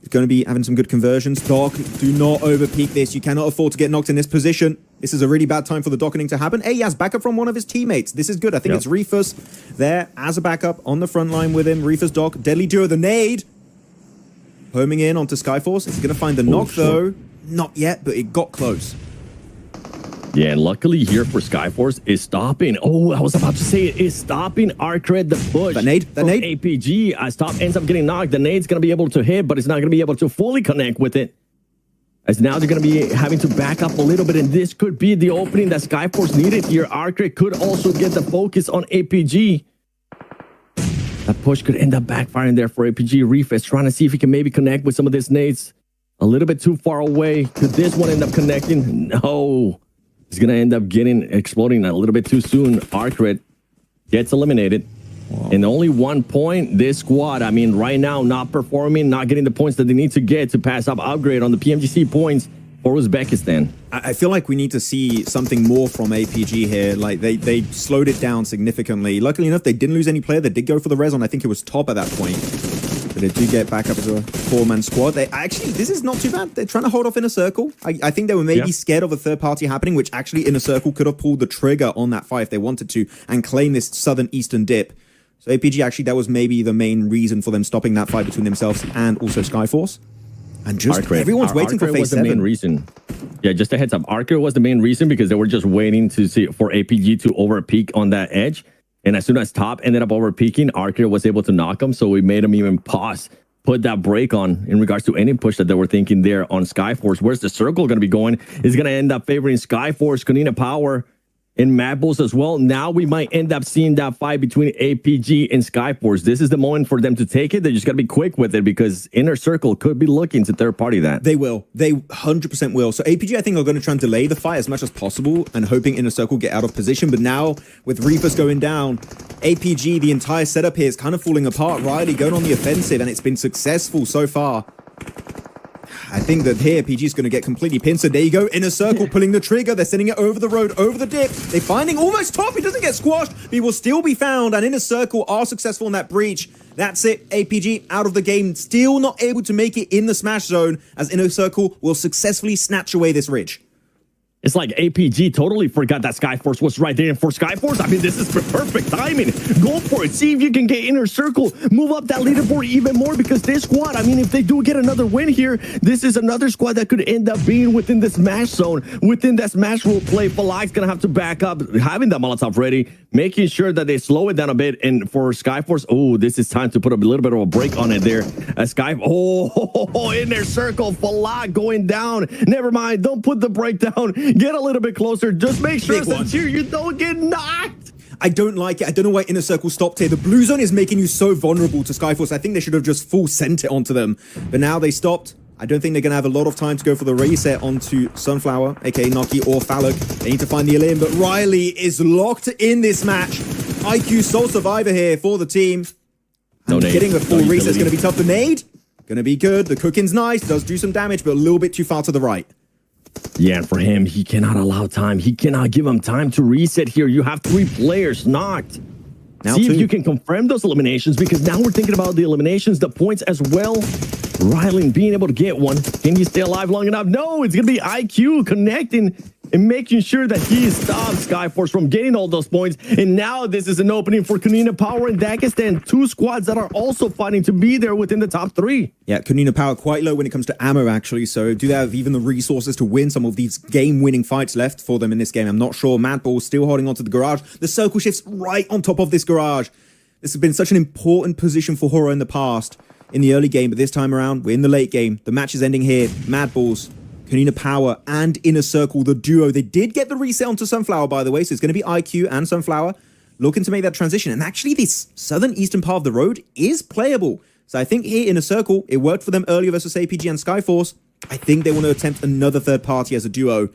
going to be having some good conversions. Doc, do not overpeak this. You cannot afford to get knocked in this position. This is a really bad time for the docketing to happen. Hey, he has backup from one of his teammates. This is good. I think it's Reefus there as a backup on the front line with him. Reefus, Doc, deadly duo, the nade. Homing in onto Skyforce. Is he going to find the knock, though? Not yet, but it got close. Yeah, and luckily here for Skyforce is stopping. Oh, I was about to say it is stopping Arcred the push. That nade. APG. Stop ends up getting knocked. The nade's going to be able to hit, but it's not going to be able to fully connect with it. As now they're going to be having to back up a little bit, and this could be the opening that Skyforce needed here. Arcred could also get the focus on APG. That push could end up backfiring there for APG. Reef is trying to see if he can maybe connect with some of these nades. A little bit too far away. Could this one end up connecting? No. He's going to end up exploding a little bit too soon. Arcred gets eliminated. Wow. And only 1 point, this squad, I mean, right now, not performing, not getting the points that they need to get to pass up upgrade on the PMGC points for Uzbekistan. I feel like we need to see something more from APG here. Like, they slowed it down significantly. Luckily enough, they didn't lose any player. They did go for the res on, I think it was top at that point. But they do get back up as a four-man squad. They actually, this is not too bad. They're trying to hold off Inner Circle. I think they were maybe scared of a third party happening, which actually Inner Circle could have pulled the trigger on that fight if they wanted to and claim this southern eastern dip. So APG, actually, that was maybe the main reason for them stopping that fight between themselves and also Skyforce. And just everyone's waiting for phase 7. The main reason. Yeah, just a heads up. Arcred was the main reason because they were just waiting to see for APG to overpeak on that edge. And as soon as top ended up overpeaking, Arcred was able to knock him. So we made him even pause, put that break on in regards to any push that they were thinking there on Skyforce. Where's the circle going to be going? Is going to end up favoring Skyforce, Kanina Power, and Mad Bulls as well. Now we might end up seeing that fight between APG and Skyforce. This is the moment for them to take it. They just got to be quick with it because Inner Circle could be looking to third party that. They will. They 100% will. So APG, I think, are going to try and delay the fight as much as possible and hoping Inner Circle get out of position. But now with Reapers going down, APG, the entire setup here is kind of falling apart. Riley going on the offensive, and it's been successful so far. I think that here, PG is going to get completely pinned. So there you go, Inner Circle pulling the trigger. They're sending it over the road, over the dip. They're finding almost top. He doesn't get squashed, but he will still be found. And Inner Circle are successful in that breach. That's it. APG out of the game. Still not able to make it in the smash zone as Inner Circle will successfully snatch away this ridge. It's like APG totally forgot that Skyforce was right there. And for Skyforce, I mean, this is perfect timing. Go for it. See if you can get Inner Circle. Move up that leaderboard even more because this squad, I mean, if they do get another win here, this is another squad that could end up being within the smash zone, within that smash rule play. Falak's going to have to back up, having that Molotov ready, making sure that they slow it down a bit. And for Skyforce, oh, this is time to put a little bit of a break on it there. Inner Circle, Falak going down. Never mind. Don't put the break down. Get a little bit closer. Just make sure that you don't get knocked. I don't like it. I don't know why Inner Circle stopped here. The blue zone is making you so vulnerable to Skyforce. I think they should have just full sent it onto them. But now they stopped. I don't think they're going to have a lot of time to go for the reset onto Sunflower, aka Noki or Falak. They need to find the Alim, but Riley is locked in this match. IQ sole survivor here for the team. And getting a full reset is going to be tough. The nade, going to be good. The cooking's nice, does do some damage, but a little bit too far to the right. Yeah, and for him, he cannot allow time. He cannot give him time to reset here. You have 3 players knocked. Now see if you can confirm those eliminations, because now we're thinking about the eliminations, the points as well. Riley being able to get one. Can he stay alive long enough? No, it's going to be IQ connecting and making sure that he stops Skyforce from getting all those points. And now this is an opening for Kanina Power and Dagestan, 2 squads that are also fighting to be there within the top 3. Yeah, Kanina Power quite low when it comes to ammo, actually. So do they have even the resources to win some of these game-winning fights left for them in this game? I'm not sure. Mad Bull still holding onto the garage. The circle shifts right on top of this garage. This has been such an important position for Horo in the past, in the early game, but this time around, we're in the late game. The match is ending here. Mad Bulls, Kanina Power, and Inner Circle, the duo. They did get the reset onto Sunflower, by the way, so it's going to be IQ and Sunflower looking to make that transition. And actually, this southern eastern part of the road is playable. So I think here, Inner Circle, it worked for them earlier versus APG and Skyforce. I think they want to attempt another third party as a duo.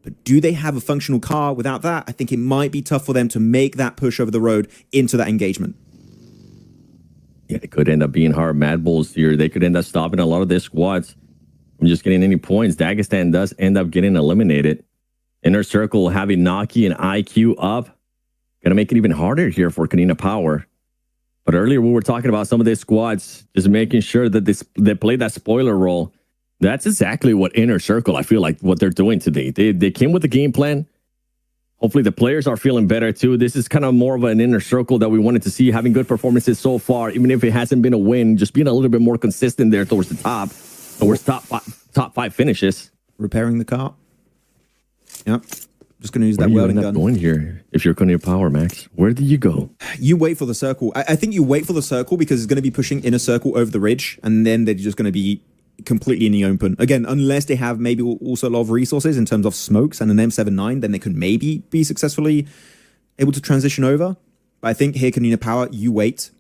But do they have a functional car? Without that, I think it might be tough for them to make that push over the road into that engagement. Yeah, it could end up being hard. Mad Bulls here, they could end up stopping a lot of their squads from just getting any points. Dagestan does end up getting eliminated. Inner Circle having Naki and IQ up. Gonna make it even harder here for Kanina Power. But earlier we were talking about some of these squads just making sure that they play that spoiler role. That's exactly what Inner Circle, I feel like, what they're doing today. They came with a game plan. Hopefully the players are feeling better too. This is kind of more of an Inner Circle that we wanted to see, having good performances so far, even if it hasn't been a win, just being a little bit more consistent there towards the top, towards top five finishes. Repairing the car. Yep. Just going to use that welding gun. Going here, if you're going to power, Max, where do you go? You wait for the circle. I think you wait for the circle because it's going to be pushing Inner Circle over the ridge, and then they're just going to be completely in the open. Again, unless they have maybe also a lot of resources in terms of smokes and an M79, then they could maybe be successfully able to transition over. But I think here, Canina Power, you wait,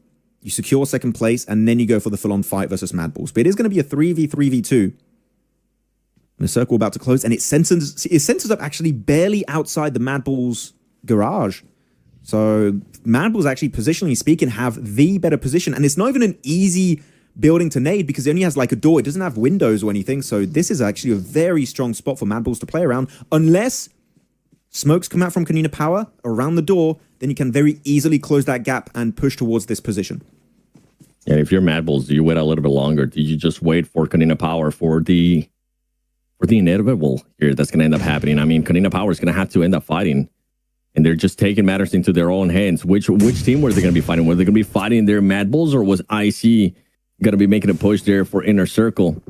you secure second place, and then you go for the full-on fight versus Mad Balls. But it is going to be a 3v3v2. And the circle about to close, and it centers up actually barely outside the Mad Balls garage. So Mad Balls, actually, positionally speaking, have the better position. And it's not even an easy building to nade because it only has like a door. It doesn't have windows or anything. So this is actually a very strong spot for Mad Balls to play around. Unless smokes come out from Canina Power around the door, then you can very easily close that gap and push towards this position. And if you're Mad Balls, do you wait a little bit longer? Do you just wait for Canina Power for the inevitable here that's going to end up happening? I mean, Canina Power is going to have to end up fighting, and they're just taking matters into their own hands. Which team were they going to be fighting? Were they going to be fighting their Mad Balls, or was IC going to be making a push there for Inner Circle?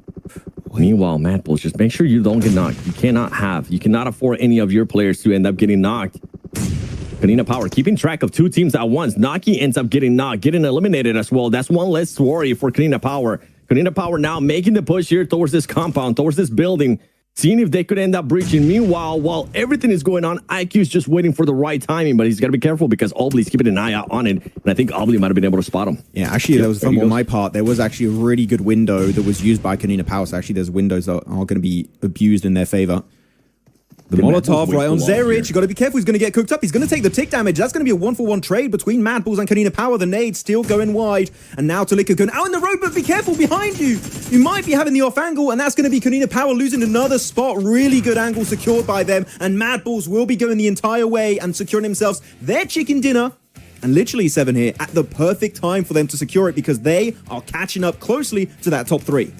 Meanwhile, Mad Balls, just make sure you don't get knocked. You cannot afford any of your players to end up getting knocked. Canina Power keeping track of two teams at once. Naki ends up getting knocked, getting eliminated as well. That's one less worry for Canina Power. Canina Power now making the push here towards this compound, towards this building, seeing if they could end up breaching. Meanwhile, while everything is going on, IQ's just waiting for the right timing, but he's got to be careful because Obly's keeping an eye out on it, and I think Obly might have been able to spot him. Yeah, actually, there was fun on my part. There was actually a really good window that was used by Canina Power, so actually there's windows that are going to be abused in their favor. The Molotov right on Zerich. You got to be careful. He's going to get cooked up. He's going to take the tick damage. That's going to be a 1-for-1 trade between Mad Balls and Canina Power. The nade still going wide. And now Talika going out in the road, but be careful behind you. You might be having the off angle, and that's going to be Canina Power losing another spot. Really good angle secured by them. And Mad Balls will be going the entire way and securing themselves their chicken dinner. And literally 7 here at the perfect time for them to secure it because they are catching up closely to that top 3.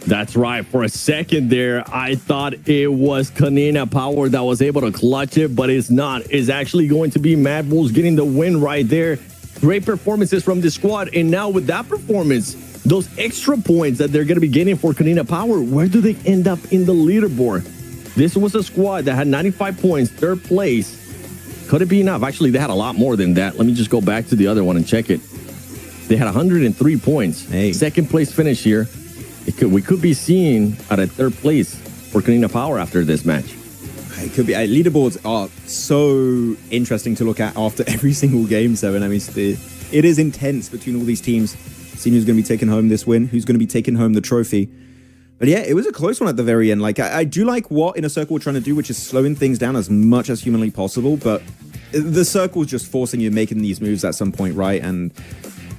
That's right. For a second there, I thought it was Canina Power that was able to clutch it, but it's not. It's actually going to be Mad Balls getting the win right there. Great performances from the squad. And now with that performance, those extra points that they're going to be getting for Canina Power, where do they end up in the leaderboard? This was a squad that had 95 points, 3rd place. Could it be enough? Actually, they had a lot more than that. Let me just go back to the other one and check it. They had 103 points. Hey. 2nd place finish here. We could be seeing at a 3rd place for Canina Power after this match. It could be. Leaderboards are so interesting to look at after every single game, Seven. I mean, it is intense between all these teams. Seeing who's going to be taking home this win, who's going to be taking home the trophy. But yeah, it was a close one at the very end. Like, I do like what Inner Circle were trying to do, which is slowing things down as much as humanly possible. But the circle's just forcing you making these moves at some point, right? And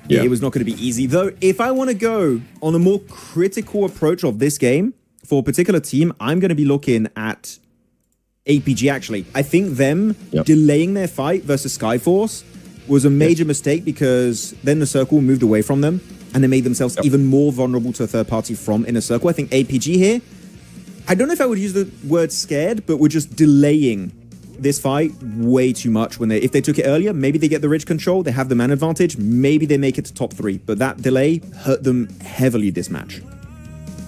yeah, it was not going to be easy. Though, if I want to go on a more critical approach of this game for a particular team, I'm going to be looking at APG, actually. I think them delaying their fight versus Skyforce was a major mistake because then the circle moved away from them and they made themselves even more vulnerable to a third party from Inner Circle. I think APG here, I don't know if I would use the word scared, but we're just delaying this fight way too much. If they took it earlier, maybe they get the ridge control, they have the man advantage, maybe they make it to top 3, but that delay hurt them heavily this match.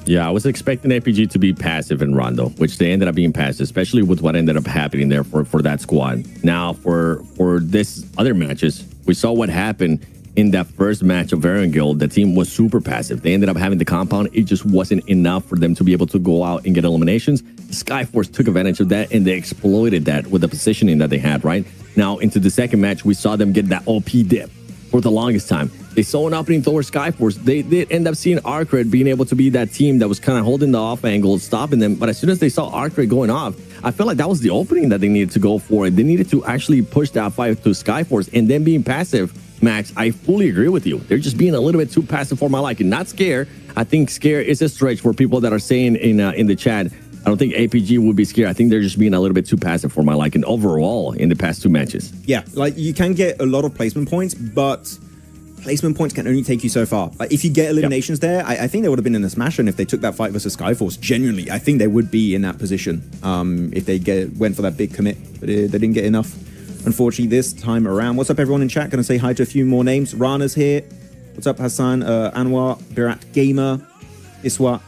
Yeah, I was expecting APG to be passive in Rondo, which they ended up being passive, especially with what ended up happening there for that squad. Now, for this other matches, we saw what happened in that first match of Variant Guild. The team was super passive. They ended up having the compound. It just wasn't enough for them to be able to go out and get eliminations. Skyforce took advantage of that, and they exploited that with the positioning that they had, right? Now, into the second match, we saw them get that OP dip for the longest time. They saw an opening towards Skyforce. They did end up seeing Arcred being able to be that team that was kind of holding the off angle, stopping them. But as soon as they saw Arcred going off, I felt like that was the opening that they needed to go for. They needed to actually push that fight to Skyforce, and then being passive. Max, I fully agree with you. They're just being a little bit too passive for my liking. Not scare. I think scare is a stretch for people that are saying in the chat. I don't think APG would be scared. I think they're just being a little bit too passive for my liking overall in the past 2 matches. Yeah, like you can get a lot of placement points, but placement points can only take you so far. Like, if you get eliminations there, I think they would have been in the smash. And if they took that fight versus Skyforce, genuinely, I think they would be in that position if they went for that big commit. But they didn't get enough, unfortunately, this time around. What's up, everyone in chat? Going to say hi to a few more names. Rana's here. What's up, Hassan? Anwar, Birat Gamer, Iswa,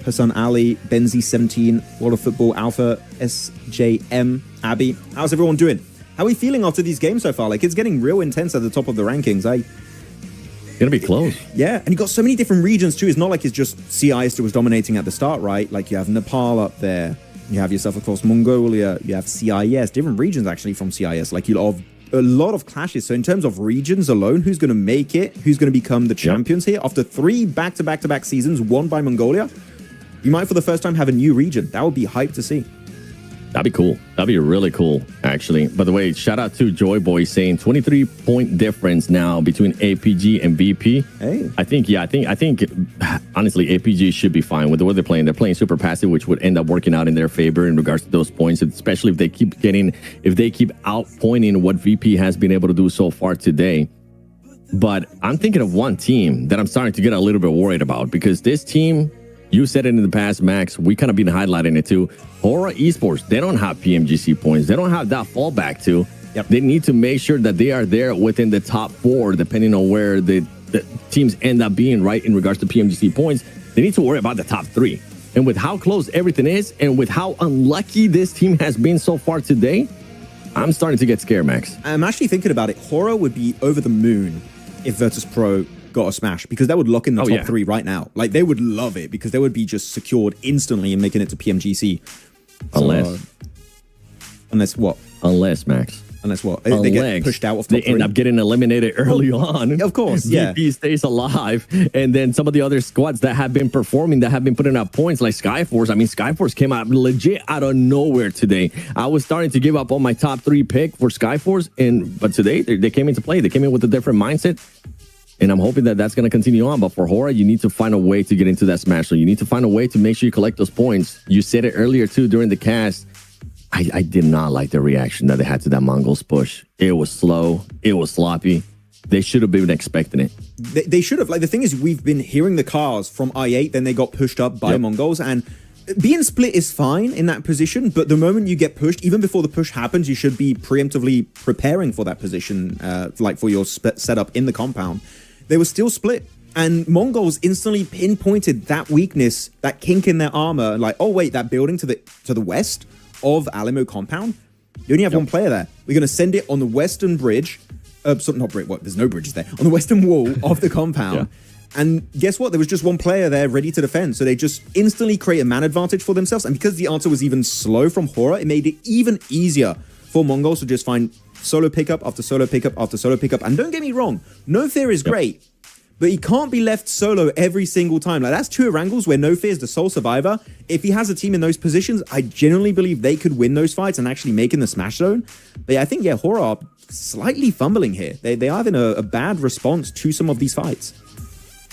Hassan Ali, Benzi17, World of Football, Alpha, SJM, Abby. How's everyone doing? How are we feeling after these games so far? Like, it's getting real intense at the top of the rankings. It's gonna be close. Yeah, and you got so many different regions too. It's not like it's just CIS that was dominating at the start, right? Like, you have Nepal up there. You have yourself, of course, Mongolia. You have CIS, different regions actually from CIS. Like, you have a lot of clashes. So in terms of regions alone, who's going to make it? Who's going to become the champions here? After 3 back-to-back-to-back seasons won by Mongolia, you might for the first time have a new region. That would be hype to see. That'd be cool. That'd be really cool, actually. By the way, shout out to Joy Boy saying 23-point difference now between APG and VP. Hey, I think honestly, APG should be fine with the way they're playing. They're playing super passive, which would end up working out in their favor in regards to those points, especially if they keep outpointing what VP has been able to do so far today. But I'm thinking of one team that I'm starting to get a little bit worried about, because this team, you said it in the past, Max, we kind of been highlighting it too. Hora Esports, they don't have PMGC points. They don't have that fallback to. Yep. They need to make sure that they are there within the top 4, depending on where the teams end up being, right, in regards to PMGC points. They need to worry about the top 3. And with how close everything is, and with how unlucky this team has been so far today, I'm starting to get scared, Max. I'm actually thinking about it. Hora would be over the moon if Virtus Pro got a smash, because that would lock in the top 3 right now. Like, they would love it, because they would be just secured instantly and making it to PMGC. Unless what? Unless, Max. Unless what? They get pushed out of top 3. They end up getting eliminated early on. Of course, yeah. VP stays alive. And then some of the other squads that have been performing, that have been putting up points, like Skyforce. I mean, Skyforce came out legit out of nowhere today. I was starting to give up on my top 3 pick for Skyforce, but today they came into play. They came in with a different mindset. And I'm hoping that that's going to continue on. But for Hora, you need to find a way to get into that smash. So you need to find a way to make sure you collect those points. You said it earlier, too, during the cast. I did not like the reaction that they had to that Mongols push. It was slow. It was sloppy. They should have been expecting it. They should have. Like, the thing is, we've been hearing the cars from I8, then they got pushed up by Mongols. And being split is fine in that position, but the moment you get pushed, even before the push happens, you should be preemptively preparing for that position, like for your setup in the compound. They were still split, and Mongols instantly pinpointed that weakness, that kink in their armor. Like, oh wait, that building to the west of Alamo compound, you only have one player there. We're going to send it on the western bridge. Not bridge. What? There's no bridges there. On the western wall of the compound. And guess what? There was just one player there ready to defend. So they just instantly create a man advantage for themselves. And because the answer was even slow from Hora, it made it even easier for Mongols to just find solo pickup after solo pickup after solo pickup. And don't get me wrong, No Fear is great, but he can't be left solo every single time. Like, that's 2 Erangels where No Fear is the sole survivor. If he has a team in those positions, I genuinely believe they could win those fights and actually make in the smash zone. But yeah, I think, Hora are slightly fumbling here. They are having a bad response to some of these fights.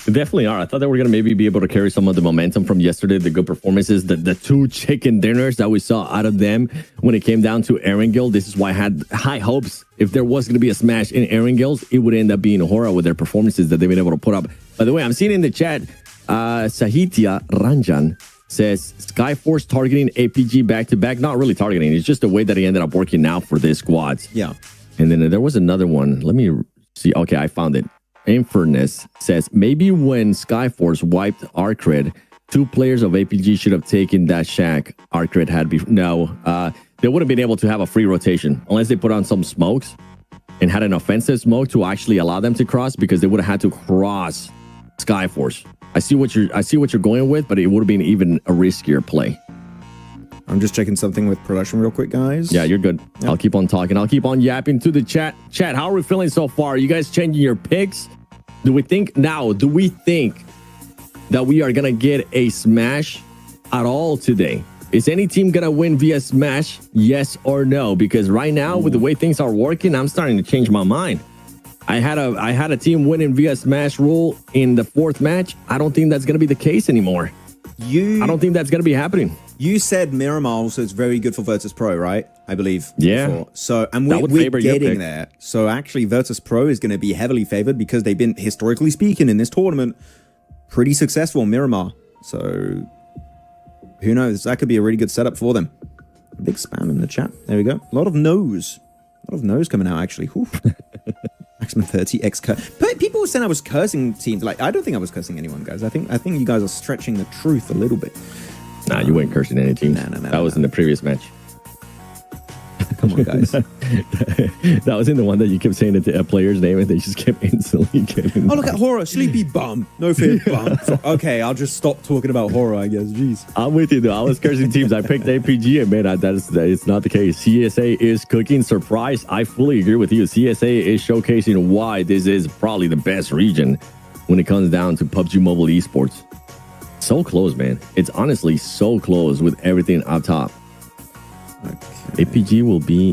They definitely are. I thought they were going to maybe be able to carry some of the momentum from yesterday, the good performances, the 2 chicken dinners that we saw out of them when it came down to Erangel. This is why I had high hopes. If there was going to be a smash in Erangels, it would end up being Hora with their performances that they've been able to put up. By the way, I'm seeing in the chat, Sahitya Ranjan says, Skyforce targeting APG back-to-back. Not really targeting. It's just the way that he ended up working now for their squads. Yeah. And then there was another one. Let me see. Okay, I found it. Infernus says, maybe when Skyforce wiped Arcred, 2 players of APG should have taken that shack Arcred had before. No, they wouldn't have been able to have a free rotation unless they put on some smokes and had an offensive smoke to actually allow them to cross, because they would have had to cross Skyforce. I see what you're going with, but it would have been even a riskier play. I'm just checking something with production real quick, guys. Yeah, you're good. Yep. I'll keep on talking. I'll keep on yapping to the chat. Chat, how are we feeling so far? Are you guys changing your picks? Do we think that we are going to get a smash at all today? Is any team going to win via smash? Yes or no? Because right now, with the way things are working, I'm starting to change my mind. I had a team winning via smash rule in the 4th match. I don't think that's going to be the case anymore. I don't think that's going to be happening. You said Miramar also is very good for Virtus Pro, right? I believe. Yeah. Before. So, and That would we're favor your getting pick. there. So actually, Virtus Pro is going to be heavily favored because they've been, historically speaking, in this tournament, pretty successful in Miramar. So who knows? That could be a really good setup for them. Big spam in the chat. There we go. A lot of no's. A lot of no's coming out, actually. Maximum 30x curse. People were saying I was cursing teams. Like, I don't think I was cursing anyone, guys. I think you guys are stretching the truth a little bit. Nah, you weren't cursing any team. That was in the previous match. Come on, guys. That was in the one that you kept saying the player's name and they just kept instantly getting. Oh, look at Horror. Sleepy bum. No fear bum. So, okay, I'll just stop talking about Horror, I guess. Jeez. I'm with you, though. I was cursing teams. I picked APG, and man, it's not the case. CSA is cooking. Surprise. I fully agree with you. CSA is showcasing why this is probably the best region when it comes down to PUBG Mobile esports. So close, man. It's honestly so close with everything up top. Okay. APG will be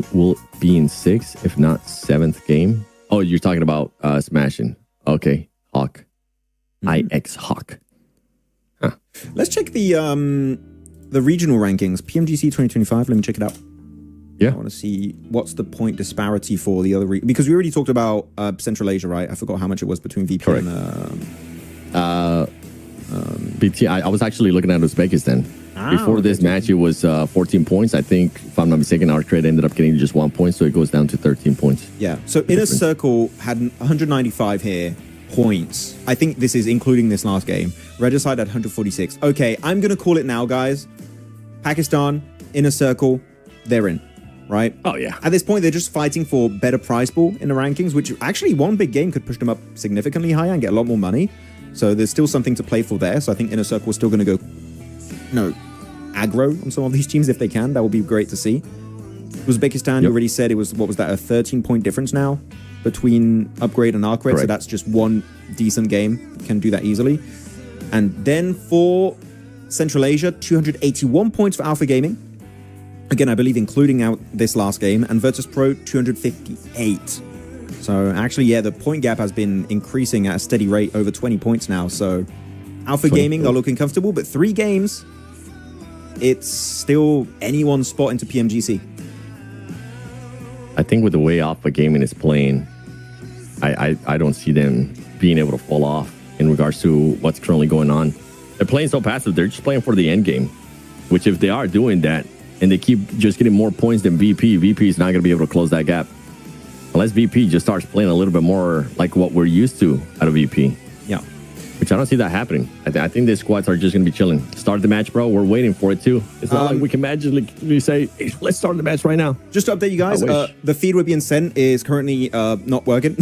in 6th, if not 7th game. Oh, you're talking about smashing. Okay, Hawk. IX Hawk. Huh. Let's check the regional rankings. PMGC 2025. Let me check it out. Yeah. I want to see what's the point disparity for the other because we already talked about Central Asia, right? I forgot how much it was between VP Correct. and BT. I was actually looking at Uzbekistan. Before this match, it was 14 points. I think, if I'm not mistaken, our trade ended up getting just 1 point, so it goes down to 13 points. Yeah. So Inner Circle had 195 here points. I think this is including this last game. Regicide had 146. Okay, I'm going to call it now, guys. Pakistan, Inner Circle, they're in, right? Oh, yeah. At this point, they're just fighting for better prize pool in the rankings, which actually one big game could push them up significantly higher and get a lot more money. So there's still something to play for there. So I think Inner Circle is still going to go, aggro on some of these teams if they can. That would be great to see. Uzbekistan, you already said it was, what was that, a 13-point difference now between Upgrade and Arcred. So that's just one decent game. Can do that easily. And then for Central Asia, 281 points for Alpha Gaming. Again, I believe including out this last game. And Virtus Pro, 258. So actually, yeah, the point gap has been increasing at a steady rate, over 20 points now. So Alpha Gaming are looking comfortable, but 3 games, it's still anyone's spot into PMGC. I think with the way Alpha Gaming is playing, I don't see them being able to fall off in regards to what's currently going on. They're playing so passive, they're just playing for the end game, which if they are doing that and they keep just getting more points than VP is not going to be able to close that gap. Unless VP just starts playing a little bit more like what we're used to out of VP. Yeah. Which I don't see that happening. I think the squads are just going to be chilling. Start the match, bro. We're waiting for it, too. It's not like we can magically say, hey, let's start the match right now. Just to update you guys, the feed we're being sent is currently not working.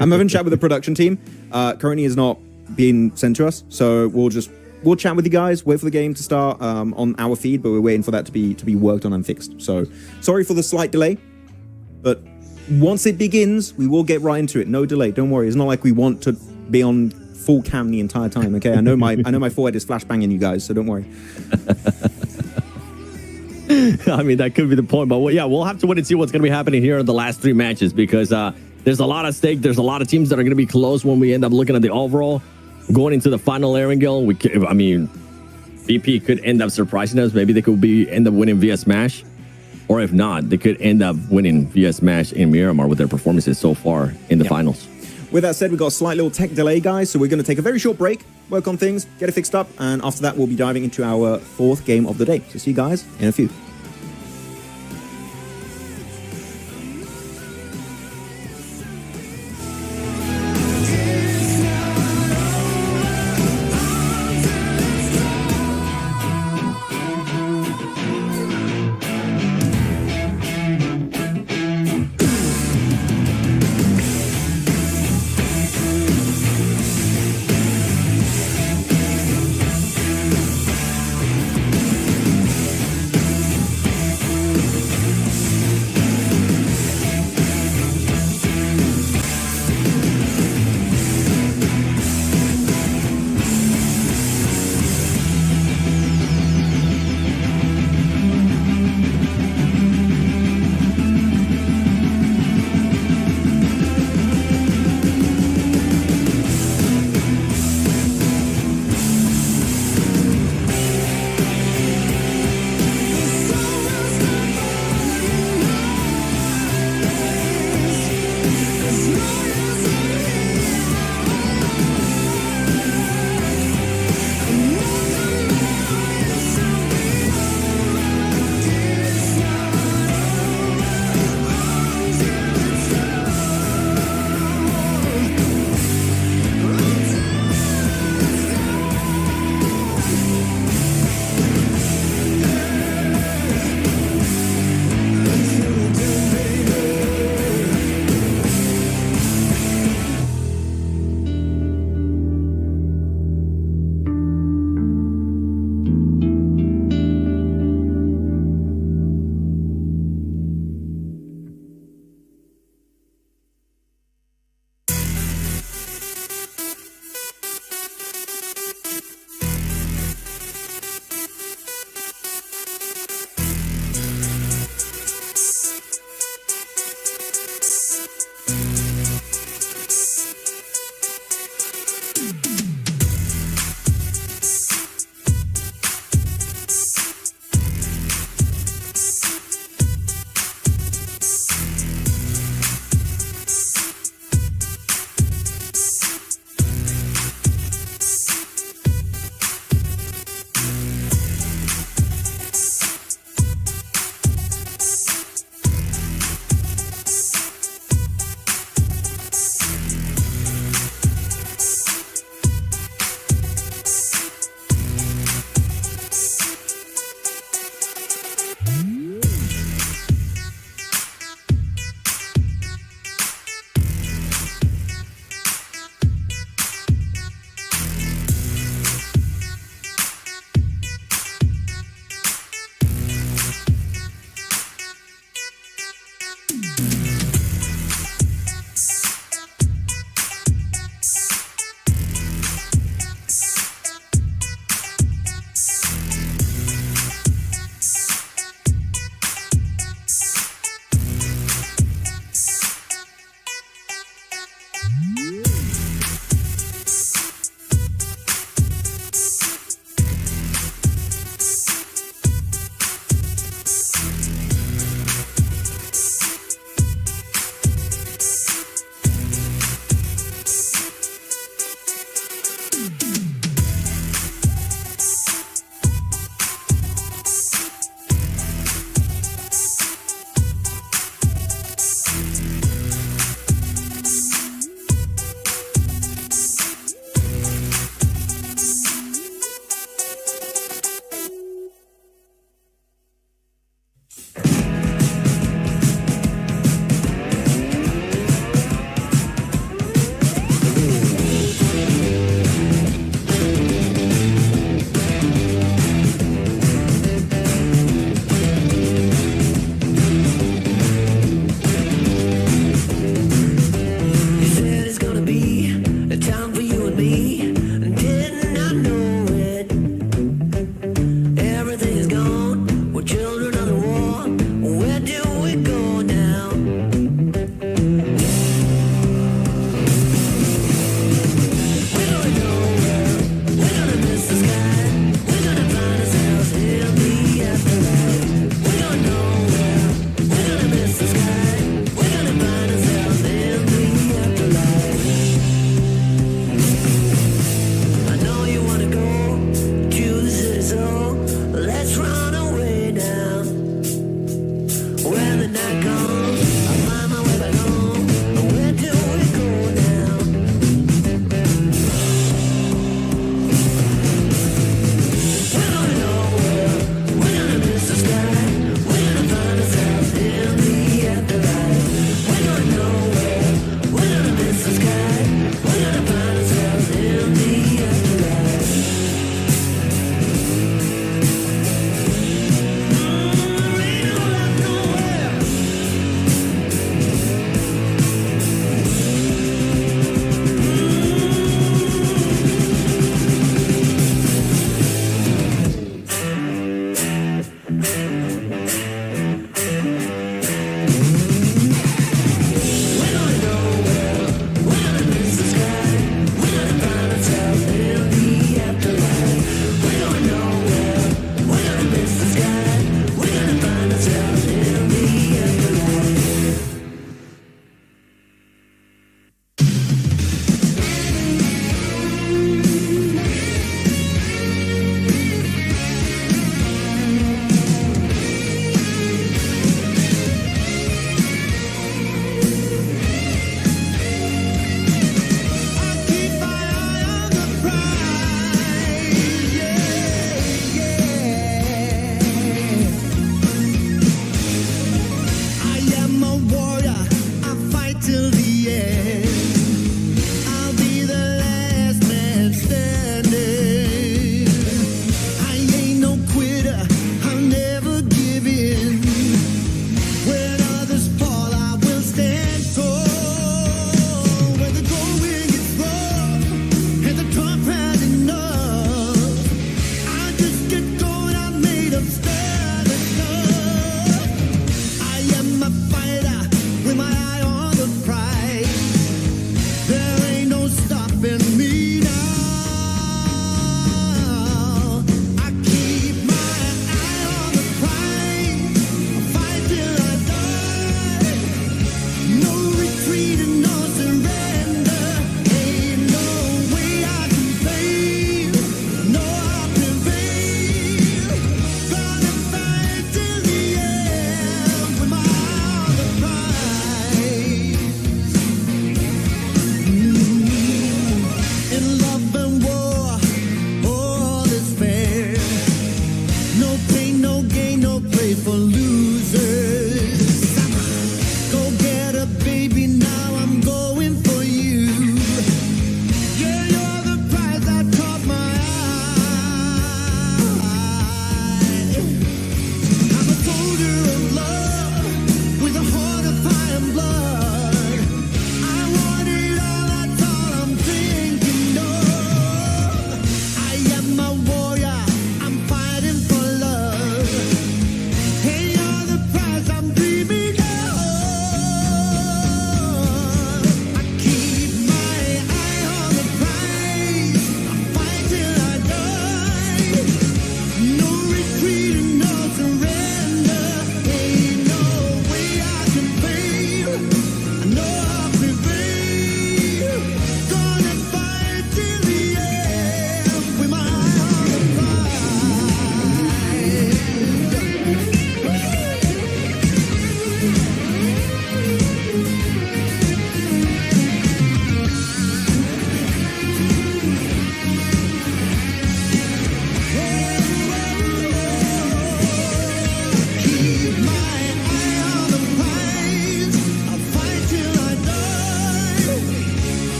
I'm having a chat with the production team. Currently is not being sent to us. So we'll chat with you guys, wait for the game to start on our feed, but we're waiting for that to be worked on and fixed. So sorry for the slight delay, but once it begins, we will get right into it. No delay. Don't worry. It's not like we want to be on full cam the entire time. Okay, I know my forehead is flashbanging you guys, so don't worry. I mean, that could be the point, but yeah, we'll have to wait and see what's going to be happening here in the last 3 matches because there's a lot at stake. There's a lot of teams that are going to be close when we end up looking at the overall going into the final Erangel. VP could end up surprising us. Maybe they could end up winning via Smash. Or if not, they could end up winning via Smash in Miramar with their performances so far in the finals. With that said, we've got a slight little tech delay, guys, so we're going to take a very short break, work on things, get it fixed up, and after that, we'll be diving into our 4th game of the day. So see you guys in a few. I am a fighter with my eye on the prize.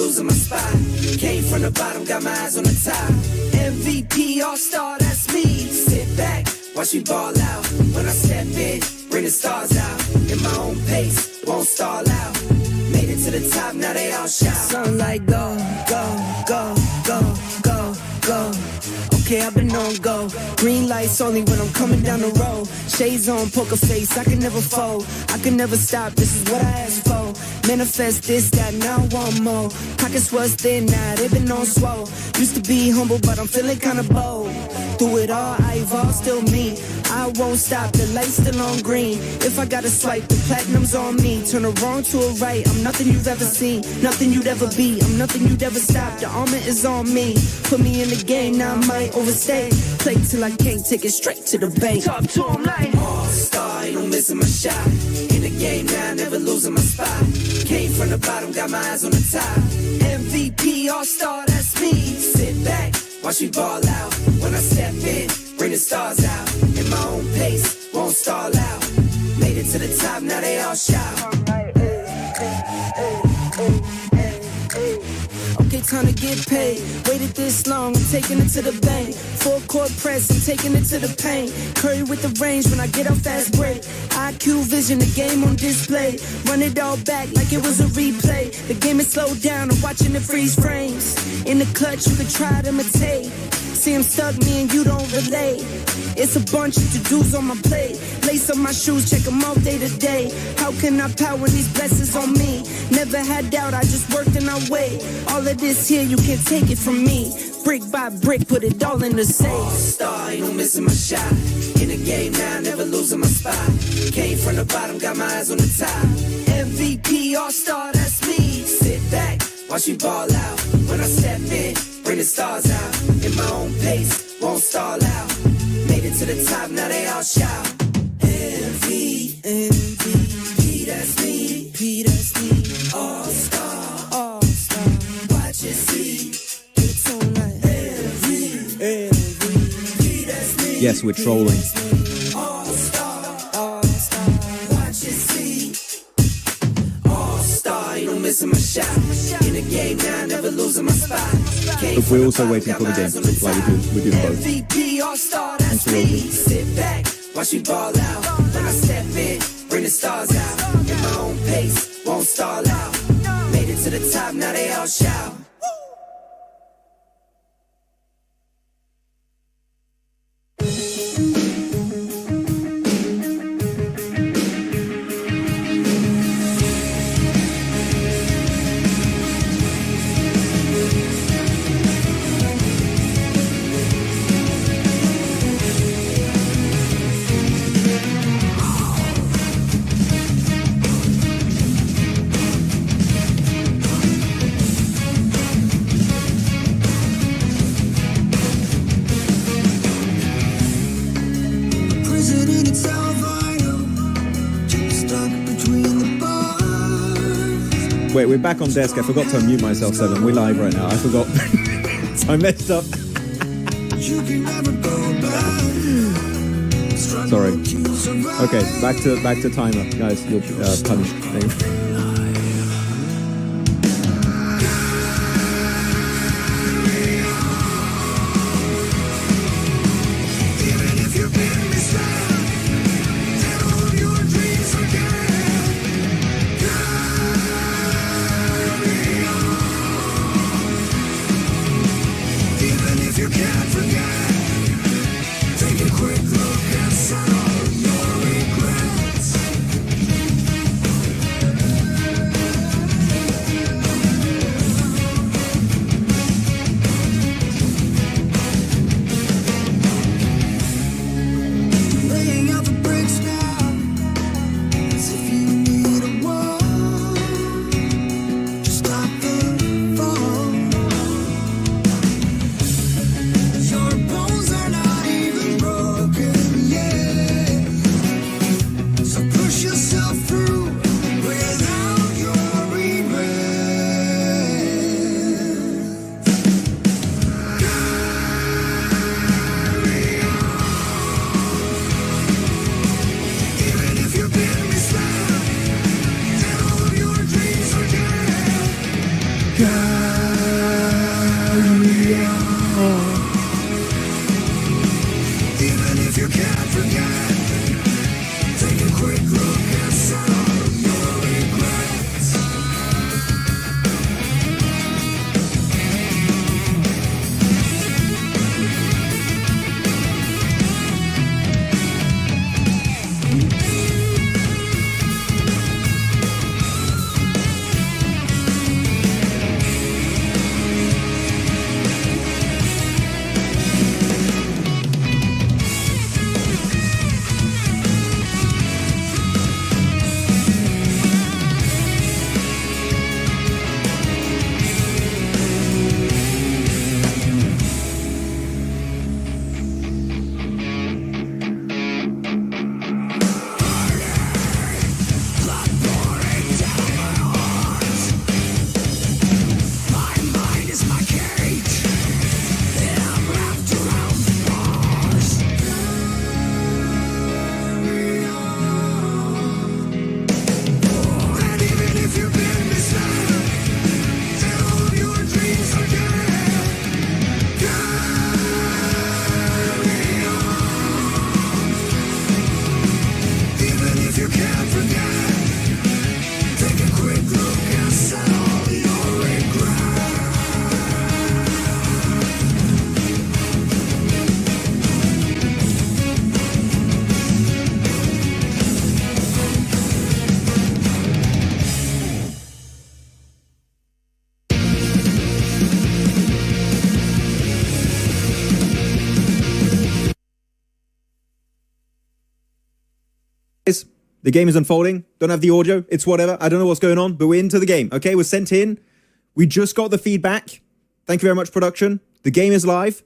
losing my spot. Came from the bottom, got my eyes on the top. MVP All-Star, that's me. Sit back, watch me ball out. When I step in, bring the stars out. In my own pace, won't stall out. Made it to the top, now they all shout. Sunlight go, go, go, go, go, go. Okay, I've been on go. Green lights only when I'm coming down the road. Shades on, poker face, I can never fold. I can never stop, this is what I asked for. Manifest this, that, now I want more. Pockets was thin, now they been on swole. Used to be humble, but I'm feeling kinda bold. Through it all, I evolve, still me. I won't stop, the light's still on green. If I gotta swipe, the platinum's on me. Turn a wrong to a right, I'm nothing you've ever seen. Nothing you'd ever be, I'm nothing you'd ever stop. The armor is on me. Put me in the game, now I might overstay. Play till I can't, take it straight to the bank. Talk to him like All-Star, ain't no missing my shot. In the game now, never losing my spot. Came from the bottom, got my eyes on the top. MVP All-Star, that's me. Sit back, watch me ball out. When I step in, bring the stars out. In my own pace, won't stall out. Made it to the top, now they all shout. Okay, time to get paid. Waited this long, I'm taking it to the bank. Full court press, I'm taking it to the paint. Curry with the range when I get off fast break. IQ vision, the game on display. Run it all back like it was a replay. The game is slowed down, I'm watching it freeze frames. In the clutch, you could try to imitate. See him stuck, me and you don't relate. It's a bunch of to-dos on my plate. Lace up my shoes, check them all day to day. How can I power these blessings on me? Never had doubt, I just worked and I wait. All of this here, you can't take it from me. Brick by brick, put it all in the safe. All-Star, ain't no missing my shot. In the game now, never losing my spot. Came from the bottom, got my eyes on the top. MVP All-Star, that's me. Sit back, watch me ball out. When I step in, bring the stars out. In my own pace, won't stall out. Made it to the top, now they all shout. MVP, that's me. P, that's me. All-Star, All-Star. Watch it see. It's on like MVP, that's me. Yes, we're trolling. All-Star, All-Star. Watch it see. All-Star, you don't missing my shot. In the game now, never losing my spot. Look, we're also waiting for the game, like we do both. MVP All-Star, that's me. Sit back, watch me ball out. When I step in, bring the stars out. In my own pace, won't stall out. Made it to the top, now they all shout. Wait, we're back on desk. I forgot to unmute myself, Seven. We're live right now. I forgot. So I messed up. Sorry. Okay, back to timer, guys. You're punished. Your bone Even if you can't forget, take a quick look and settle your regrets. The game is unfolding. Don't have the audio. It's whatever. I don't know what's going on, but we're into the game. Okay, we're sent in. We just got the feedback. Thank you very much, production. The game is live,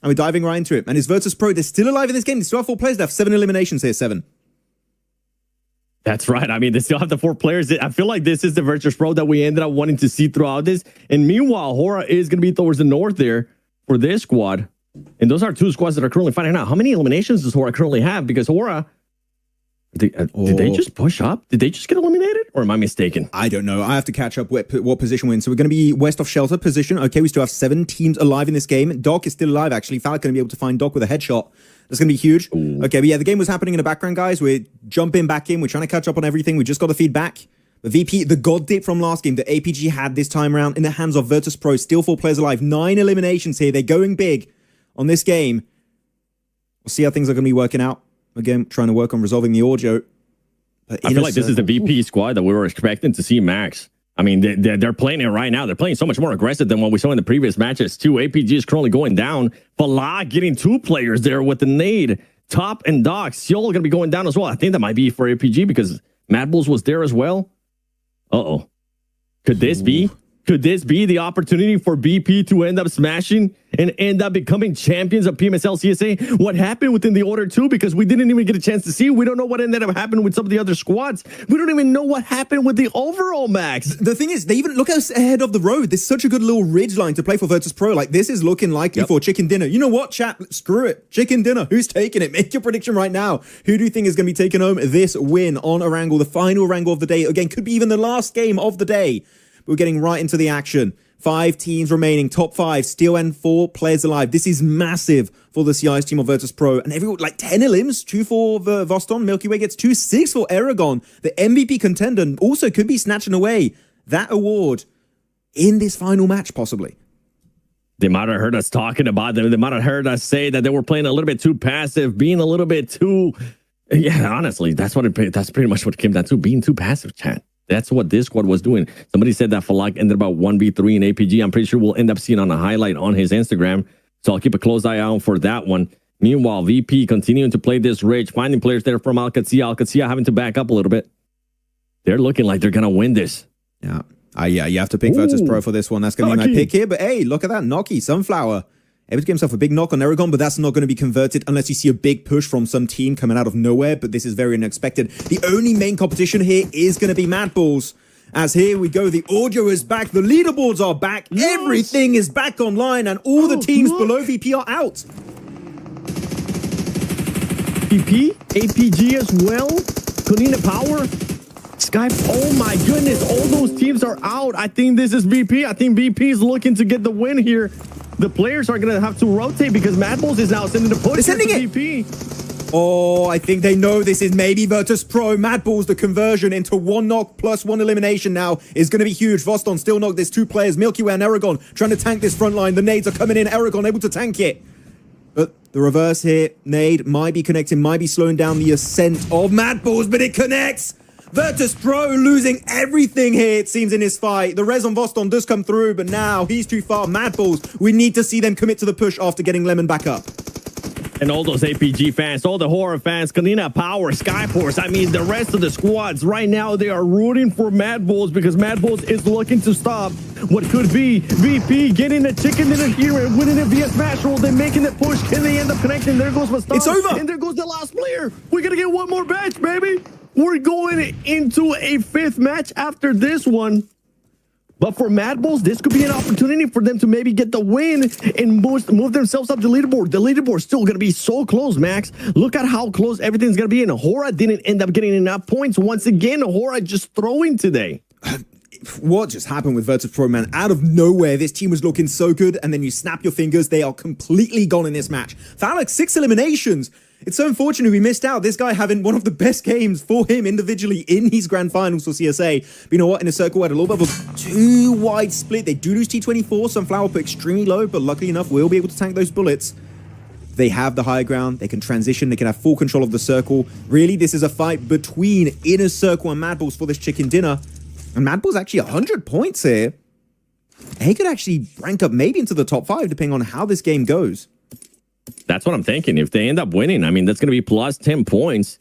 and we're diving right into it. And it's Virtus Pro. They're still alive in this game. They still have 4 players. They have 7 eliminations here. 7. That's right. I mean, they still have the 4 players. I feel like this is the Virtus Pro that we ended up wanting to see throughout this. And meanwhile, Hora is going to be towards the north there for this squad. And those are 2 squads that are currently fighting out. How many eliminations does Hora currently have? Because Hora... Did they just push up? Did they just get eliminated? Or am I mistaken? I don't know. I have to catch up what position we're in. So we're going to be west of shelter position. Okay, we still have 7 teams alive in this game. Doc is still alive, actually. Falcon going to be able to find Doc with a headshot. That's going to be huge. Ooh. Okay, but yeah, the game was happening in the background, guys. We're jumping back in. We're trying to catch up on everything. We just got the feedback. The VP, the god dip from last game that APG had this time around in the hands of Virtus Pro. Still 4 players alive. 9 eliminations here. They're going big on this game. We'll see how things are going to be working out. Again, trying to work on resolving the audio. I feel like this is the VP squad that we were expecting to see max. I mean, they're playing it right now. They're playing so much more aggressive than what we saw in the previous matches, too. APG is currently going down. Falah getting 2 players there with the nade. Top and Doc. Seoul going to be going down as well. I think that might be for APG because Mad Bulls was there as well. Uh-oh. Could this be? Could this be the opportunity for BP to end up smashing and end up becoming champions of PMSL CSA? What happened within the order too? Because we didn't even get a chance to see. We don't know what ended up happening with some of the other squads. We don't even know what happened with the overall max. The thing is, they even look ahead of the road. There's such a good little ridge line to play for Virtus Pro. Like, this is looking likely for chicken dinner. You know what, chat? Screw it. Chicken dinner. Who's taking it? Make your prediction right now. Who do you think is going to be taking home this win on Erangel, the final Erangel of the day? Again, could be even the last game of the day. We're getting right into the action. 5 teams remaining, top 5, still and 4 players alive. This is massive for the CIS team of Virtus Pro. And everyone, like 10 elims, 2 for Voston. Milky Way gets 2, 6 for Aragon. The MVP contender also could be snatching away that award in this final match, possibly. They might have heard us talking about them. They might have heard us say that they were playing a little bit too passive, being a little bit too... Yeah, honestly, that's pretty much what it came down to, being too passive, chat. That's what this squad was doing. Somebody said that Falak ended about 1v3 in APG. I'm pretty sure we'll end up seeing on a highlight on his Instagram. So I'll keep a close eye out for that one. Meanwhile, VP continuing to play this rage, finding players there from Alcatia. Alcatia having to back up a little bit. They're looking like they're going to win this. Yeah. Yeah, you have to pick Virtus Pro for this one. That's going to be my pick here. But hey, look at that. Nocky, Sunflower. Able to get himself a big knock on Aragon, but that's not going to be converted unless you see a big push from some team coming out of nowhere. But this is very unexpected. The only main competition here is going to be Mad Bulls. As here we go, the audio is back, the leaderboards are back, everything is back online, and all the teams below VP are out. VP, APG as well, Colina Power, Skype. Oh my goodness, all those teams are out. I think this is VP. I think VP is looking to get the win here. the players are going to have to rotate because Mad Bulls is now sending the push. They're sending it. VP. Oh, I think they know this is maybe Virtus Pro. Mad Bulls, the conversion into 1 knock plus 1 elimination now is going to be huge. Voston still knocked. There's 2 players, Milky Way and Aragon, trying to tank this front line. The nades are coming in. Aragon able to tank it. But the reverse here, nade might be connecting, might be slowing down the ascent of Mad Bulls, but it connects. Virtus Pro losing everything here, it seems, in this fight. The res on Voston does come through, but now he's too far. Mad Bulls, we need to see them commit to the push after getting Lemon back up. And all those APG fans, all the horror fans, Kanina Power, Skyforce, I mean, the rest of the squads right now, they are rooting for Mad Bulls because Mad Bulls is looking to stop what could be VP getting the chicken dinner here and winning it via smash roll. They're making the push. Can they end up connecting? There goes Mastan. It's over. And there goes the last player. We're going to get one more match, baby. We're going into a 5th match after this one. But for Mad Bulls, this could be an opportunity for them to maybe get the win and move themselves up the leaderboard. The leaderboard's still going to be so close, Max. Look at how close everything's going to be. And Hora didn't end up getting enough points. Once again, Hora just throwing today. What just happened with Virtus Pro, man? Out of nowhere, this team was looking so good, and then you snap your fingers, they are completely gone in this match. Phallic, 6 eliminations. It's so unfortunate we missed out. This guy having one of the best games for him individually in his grand finals for CSA. But you know what? In a circle, had a little bit of a too wide split. They do lose T24. Sunflower put extremely low, but luckily enough, we'll be able to tank those bullets. They have the high ground. They can transition. They can have full control of the circle. Really, this is a fight between Inner Circle and Mad Bulls for this chicken dinner. And Mad Bulls actually 100 points here. He could actually rank up maybe into the top 5, depending on how this game goes. That's what I'm thinking. If they end up winning, I mean, that's going to be plus 10 points.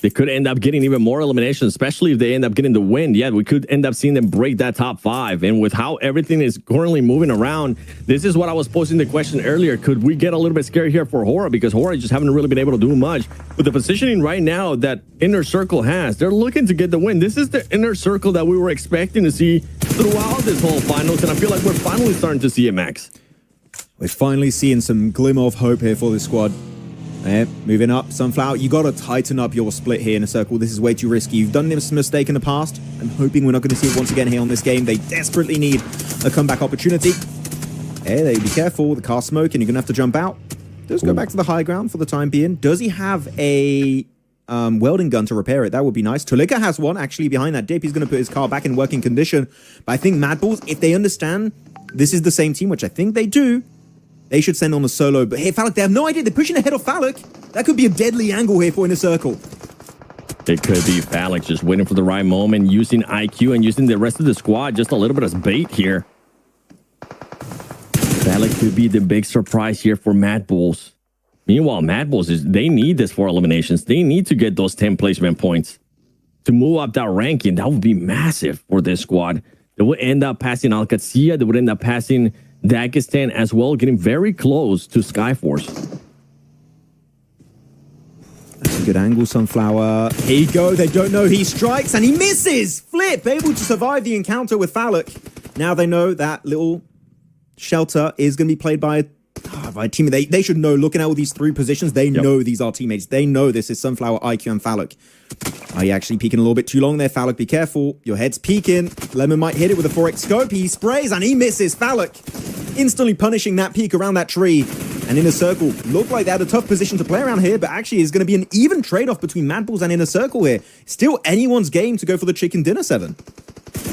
They could end up getting even more eliminations, especially if they end up getting the win. Yeah, we could end up seeing them break that top 5. And with how everything is currently moving around, this is what I was posing the question earlier. Could we get a little bit scared here for Hora? Because Hora just haven't really been able to do much. With the positioning right now that Inner Circle has, they're looking to get the win. This is the Inner Circle that we were expecting to see throughout this whole finals. And I feel like we're finally starting to see it, Max. We're finally seeing some glimmer of hope here for this squad. Moving up, Sunflower, you got to tighten up your split here in a circle. This is way too risky. You've done this mistake in the past. I'm hoping we're not going to see it once again here on this game. They desperately need a comeback opportunity. Hey, be careful. The car's smoking. You're going to have to jump out. Does go back to the high ground for the time being. Does he have a welding gun to repair it? That would be nice. Tulika has one actually behind that dip. He's going to put his car back in working condition. But I think Mad Bulls, if they understand this is the same team, which I think they do, they should send on the solo. But hey, Phallic, they have no idea. They're pushing ahead of Phallic. That could be a deadly angle here for Inner Circle. It could be Phallic just waiting for the right moment, using IQ and using the rest of the squad just a little bit as bait here. Phallic could be the big surprise here for Mad Bulls. Meanwhile, Mad Bulls, they need this for eliminations. They need to get those 10 placement points to move up that ranking. That would be massive for this squad. They would end up passing Alcazia. They would end up passing Dagestan as well, getting very close to Skyforce. That's a good angle, Sunflower. Here you go. They don't know he strikes and he misses. Flip, able to survive the encounter with Phallic. Now they know that little shelter is going to be played by a teammate. They should know, looking at all these 3 positions, they know these are teammates. They know this is Sunflower, IQ, and Phallic. Are you actually peeking a little bit too long there, Phallic? Be careful. Your head's peeking. Lemon might hit it with a 4x scope. He sprays and he misses. Phallic instantly punishing that peek around that tree. And Inner Circle looked like they had a tough position to play around here, but actually is going to be an even trade-off between Mad Bulls and Inner Circle here. Still anyone's game to go for the chicken dinner 7.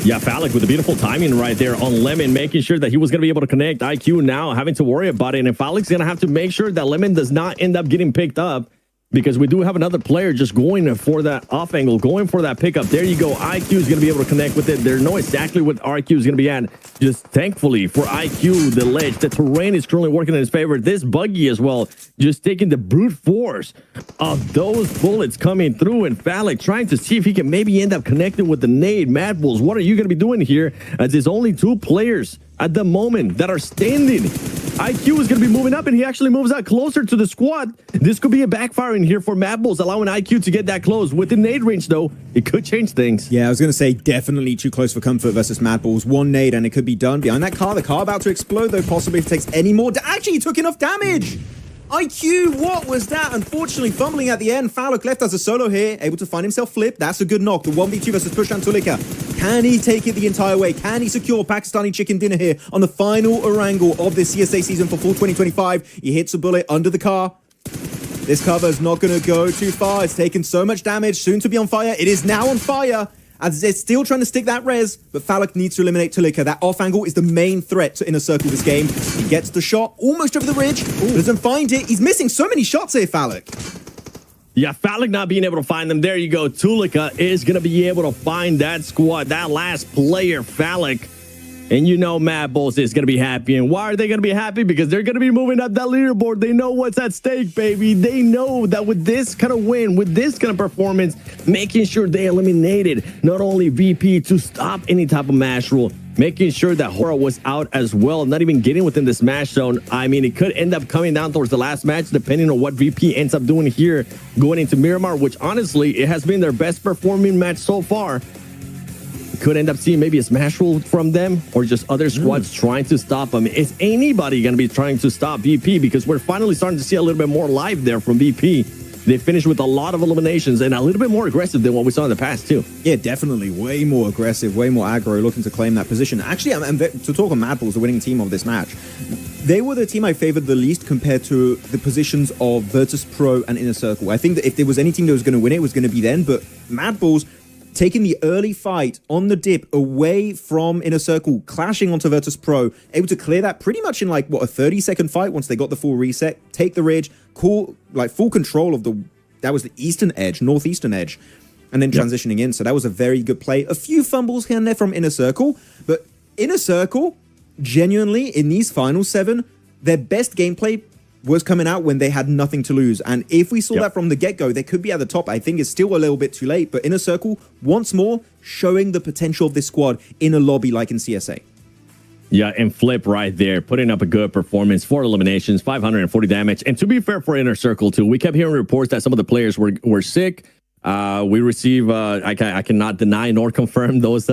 Yeah, Phallic with a beautiful timing right there on Lemon, making sure that he was going to be able to connect. IQ now having to worry about it. And Phallic's going to have to make sure that Lemon does not end up getting picked up, because we do have another player just going for that off angle, going for that pickup. There you go. IQ is going to be able to connect with it. They know exactly what RQ is going to be at. Just thankfully for IQ, the ledge, the terrain is currently working in his favor. This buggy as well, just taking the brute force of those bullets coming through, and Phallic trying to see if he can maybe end up connecting with the nade. Mad Bulls, what are you going to be doing here, as there's only 2 players at the moment that are standing? IQ is going to be moving up, and he actually moves out closer to the squad. This could be a backfiring here for Mad Bulls, allowing IQ to get that close. Within nade range, though, it could change things. Yeah, I was going to say definitely too close for comfort versus Mad Bulls. 1 nade, and it could be done. Behind that car, the car about to explode, though, possibly if it takes any more. Actually, he took enough damage. IQ, what was that? Unfortunately, fumbling at the end. Phallic left as a solo here, able to find himself flip. That's a good knock. The 1v2 versus push and Tulika. Can he take it the entire way? Can he secure Pakistani chicken dinner here on the final Orangle of this CSA season for fall 2025? He hits a bullet under the car. This cover is not going to go too far. It's taken so much damage, soon to be on fire. It is now on fire. As they're still trying to stick that res, but Falak needs to eliminate Tulika. That off angle is the main threat to Inner Circle this game. He gets the shot almost over the ridge, doesn't find it. He's missing so many shots here, Falak. Yeah, Falak not being able to find them. There you go. Tulika is going to be able to find that squad, that last player, Falak. And you know Mad Bulls is going to be happy. And why are they going to be happy? Because they're going to be moving up that leaderboard. They know what's at stake, baby. They know that with this kind of win, with this kind of performance, making sure they eliminated not only VP to stop any type of mash rule, making sure that Hora was out as well, not even getting within the smash zone. I mean, it could end up coming down towards the last match, depending on what VP ends up doing here, going into Miramar, which honestly, it has been their best performing match so far. Could end up seeing maybe a smash rule from them or just other squads trying to stop them. Is anybody going to be trying to stop VP? Because we're finally starting to see a little bit more live there from VP. They finished with a lot of eliminations and a little bit more aggressive than what we saw in the past too. Yeah, definitely. Way more aggressive, way more aggro, looking to claim that position. Actually, to talk on Mad Bulls, the winning team of this match, they were the team I favored the least compared to the positions of Virtus Pro and Inner Circle. I think that if there was any team that was going to win it was going to be them, but Mad Bulls taking the early fight on the dip away from Inner Circle, clashing onto Virtus Pro, able to clear that pretty much in like, what, a 30-second fight once they got the full reset, take the ridge, full control of that was the eastern edge, northeastern edge, and then transitioning in. So that was a very good play. A few fumbles here and there from Inner Circle, but Inner Circle, genuinely, in these final 7, their best gameplay was coming out when they had nothing to lose. And if we saw that from the get-go, they could be at the top. I think it's still a little bit too late, but Inner Circle, once more, showing the potential of this squad in a lobby like in CSA. Yeah, and Flip right there, putting up a good performance, 4 eliminations, 540 damage. And to be fair for Inner Circle, too, we kept hearing reports that some of the players were sick. We receive, I cannot deny nor confirm those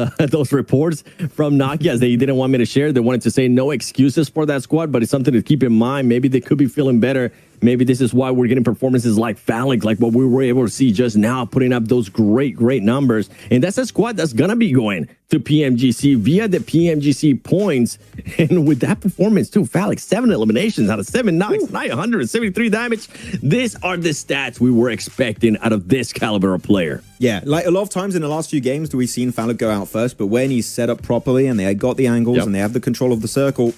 reports from Nokia, as they didn't want me to share. They wanted to say no excuses for that squad, but it's something to keep in mind. Maybe they could be feeling better. Maybe this is why we're getting performances like Falak, like what we were able to see just now, putting up those great numbers. And that's a squad that's going to be going to PMGC via the PMGC points. And with that performance too, Falak, 7 eliminations out of 7 knocks, 973 damage. These are the stats we were expecting out of this caliber of player. Yeah, like a lot of times in the last few games, we've seen Falak go out first, but when he's set up properly and they got the angles and they have the control of the circle,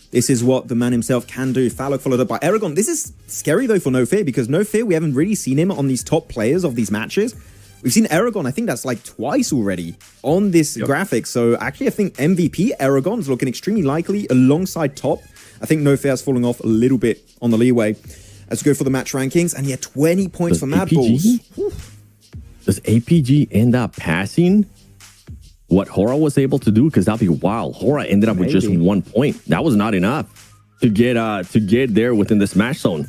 this is what the man himself can do. Falak followed up by Aragon. This is scary, though, for No Fear, because No Fear, we haven't really seen him on these top players of these matches. We've seen Aragon, I think that's like twice already on this graphic. So actually, I think MVP Aragon's looking extremely likely alongside top. I think No Fear's falling off a little bit on the leeway. Let's go for the match rankings. And yeah, 20 points for Mad Bulls. Does APG end up passing what Hora was able to do? Because that'd be wild. Hora ended up with just 1 point. That was not enough to get there within the smash zone.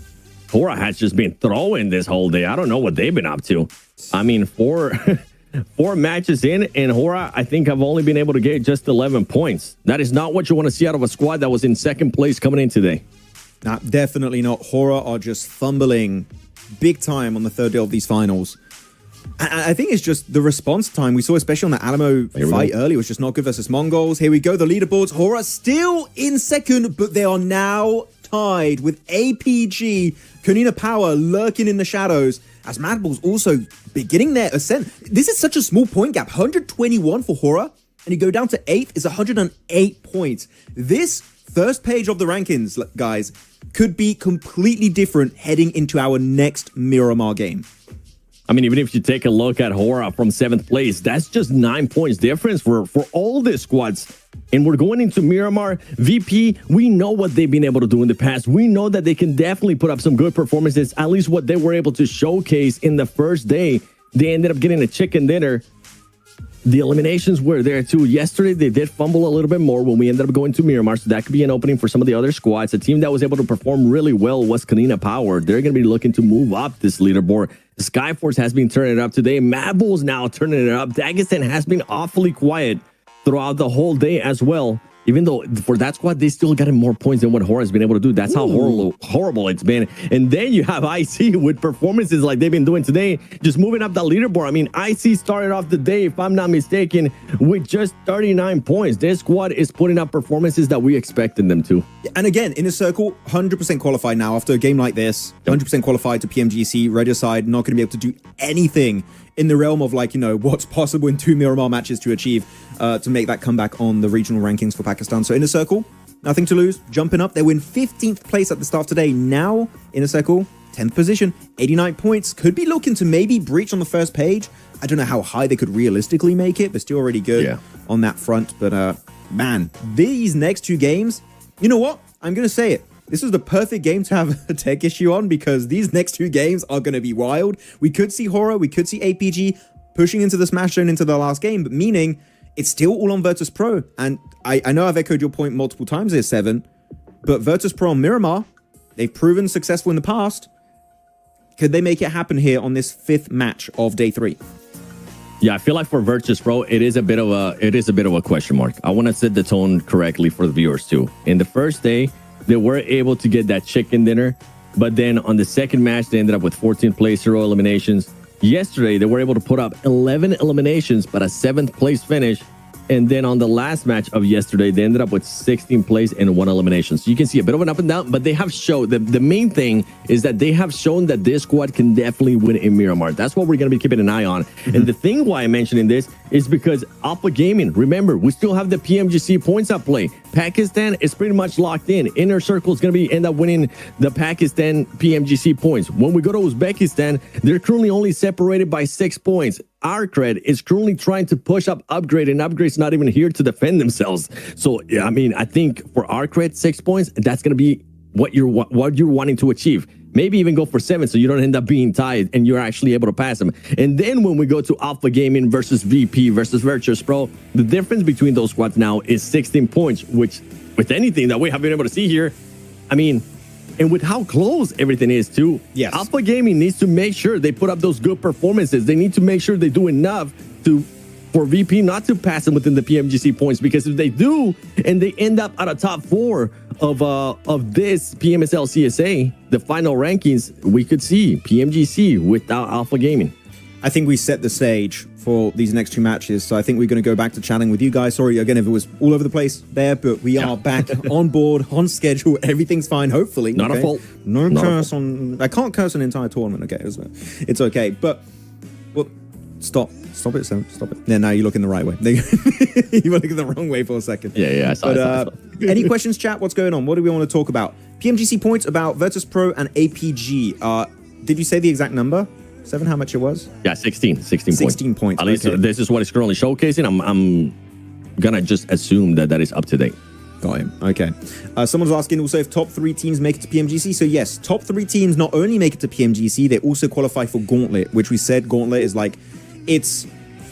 Hora has just been throwing this whole day. I don't know what they've been up to. I mean, four matches in, and Hora, I think, have only been able to get just 11 points. That is not what you want to see out of a squad that was in second place coming in today. Nah, definitely not. Hora are just fumbling big time on the third day of these finals. I think it's just the response time we saw, especially on the Alamo fight early, was just not good versus Mongols. Here we go, the leaderboards. Hora still in second, but they are now tied with APG. Kunina Power lurking in the shadows as Mad Bulls also beginning their ascent. This is such a small point gap, 121 for Hora, and you go down to 8th is 108 points. This first page of the rankings, guys, could be completely different heading into our next Miramar game. I mean, even if you take a look at Hora from 7th place, that's just 9 points difference for all the squads. And we're going into Miramar. VP, we know what they've been able to do in the past. We know that they can definitely put up some good performances, at least what they were able to showcase in the first day. They ended up getting a chicken dinner. The eliminations were there too. Yesterday, they did fumble a little bit more when we ended up going to Miramar, so that could be an opening for some of the other squads. A team that was able to perform really well was Kunina Power. They're going to be looking to move up this leaderboard. Skyforce has been turning it up today. Mad Bulls now turning it up. Dagestan has been awfully quiet throughout the whole day as well. even though for that squad, they still got more points than what Hora has been able to do. That's how horrible it's been. And then you have IC with performances like they've been doing today, just moving up the leaderboard. I mean, IC started off the day, if I'm not mistaken, with just 39 points. This squad is putting up performances that we expected them to. And again, Inner Circle, 100% qualified now after a game like this. 100% qualified to PMGC. Regicide not going to be able to do anything in the realm of, like, you know, what's possible in 2 Miramar matches to achieve to make that comeback on the regional rankings for Pakistan. So Inner Circle, nothing to lose, jumping up. They were in 15th place at the start of today. Now, Inner Circle, 10th position, 89 points. Could be looking to maybe breach on the first page. I don't know how high they could realistically make it, but still already good on that front. But, man, these next 2 games, you know what? I'm going to say it. This is the perfect game to have a tech issue on because these next 2 games are going to be wild. We could see Horror, we could see APG pushing into the Smash Zone into the last game, but meaning it's still all on Virtus Pro. And I know I've echoed your point multiple times here, Seven, but Virtus Pro and Miramar, they've proven successful in the past. Could they make it happen here on this 5th match of day 3? Yeah, I feel like for Virtus Pro, it is a bit of a question mark. I want to set the tone correctly for the viewers too. In the first day, they were able to get that chicken dinner, but then on the second match, they ended up with 14th place, 0 eliminations. Yesterday, they were able to put up 11 eliminations, but a 7th place finish. And then on the last match of yesterday, they ended up with 16th place and 1 elimination. So you can see a bit of an up and down, but they have shown the main thing is that they have shown that this squad can definitely win in Miramar. That's what we're going to be keeping an eye on. And the thing why I'm mentioning this is because Alpha Gaming, remember, we still have the PMGC points at play. Pakistan is pretty much locked in. Inner Circle is going to end up winning the Pakistan PMGC points. When we go to Uzbekistan, they're currently only separated by 6 points. Arcred is currently trying to push up Upgrade, and Upgrade's not even here to defend themselves. So, I mean, I think for Arcred, 6 points, that's going to be what you're wanting to achieve. Maybe even go for 7 so you don't end up being tied and you're actually able to pass them. And then when we go to Alpha Gaming versus VP versus Virtus Pro, the difference between those squads now is 16 points, which with anything that we have been able to see here, I mean, and with how close everything is too, yes, Alpha Gaming needs to make sure they put up those good performances. They need to make sure they do enough for VP not to pass them within the PMGC points, because if they do and they end up at a top 4 of this PMSL CSA, the final rankings, we could see PMGC without Alpha Gaming. I think we set the stage for these next 2 matches, so I think we're going to go back to chatting with you guys. Sorry again if it was all over the place there, but we are back on board, on schedule. Everything's fine, hopefully. Not a fault. No curse on. I can't curse an entire tournament. Okay, it's okay. But well, stop it, Sam. Stop it. Yeah, now you're looking the right way. You were looking the wrong way for a second. Yeah. I saw. Any questions, chat? What's going on? What do we want to talk about? PMGC points about Virtus Pro and APG. Did you say the exact number? 7, how much it was? Yeah, 16 points. 16 points. At least this is what it's currently showcasing. I'm gonna just assume that is up to date. Got him. Okay. Someone's asking also if top 3 teams make it to PMGC. So yes, top 3 teams not only make it to PMGC, they also qualify for Gauntlet, which we said Gauntlet is like, it's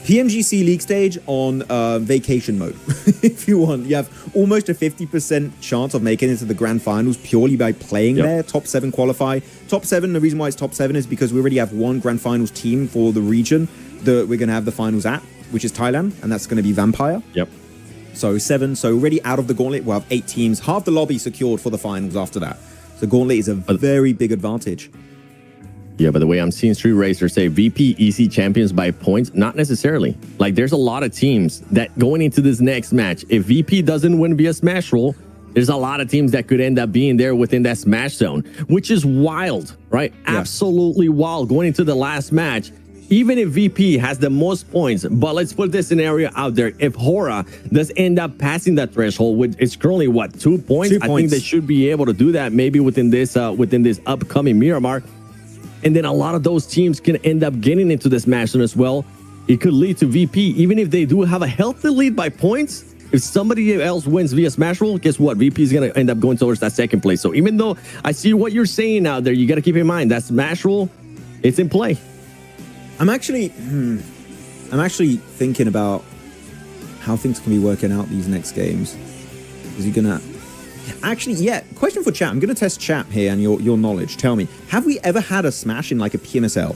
PMGC League stage on vacation mode. If you want, you have almost a 50% chance of making it to the grand finals purely by playing there. Top 7 qualify. Top 7, the reason why it's top 7 is because we already have 1 grand finals team for the region that we're going to have the finals at, which is Thailand, and that's going to be Vampire. Yep. So 7. So already out of the Gauntlet, we'll have 8 teams. Half the lobby secured for the finals after that. So Gauntlet is a very big advantage. Yeah, but the way I'm seeing Street Racer say VP EC champions by points, not necessarily. Like, there's a lot of teams that going into this next match, if VP doesn't win via Smash Roll, there's a lot of teams that could end up being there within that Smash Zone, which is wild, right? Yeah. Absolutely wild going into the last match. Even if VP has the most points, but let's put this scenario out there. If Hora does end up passing that threshold, which is currently, what, 2 points? 2 points. I think they should be able to do that maybe within this upcoming Miramar. And then a lot of those teams can end up getting into this Smash Zone as well. It could lead to VP, even if they do have a healthy lead by points. If somebody else wins via Smash Roll, guess what? VP is going to end up going towards that 2nd place. So even though I see what you're saying out there, you got to keep in mind that Smash Roll, it's in play. I'm actually thinking about how things can be working out these next games. Is he gonna? Actually, yeah. Question for chat. I'm gonna test chat here and your knowledge. Tell me, have we ever had a smash in like a PMSL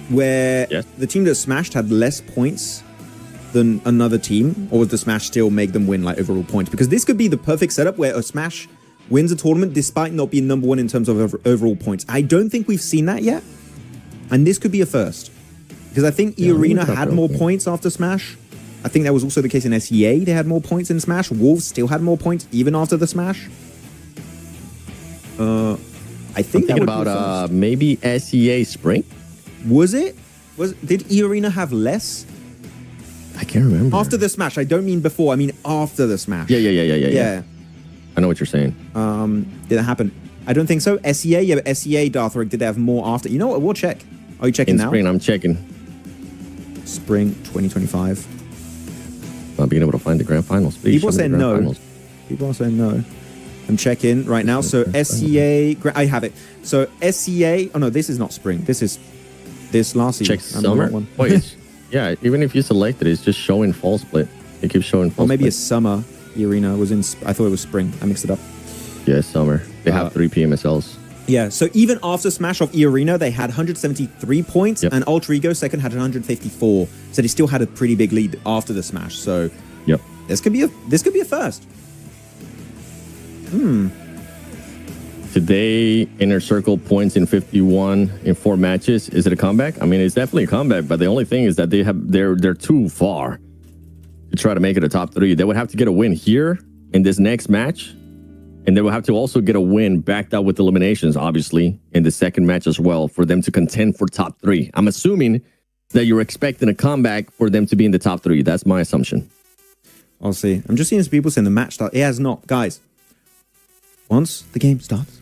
where the team that smashed had less points than another team, or would the Smash still make them win like overall points? Because this could be the perfect setup where a Smash wins a tournament despite not being number one in terms of overall points. I don't think we've seen that yet, and this could be a first. Because I think E-Arena had more points after Smash. I think that was also the case in SEA. They had more points in Smash. Wolves still had more points even after the Smash. I think that would about maybe SEA Spring. Was it? Did E-Arena have less? I can't remember. After the Smash. I don't mean before. I mean after the Smash. Yeah. I know what you're saying. Did that happen? I don't think so. SEA, yeah, but SEA, Darthrick, did they have more after? You know what? We'll check. Are you checking now? Spring, I'm checking. Spring 2025. Not being able to find the grand finals. Please People are saying no. Finals. People are saying no. I'm checking right now. So SEA, I have it. So SEA, oh no, this is not spring. This is this last season. Check summer. Wait, yeah, even if you select it, it's just showing fall split. It keeps showing fall split. Or maybe split. a summer. The arena was in, I thought it was spring. I mixed it up. Yeah, summer. They have 3 PMSLs. Yeah, so even after Smash of E-Arena, they had 173 points, and Ultra Ego second had 154. So they still had a pretty big lead after the Smash. So this could be a first. Today, Inner Circle points in 51 in 4 matches. Is it a comeback? I mean, it's definitely a comeback, but the only thing is that they're too far to try to make it a top 3. They would have to get a win here in this next match. And they will have to also get a win backed up with eliminations, obviously, in the second match as well, for them to contend for top 3. I'm assuming that you're expecting a comeback for them to be in the top 3. That's my assumption. I'll see. I'm just seeing some people saying the match start. It has not. Guys, once the game starts,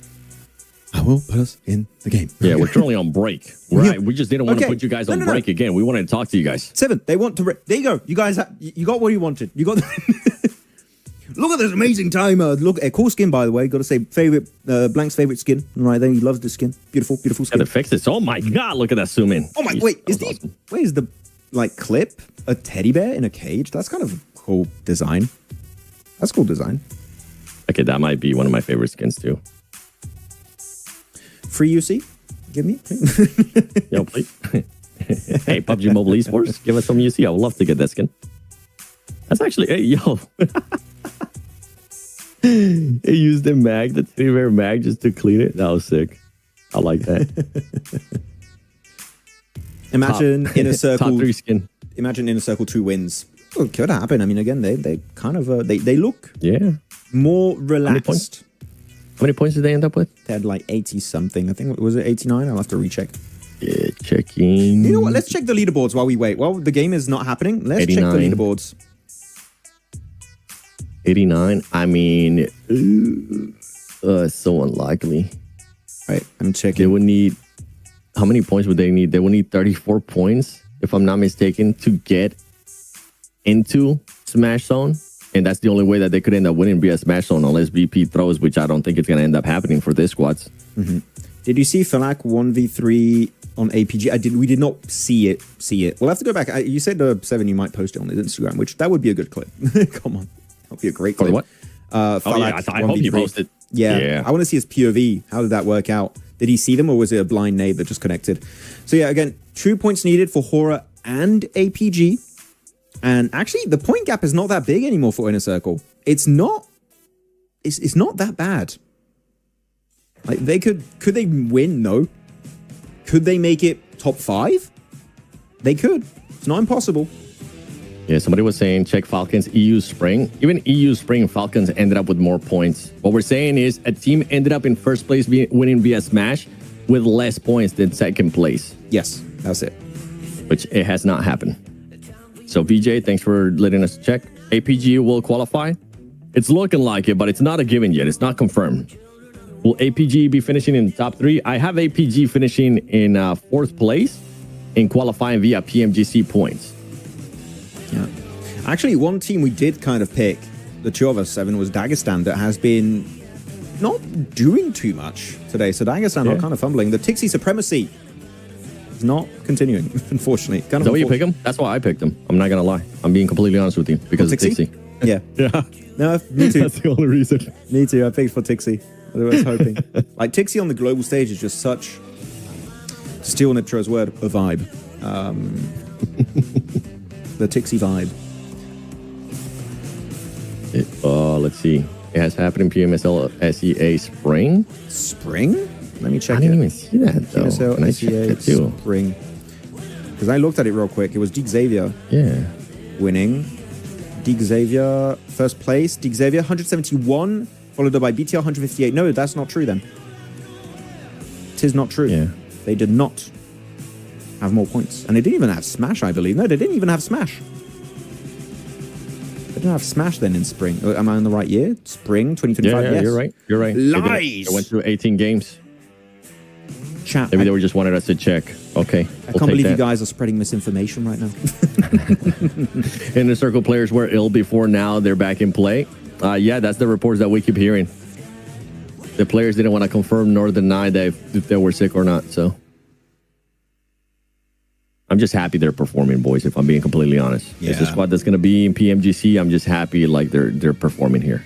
I will put us in the game. Yeah, we're currently on break. Right. We just didn't want to put you guys on break again. We wanted to talk to you guys. 7. They want to... There you go. You guys, you got what you wanted. You got... Look at this amazing timer. Look, a cool skin, by the way. Got to say, Blank's favorite skin. Right there, he loves the skin. Beautiful, beautiful skin. Yeah, to fix this. Oh my God, look at that zoom in. Oh my, wait, is the clip a teddy bear in a cage? That's kind of a cool design. That's a cool design. Okay, that might be one of my favorite skins too. Free UC? Give me. Yo, please. Hey, PUBG Mobile Esports, give us some UC. I would love to get that skin. That's actually, hey, yo. He used the mag, the teddy bear mag, just to clean it. That was sick. I like that. Imagine Inner Circle. Top 3 skin. Imagine Inner Circle 2 wins. Well, it could happen. I mean, again, they kind of they look more relaxed. How many points did they end up with? They had like 80 something. I think, was it 89? I'll have to recheck. Yeah, checking. You know what? Let's check the leaderboards while we wait. While the game is not happening, let's 89. check the leaderboards. 89. I mean, so unlikely. Right, I'm checking. They would need, how many points would they need? They would need 34 points, if I'm not mistaken, to get into Smash Zone. And that's the only way that they could end up winning via Smash Zone, unless VP throws, which I don't think it's going to end up happening for this squads. Did you see Falak 1v3 on APG? We did not see it. We'll have to go back. You said 7 you might post it on his Instagram, which that would be a good clip. Come on. That would be a great clip. For what? Falak, I hope you posted. Yeah. I want to see his POV. How did that work out? Did he see them, or was it a blind nade that just connected? So yeah, again, 2 points needed for Horror and APG. And actually, the point gap is not that big anymore for Inner Circle. It's not that bad. Like, could they win? No. Could they make it top 5? They could. It's not impossible. Yeah, somebody was saying check Falcons EU Spring. Even EU Spring Falcons ended up with more points. What we're saying is a team ended up in first place winning via Smash with less points than second place. Yes, that's it. Which it has not happened. So VJ, thanks for letting us check. APG will qualify. It's looking like it, but it's not a given yet. It's not confirmed. Will APG be finishing in the top 3? I have APG finishing in 4th place in qualifying via PMGC points. Yeah. Actually, one team we did kind of pick, the 2 of us, 7, was Dagestan, that has been not doing too much today. So Dagestan are kind of fumbling. The Tixie Supremacy is not continuing, unfortunately. Is that why you pick him? That's why I picked him. I'm not going to lie. I'm being completely honest with you because of Tixie. Yeah. Yeah. No, me too. That's the only reason. Me too. I picked for Tixie. I was hoping. Like, Tixie on the global stage is just such, to steal Nitro's word, a vibe. the Tixie vibe. Let's see. It has happened in PMSL SEA Spring. Spring? Let me check I didn't even see that, though. PMSL Can I check SEA that too? Spring. Because I looked at it real quick. It was Deke Xavier winning. Deke Xavier, first place. Deke Xavier, 171, followed up by BTR, 158. No, that's not true then. Tis not true. Yeah. They did not have more points. And they didn't even have Smash, I believe. No, they didn't even have Smash. They didn't have Smash then in spring. Am I in the right year? Spring 2025? Yeah, yes. you're right. You're right. Lies! They went through 18 games. Chat. Maybe they were just wanted us to check. Okay. I can't believe you guys are spreading misinformation right now. Inner Circle players were ill before, now they're back in play. Yeah, that's the reports that we keep hearing. The players didn't want to confirm nor deny that if they were sick or not. So I'm just happy they're performing, boys, if I'm being completely honest. Yeah. It's a squad that's going to be in PMGC. I'm just happy like they're performing here.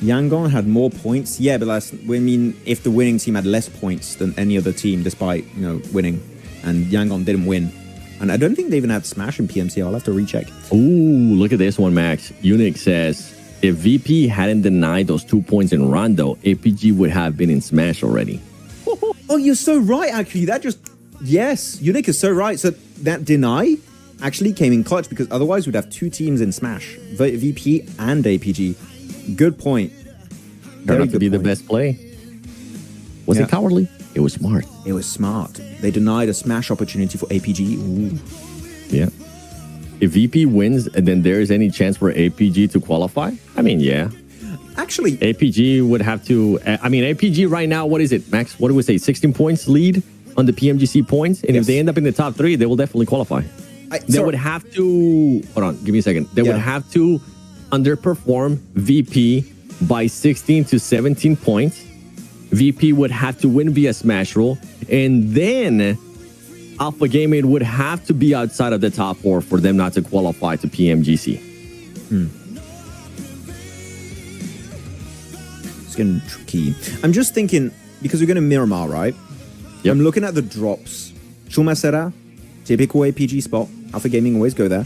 Yangon had more points. Yeah, but if the winning team had less points than any other team, despite, winning, and Yangon didn't win. And I don't think they even had Smash in PMC. I'll have to recheck. Ooh, look at this one, Max. Unix says, if VP hadn't denied those 2 points in Rondo, APG would have been in Smash already. Oh, you're so right, actually. Yes, Unique is so right. So that deny actually came in clutch, because otherwise we'd have two teams in Smash, VP and APG. Good point. Turned out to be the best play. Was it cowardly? It was smart. It was smart. They denied a Smash opportunity for APG. Ooh. Yeah. If VP wins, and then there is any chance for APG to qualify? I mean, yeah. Actually, APG would have to... APG right now, what is it, Max? What do we say? 16 points lead on the PMGC points? And if they end up in the top 3, they will definitely qualify. They would have to... Hold on, give me a second. They would have to underperform VP by 16 to 17 points. VP would have to win via Smash Roll, and then Alpha Gaming would have to be outside of the top 4 for them not to qualify to PMGC. It's getting tricky. I'm just thinking, because we're going to Miramar, right? Yep. I'm looking at the drops. Chumacera, typical APG spot. Alpha Gaming always go there.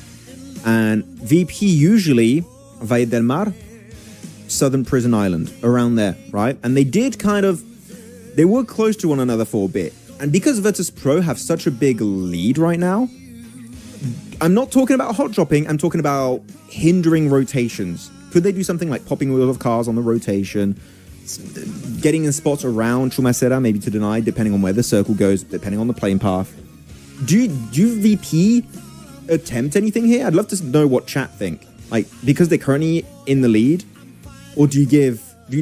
And VP usually Valle del Mar, Southern Prison Island, around there, right? And they were close to one another for a bit. And because Virtus Pro have such a big lead right now, I'm not talking about hot dropping, I'm talking about hindering rotations. Could they do something like popping wheels of cars on the rotation, getting in spots around Chumacera, maybe to deny, depending on where the circle goes, depending on the playing path? Do VP attempt anything here? I'd love to know what chat think. Like, because they're currently in the lead, or do you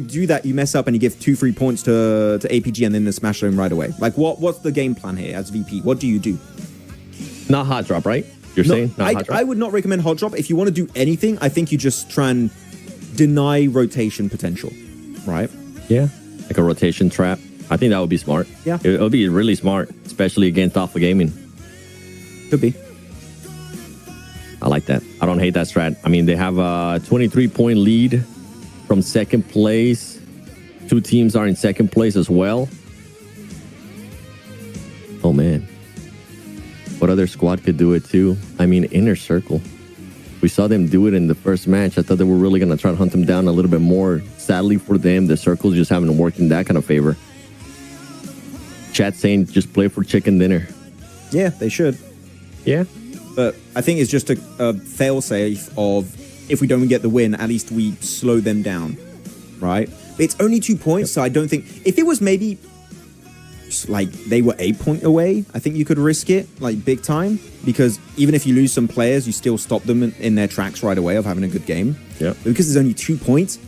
do that, you mess up and you give 2 free points to APG and then the Smash Zone right away? Like, what's the game plan here as VP? What do you do? Not hot drop, right? You're saying not hot drop? I would not recommend hot drop. If you want to do anything, I think you just try and deny rotation potential, right? Yeah, like a rotation trap. I think that would be smart. Yeah. It would be really smart, especially against Alpha Gaming. Could be. I like that. I don't hate that strat. I mean, they have a 23-point lead from second place. 2 teams are in second place as well. Oh, man. What other squad could do it too? I mean, Inner Circle. We saw them do it in the first match. I thought they were really going to try to hunt them down a little bit more. Sadly for them, the circles just haven't worked in that kind of favor. Chat saying just play for chicken dinner. Yeah, they should. Yeah. But I think it's just a fail-safe of, if we don't get the win, at least we slow them down, right? But it's only 2 points, so I don't think... If it was maybe, like, they were 8 points away, I think you could risk it, like, big time. Because even if you lose some players, you still stop them in their tracks right away of having a good game. Yeah. But because there's only 2 points,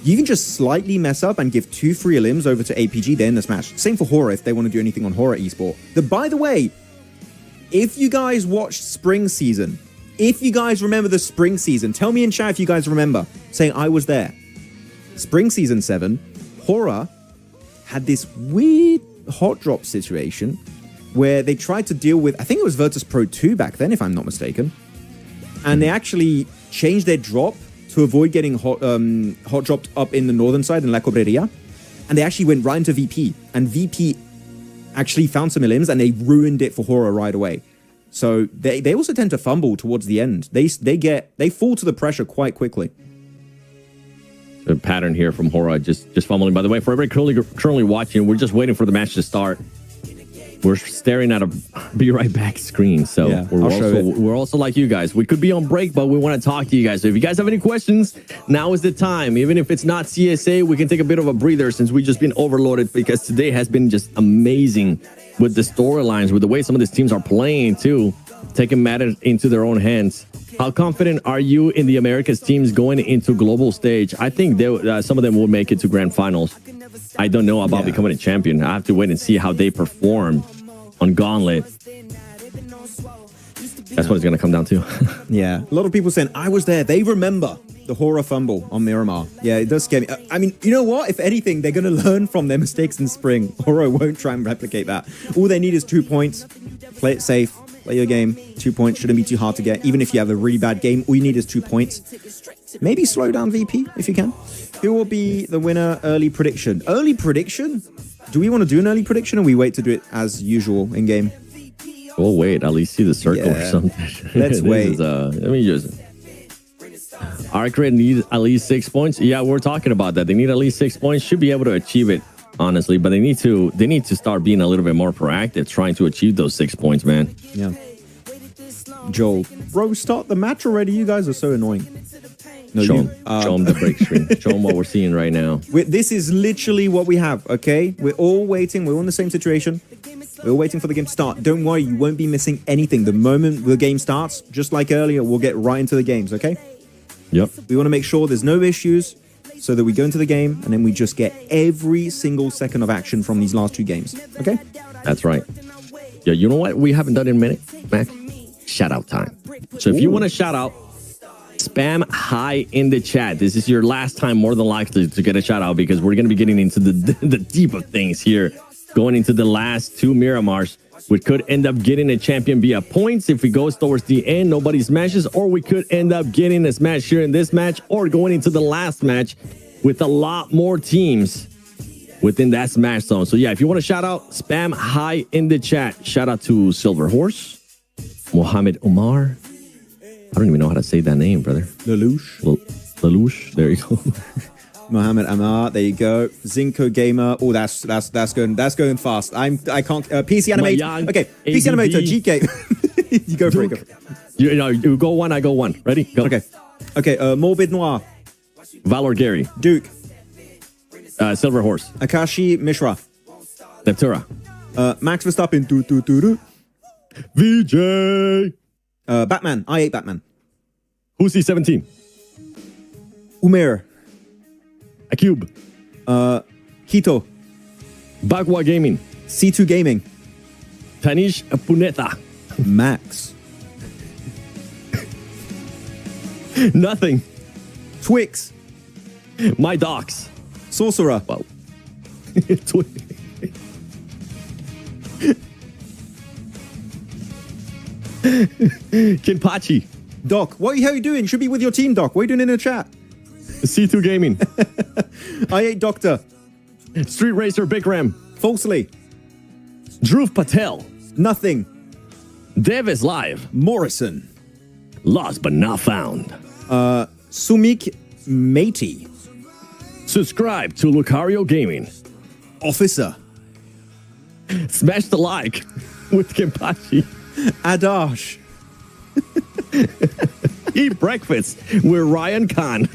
you can just slightly mess up and give 2 free elims over to APG, then the Smash. Same for Horror if they want to do anything on Horror Esport. By the way... If you guys watched Spring Season, if you guys remember the Spring Season, tell me in chat if you guys remember, saying I was there. Spring Season 7, Horror had this weird hot drop situation where they tried to deal with, I think it was Virtus Pro 2 back then, if I'm not mistaken. And they actually changed their drop to avoid getting hot dropped up in the northern side in La Cobreria. And they actually went right into VP. And VP actually found some elims and they ruined it for Horror right away. So they also tend to fumble towards the end. They fall to the pressure quite quickly. A pattern here from Hora, just fumbling. By the way, for everybody currently watching, we're just waiting for the match to start. We're staring at a be right back screen. So yeah, we're also like you guys. We could be on break, but we want to talk to you guys. So if you guys have any questions, now is the time. Even if it's not CSA, we can take a bit of a breather since we've just been overloaded, because today has been just amazing with the storylines, with the way some of these teams are playing too, taking matters into their own hands. How confident are you in the Americas teams going into global stage? I think some of them will make it to grand finals. I don't know about becoming a champion. I have to wait and see how they perform on Gauntlet. That's what it's going to come down to. Yeah. A lot of people saying, I was there. They remember the Hora fumble on Miramar. Yeah, it does scare me. I mean, you know what? If anything, they're going to learn from their mistakes in spring. Hora won't try and replicate that. All they need is 2 points. Play it safe. Play your game. 2 points shouldn't be too hard to get. Even if you have a really bad game, all you need is 2 points. Maybe slow down VP if you can. Who will be the winner? Early prediction. Early prediction? Do we want to do an early prediction, or we wait to do it as usual in game? We'll wait. At least see the circle or something. Let's wait. Let me just... Arcred needs at least 6 points. Yeah, we're talking about that. They need at least 6 points. Should be able to achieve it, honestly. But they need to start being a little bit more proactive, trying to achieve those 6 points, man. Yeah. Joel, bro, start the match already. You guys are so annoying. No, show them the break screen. Show them what we're seeing right now. This is literally what we have, okay? We're all waiting. We're all in the same situation. We're all waiting for the game to start. Don't worry, you won't be missing anything. The moment the game starts, just like earlier, we'll get right into the games, okay? Yep. We want to make sure there's no issues so that we go into the game and then we just get every single second of action from these last 2 games, okay? That's right. Yeah, you know what we haven't done in a minute, Mac? Shout out time. So if you want to shout out, spam hi in the chat. This is your last time, more than likely, to get a shout out, because we're going to be getting into the deep of things here, going into the last 2 Miramars. We could end up getting a champion via points if we go towards the end, nobody smashes, or we could end up getting a smash here in this match, or going into the last match with a lot more teams within that smash zone. So yeah, if you want to shout out, spam hi in the chat. Shout out to Silver Horse, Mohammed Omar. I don't even know how to say that name, brother. Lelouch. Lelouch. There you go. Mohammed Amar. There you go. Zinco Gamer. Oh, that's going fast. I can't. PC Animator. Okay. PC Animator. GK. You go for it. You go one. I go one. Ready? Go. Okay. Morbid Noir. Valor Gary. Duke. Silver Horse. Akashi Mishra. Neptura. Max Verstappen. VJ. Batman. I ate Batman. Husi 17. Umair. Acube. Kito. Bagua Gaming. C2 Gaming. Tanish Puneta. Max. Nothing. Twix. My Docs. Sorcerer. Wow. Kinpachi. Doc, how are you doing? You should be with your team, Doc. What are you doing in the chat? C2 Gaming. I ate Doctor. Street Racer Bikram. Falsely. Dhruv Patel. Nothing. Dev is live. Morrison. Lost but not found. Sumik Matey. Subscribe to Lucario Gaming. Officer. Smash the like with Kimpachi. Adash. Eat breakfast with Ryan Khan.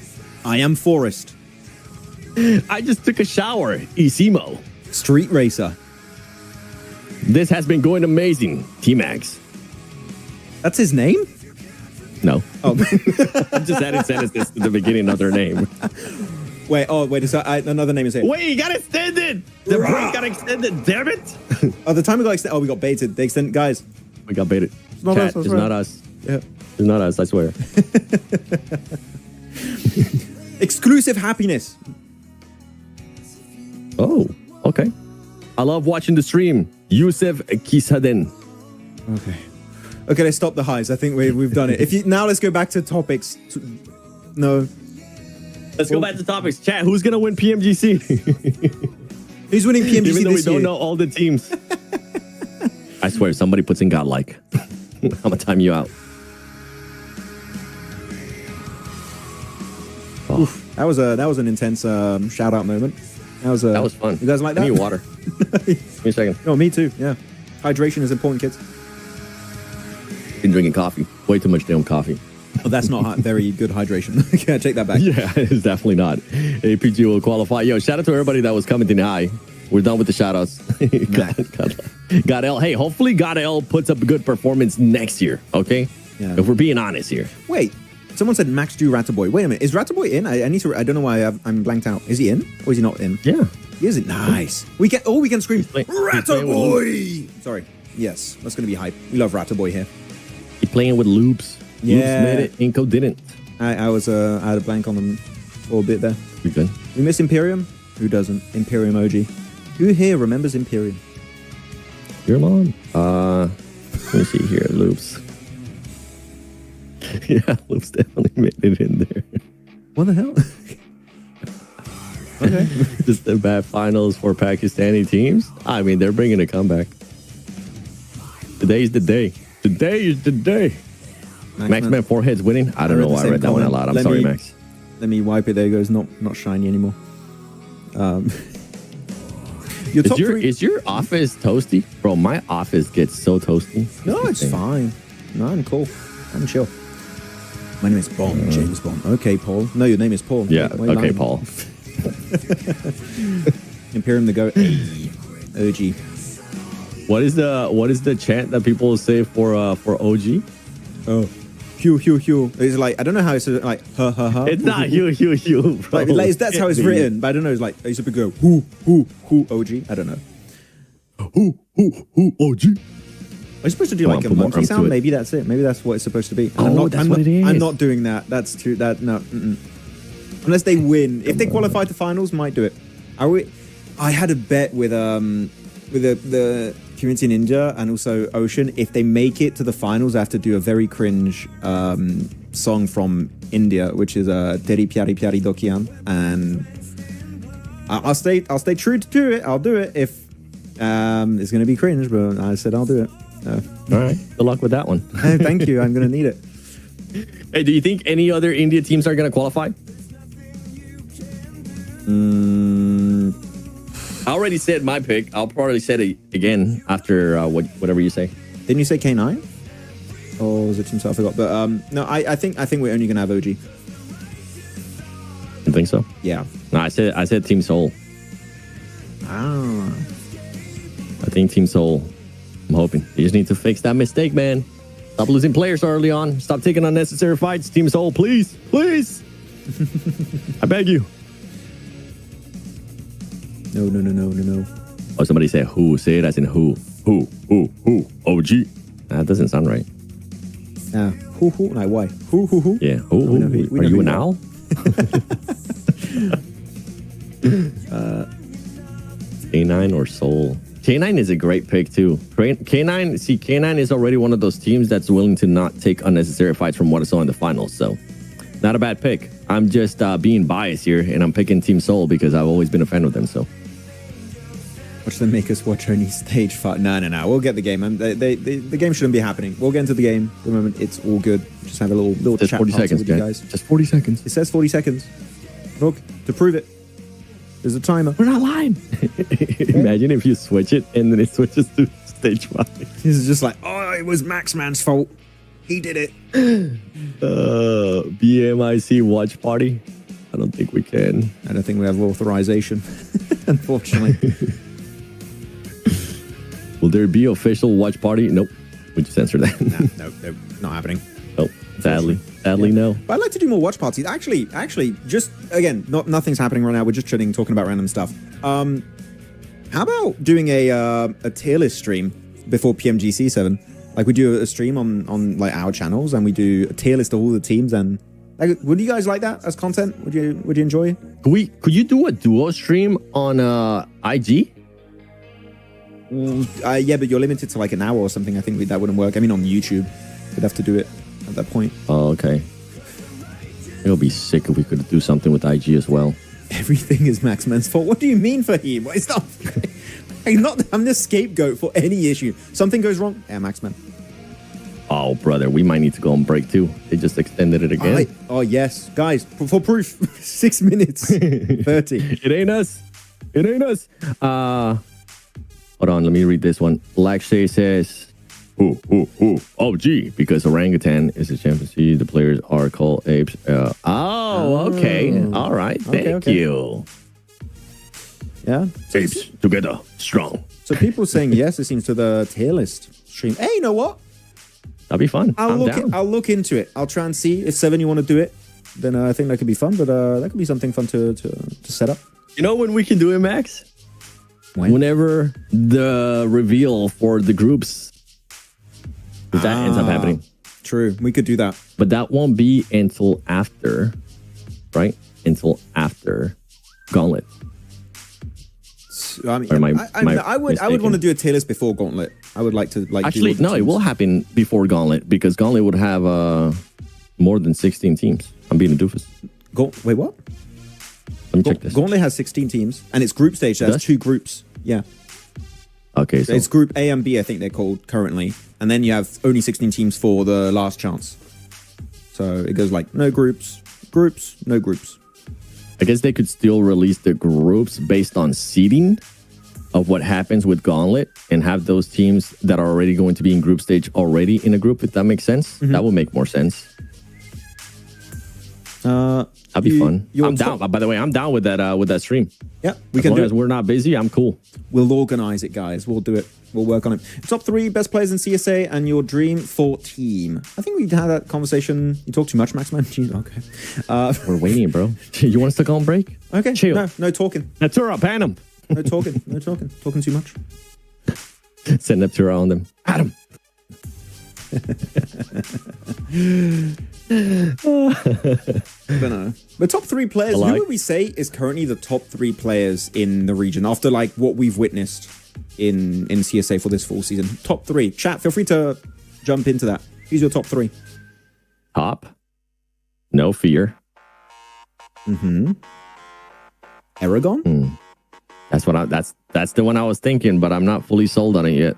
I am Forrest. I just took a shower. Isimo. Street Racer. This has been going amazing. T-Max. That's his name? No. Oh. I'm just adding sentences to the beginning of their name. Wait, another name is here. Wait, he got extended. The break got extended. Damn it. Oh, the timer got extended. Oh, we got baited. They extended, guys. We got baited. It's not us. It's not us. Yeah. It's not us, I swear. Exclusive happiness. Oh, okay. I love watching the stream. Yusef Kisaden. Okay, let's stop the highs. I think we've done it. Now let's go back to topics. No. Let's go back to topics. Chat, who's going to win PMGC? Who's winning PMGC Even though this year? we don't know all the teams. I swear, somebody puts in godlike. I'm gonna time you out. Oh. Oof, that was an intense shout out moment. That was fun. You guys like that? Give me water. Give me a second. No, me too. Yeah, hydration is important, kids. Been drinking coffee. Way too much damn coffee. Oh, that's not very good hydration. Yeah, take that back. Yeah, it's definitely not. APG will qualify. Yo, shout out to everybody that was commenting high. We're done with the shout outs. God L. Hey, hopefully God L puts up a good performance next year. Okay? Yeah. If we're being honest here. Wait, someone said Max do Rattaboy. Wait a minute. Is Rattaboy in? I need to. I don't know why I'm blanked out. Is he in or is he not in? Yeah. He isn't. Nice. We can scream Rattaboy. Sorry. Yes, that's going to be hype. We love Rattaboy here. He's playing with loops. Yeah. Loops made it. Inko didn't. I had a blank on them for a bit there. We good. We miss Imperium? Who doesn't? Imperium OG. Who here remembers Imperium? Your mom. Let me see here. Loops. Yeah, Loops definitely made it in there. What the hell? Okay. Just the bad finals for Pakistani teams. I mean, they're bringing a comeback. Today's the day. Today is the day. Maxman foreheads winning. I don't know why I read that one out loud. I'm sorry, Max. Let me wipe it. There it goes. Not shiny anymore. Your top three. Is your office toasty? Bro, my office gets so toasty. No, it's fine. No, I'm cool. I'm chill. My name is Bond, James Bond. Okay, Paul. No, your name is Paul. Yeah, okay, Paul. Imperium the Goat. OG. What is the chant that people say for OG? Oh, Hugh. It's like, I don't know how it's like ha ha ha. It's not Hugh. Bro. Like that's how it's written, but I don't know. It's like it's a big go who OG. I don't know. Who OG? Are you supposed to do like a monkey sound? Maybe that's it. Maybe that's what it's supposed to be. That's what it is. I'm not doing that. That's too. That no. Unless they win, if they qualify to finals, might do it. I had a bet with the community in India and also Ocean. If they make it to the finals, I have to do a very cringe song from India, which is Teri Pyari Pyari Dokian, and I'll stay true to it. I'll do it if it's going to be cringe, but I said I'll do it. All right, good luck with that one. Thank you. I'm going to need it. Hey, do you think any other India teams are going to qualify? I already said my pick. I'll probably say it again after whatever you say. Didn't you say K9? Or was it Team Soul? I forgot. But no, I think we're only gonna have OG. You think so? Yeah. No, I said Team Soul. Ah. I think Team Soul. I'm hoping. You just need to fix that mistake, man. Stop losing players early on. Stop taking unnecessary fights. Team Soul, please. I beg you. No. Oh, somebody said who. Say it as in who. Who. OG. That doesn't sound right. Who. Like, why? Who. Yeah, who. Are you an owl? K9 or Soul? K9 is a great pick, too. K9 is already one of those teams that's willing to not take unnecessary fights from what I saw in the finals, so not a bad pick. I'm just being biased here, and I'm picking Team Soul because I've always been a fan of them, so. Watch them make us watch only stage 5. No. We'll get the game. The game shouldn't be happening. We'll get into the game. At the moment, it's all good. Just have a little chat 40 seconds, with you guys. Just 40 seconds. It says 40 seconds. Look, to prove it, there's a timer. We're not lying. Imagine if you switch it and then it switches to stage 5. This is just like, oh, it was Maxman's fault. He did it. BMIC watch party. I don't think we can. I don't think we have authorization, unfortunately. Will there be official watch party? Nope. We just answered that. No, not happening. Nope. Sadly, no. But I'd like to do more watch parties. Actually, just again, nothing's happening right now. We're just chilling, talking about random stuff. How about doing a tier list stream before PMGC7? Like we do a stream on like our channels, and we do a tier list of all the teams. And like, would you guys like that as content? Would you enjoy it? Could you do a duo stream on IG? Yeah, but you're limited to like an hour or something. I think that wouldn't work. I mean, on YouTube, we'd have to do it at that point. Oh, okay. It'll be sick if we could do something with IG as well. Everything is Maxman's fault. What do you mean, Fahim? It's not. I'm the scapegoat for any issue. Something goes wrong. Yeah, Maxman. Oh, brother, we might need to go on break too. They just extended it again. Oh, yes. Guys, for proof, 6 minutes 30. It ain't us. It ain't us. Hold on, let me read this one. Lakshay says, oh, gee, because orangutan is a chimpanzee. The players are called apes. Okay. All right. Thank you. Yeah. Apes together, strong. So people saying yes, it seems, to the tier list stream. Hey, you know what? That'll be fun. I'll look into it. I'll try and see if 7 you want to do it. Then I think that could be fun. But that could be something fun to set up. You know when we can do it, Max? Whenever the reveal for the groups, that ends up happening. True, we could do that, but that won't be until after, right? Until after Gauntlet. I mean, I would want to do a tier list before Gauntlet. I would like to actually no, it will happen before Gauntlet because Gauntlet would have more than 16 teams. I'm being a doofus. Wait, what? Let me check this. Gauntlet has 16 teams, and it's group stage. So that's 2 groups. Yeah. Okay, so it's Group A and B, I think they're called currently, and then you have only 16 teams for the last chance. So it goes like no groups, no groups. I guess they could still release the groups based on seeding of what happens with Gauntlet and have those teams that are already going to be in group stage already in a group, if that makes sense. Mm-hmm. That would make more sense. That'd be fun. I'm down. By the way, I'm down with that stream. Yeah, we can do it. As we're not busy, I'm cool. We'll organize it, guys. We'll do it. We'll work on it. Top 3 best players in CSA and your dream for team. I think we had that conversation. You talk too much, Max, man. Okay. We're waiting, bro. You want us to go on break? Okay. Chill. No talking. Natura, pan him. No talking. No talking. Talking too much. Send Natura on them. Adam. I don't know. The top 3 players, who would we say is currently the top 3 players in the region after like what we've witnessed in CSA for this full season? Top 3. Chat, feel free to jump into that. Who's your top 3? Top. No fear. Aragon? That's the one I was thinking, but I'm not fully sold on it yet.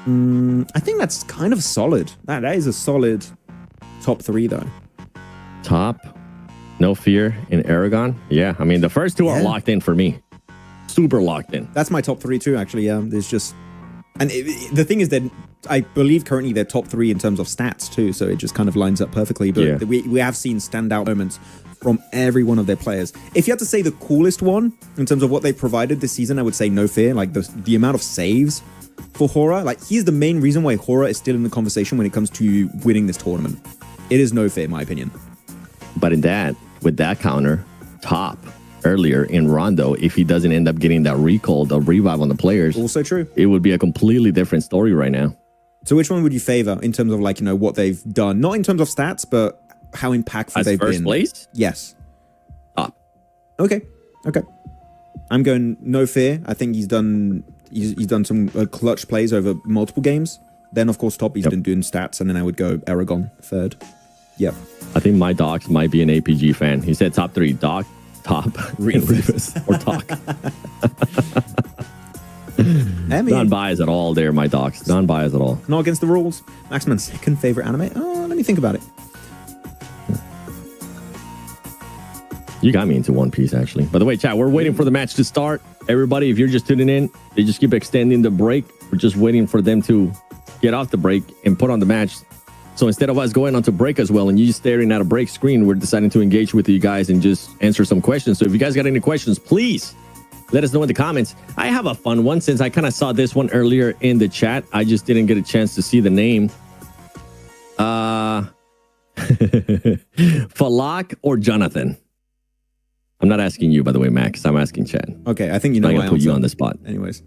I think that's kind of solid. That is a solid top 3, though. Top, no fear in Aragon. Yeah, I mean the first 2 are locked in for me. Super locked in. That's my top 3 too. Actually, there's just, and the thing is that I believe currently they're top 3 in terms of stats too. So it just kind of lines up perfectly. But we have seen standout moments from every one of their players. If you had to say the coolest one in terms of what they provided this season, I would say no fear. Like the amount of saves for Hora, like he's the main reason why Hora is still in the conversation when it comes to winning this tournament. It is no fear, in my opinion. But with that counter, top earlier in Rondo, if he doesn't end up getting that recall, the revive on the players, also true. It would be a completely different story right now. So which one would you favor in terms of like, you know, what they've done? Not in terms of stats, but how impactful they've been. First place? Yes. Top. Okay. I'm going no fear. I think he's done some clutch plays over multiple games. Then, of course, top, he's been doing stats. And then I would go Aragon, 3rd. Yep. I think my docs might be an APG fan. He said top 3, Doc, top, Rivas, or Talk. Non-biased at all there, my docs. Non-biased at all. Not against the rules. Maxman's 2nd favorite anime? Oh, let me think about it. You got me into One Piece, actually. By the way, chat, we're waiting for the match to start. Everybody, if you're just tuning in, they just keep extending the break. We're just waiting for them to get off the break and put on the match. So instead of us going on to break as well and you just staring at a break screen, we're deciding to engage with you guys and just answer some questions. So if you guys got any questions, please let us know in the comments. I have a fun one since I kind of saw this one earlier in the chat. I just didn't get a chance to see the name. Falak or Jonathan? I'm not asking you, by the way, Max. I'm asking Chad. Okay, I think you know I'm my going to put you on the spot. Anyways.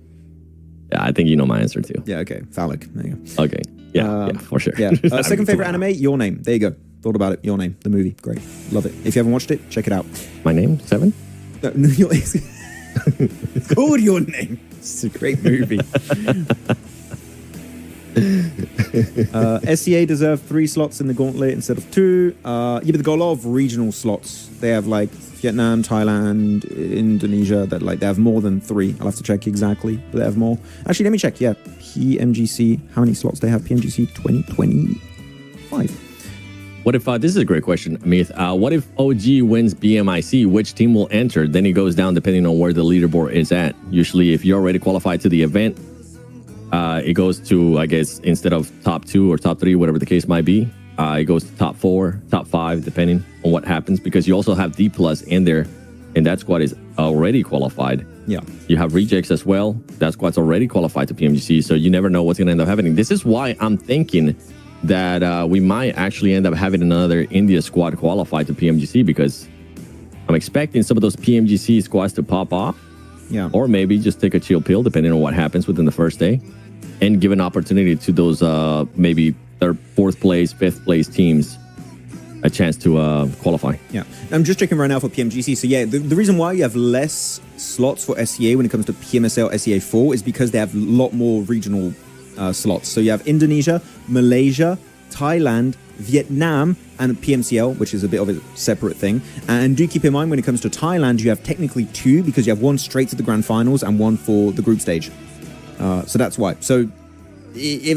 Yeah, I think you know my answer too. Yeah, okay. Phallic. There you go. Okay. Yeah, for sure. Yeah. Second favorite anime, Your Name. There you go. Thought about it. Your Name. The movie. Great. Love it. If you haven't watched it, check it out. My name? 7? No, it's called Your Name. It's a great movie. SCA deserve 3 slots in the gauntlet instead of 2. Yeah, but they got a lot of regional slots. They have like Vietnam, Thailand, Indonesia. That like they have more than 3. I'll have to check exactly, but they have more. Actually, let me check. Yeah, PMGC. How many slots they have? PMGC 2025. What if this is a great question, Amit? What if OG wins BMIC? Which team will enter? Then it goes down depending on where the leaderboard is at. Usually, if you're already qualified to the event, it goes to, I guess, instead of top 2 or top 3, whatever the case might be, it goes to top 4, top 5, depending on what happens. Because you also have D+ in there, and that squad is already qualified. Yeah. You have rejects as well. That squad's already qualified to PMGC, so you never know what's going to end up happening. This is why I'm thinking that we might actually end up having another India squad qualified to PMGC, because I'm expecting some of those PMGC squads to pop off. Yeah. Or maybe just take a chill pill, depending on what happens within the first day, and give an opportunity to those maybe 3rd, 4th place, 5th place teams a chance to qualify. Yeah. I'm just checking right now for PMGC. So yeah, the reason why you have less slots for SCA when it comes to PMSL SCA 4 is because they have a lot more regional slots. So you have Indonesia, Malaysia, Thailand, Vietnam, and PMCL, which is a bit of a separate thing. And do keep in mind, when it comes to Thailand, you have technically 2, because you have 1 straight to the grand finals and 1 for the group stage. So that's why. So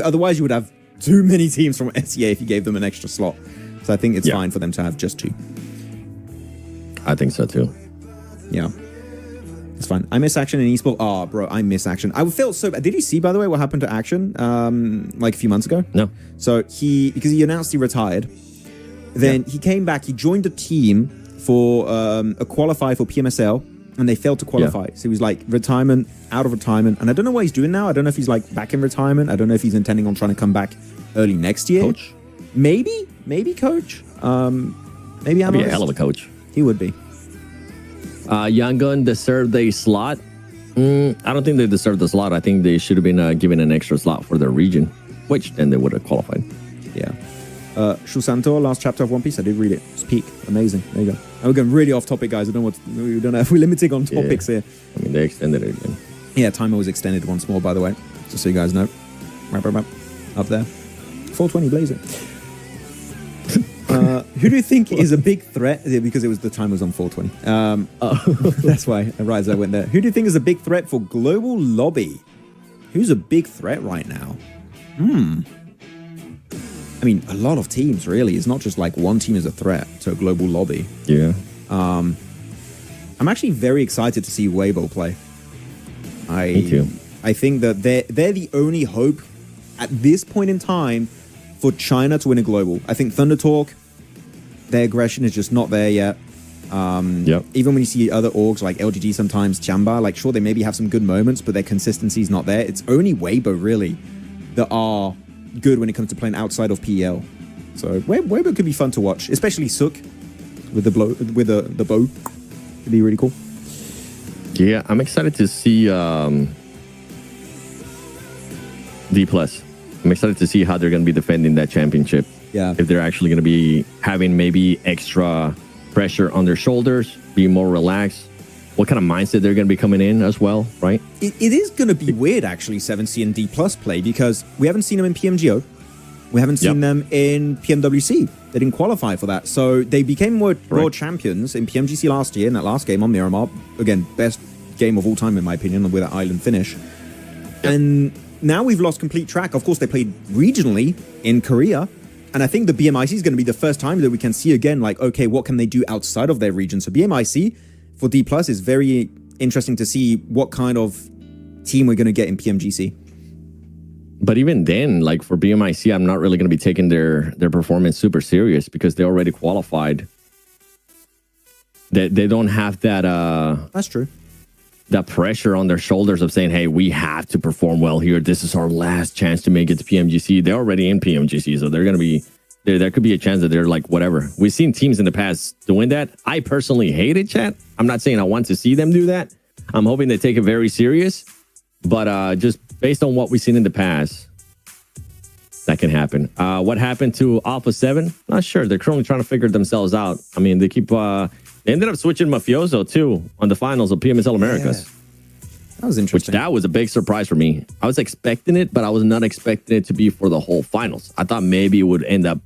otherwise you would have too many teams from SCA if you gave them an extra slot. So I think it's fine for them to have just 2. I think so too. Yeah. It's fine. I miss Action in eSport. Oh, bro, I miss Action. I felt so bad. Did you see, by the way, what happened to Action like a few months ago? No. So because he announced he retired, then he came back. He joined a team for a qualify for PMSL, and they failed to qualify. Yeah. So he was like retirement, out of retirement. And I don't know what he's doing now. I don't know if he's like back in retirement. I don't know if he's intending on trying to come back early next year. Coach? Maybe coach. Maybe analyst. Be a hell of a coach. He would be. Yangon deserved a slot. I don't think they deserved the slot. I think they should have been given an extra slot for their region, which then they would have qualified. Yeah. Shusanto, last chapter of One Piece. I did read it. It's peak. Amazing. There you go. And we're going really off topic, guys. I don't know if we're limiting on topics here. I mean, they extended it again. Yeah, timer was extended once more, by the way. Just so you guys know. Up there. 420 blazing. Who do you think is a big threat? Because the time was on 420. That's why. Right as I went there. Who do you think is a big threat for global lobby? Who's a big threat right now? I mean, a lot of teams, really. It's not just like one team is a threat to a global lobby. Yeah. I'm actually very excited to see Weibo play. Me too. I think that they're the only hope at this point in time for China to win a global. I think Thunder Talk, their aggression is just not there yet. Even when you see other orgs like LGG sometimes, Chamba, like sure, they maybe have some good moments, but their consistency is not there. It's only Weibo really that are good when it comes to playing outside of PL. So Weibo could be fun to watch, especially Sook with the bow. It'd be really cool. Yeah, I'm excited to see D+. I'm excited to see how they're going to be defending that championship. Yeah. If they're actually going to be having maybe extra pressure on their shoulders, be more relaxed. What kind of mindset they're going to be coming in as well, right? It is going to be weird, actually, 7C and D+ play, because we haven't seen them in PMGO. We haven't seen them in PMWC. They didn't qualify for that. So they became world champions in PMGC last year in that last game on Miramar. Again, best game of all time, in my opinion, with that island finish. And now we've lost complete track. Of course, they played regionally in Korea. And I think the BMIC is going to be the first time that we can see again, like, okay, what can they do outside of their region? So BMIC for D+ is very interesting to see what kind of team we're going to get in PMGC. But even then, like for BMIC, I'm not really going to be taking their performance super serious because they already qualified. They don't have that... That's true. That pressure on their shoulders of saying, hey, we have to perform well here. This is our last chance to make it to PMGC. They're already in PMGC, so they're going to be... There could be a chance that they're like, whatever. We've seen teams in the past doing that. I personally hate it, chat. I'm not saying I want to see them do that. I'm hoping they take it very serious. But just based on what we've seen in the past, that can happen. What happened to Alpha 7? Not sure. They're currently trying to figure themselves out. I mean, they keep... They ended up switching Mafioso, too, on the finals of PMSL Americas. That was interesting. That was a big surprise for me. I was expecting it, but I was not expecting it to be for the whole finals. I thought maybe it would end up being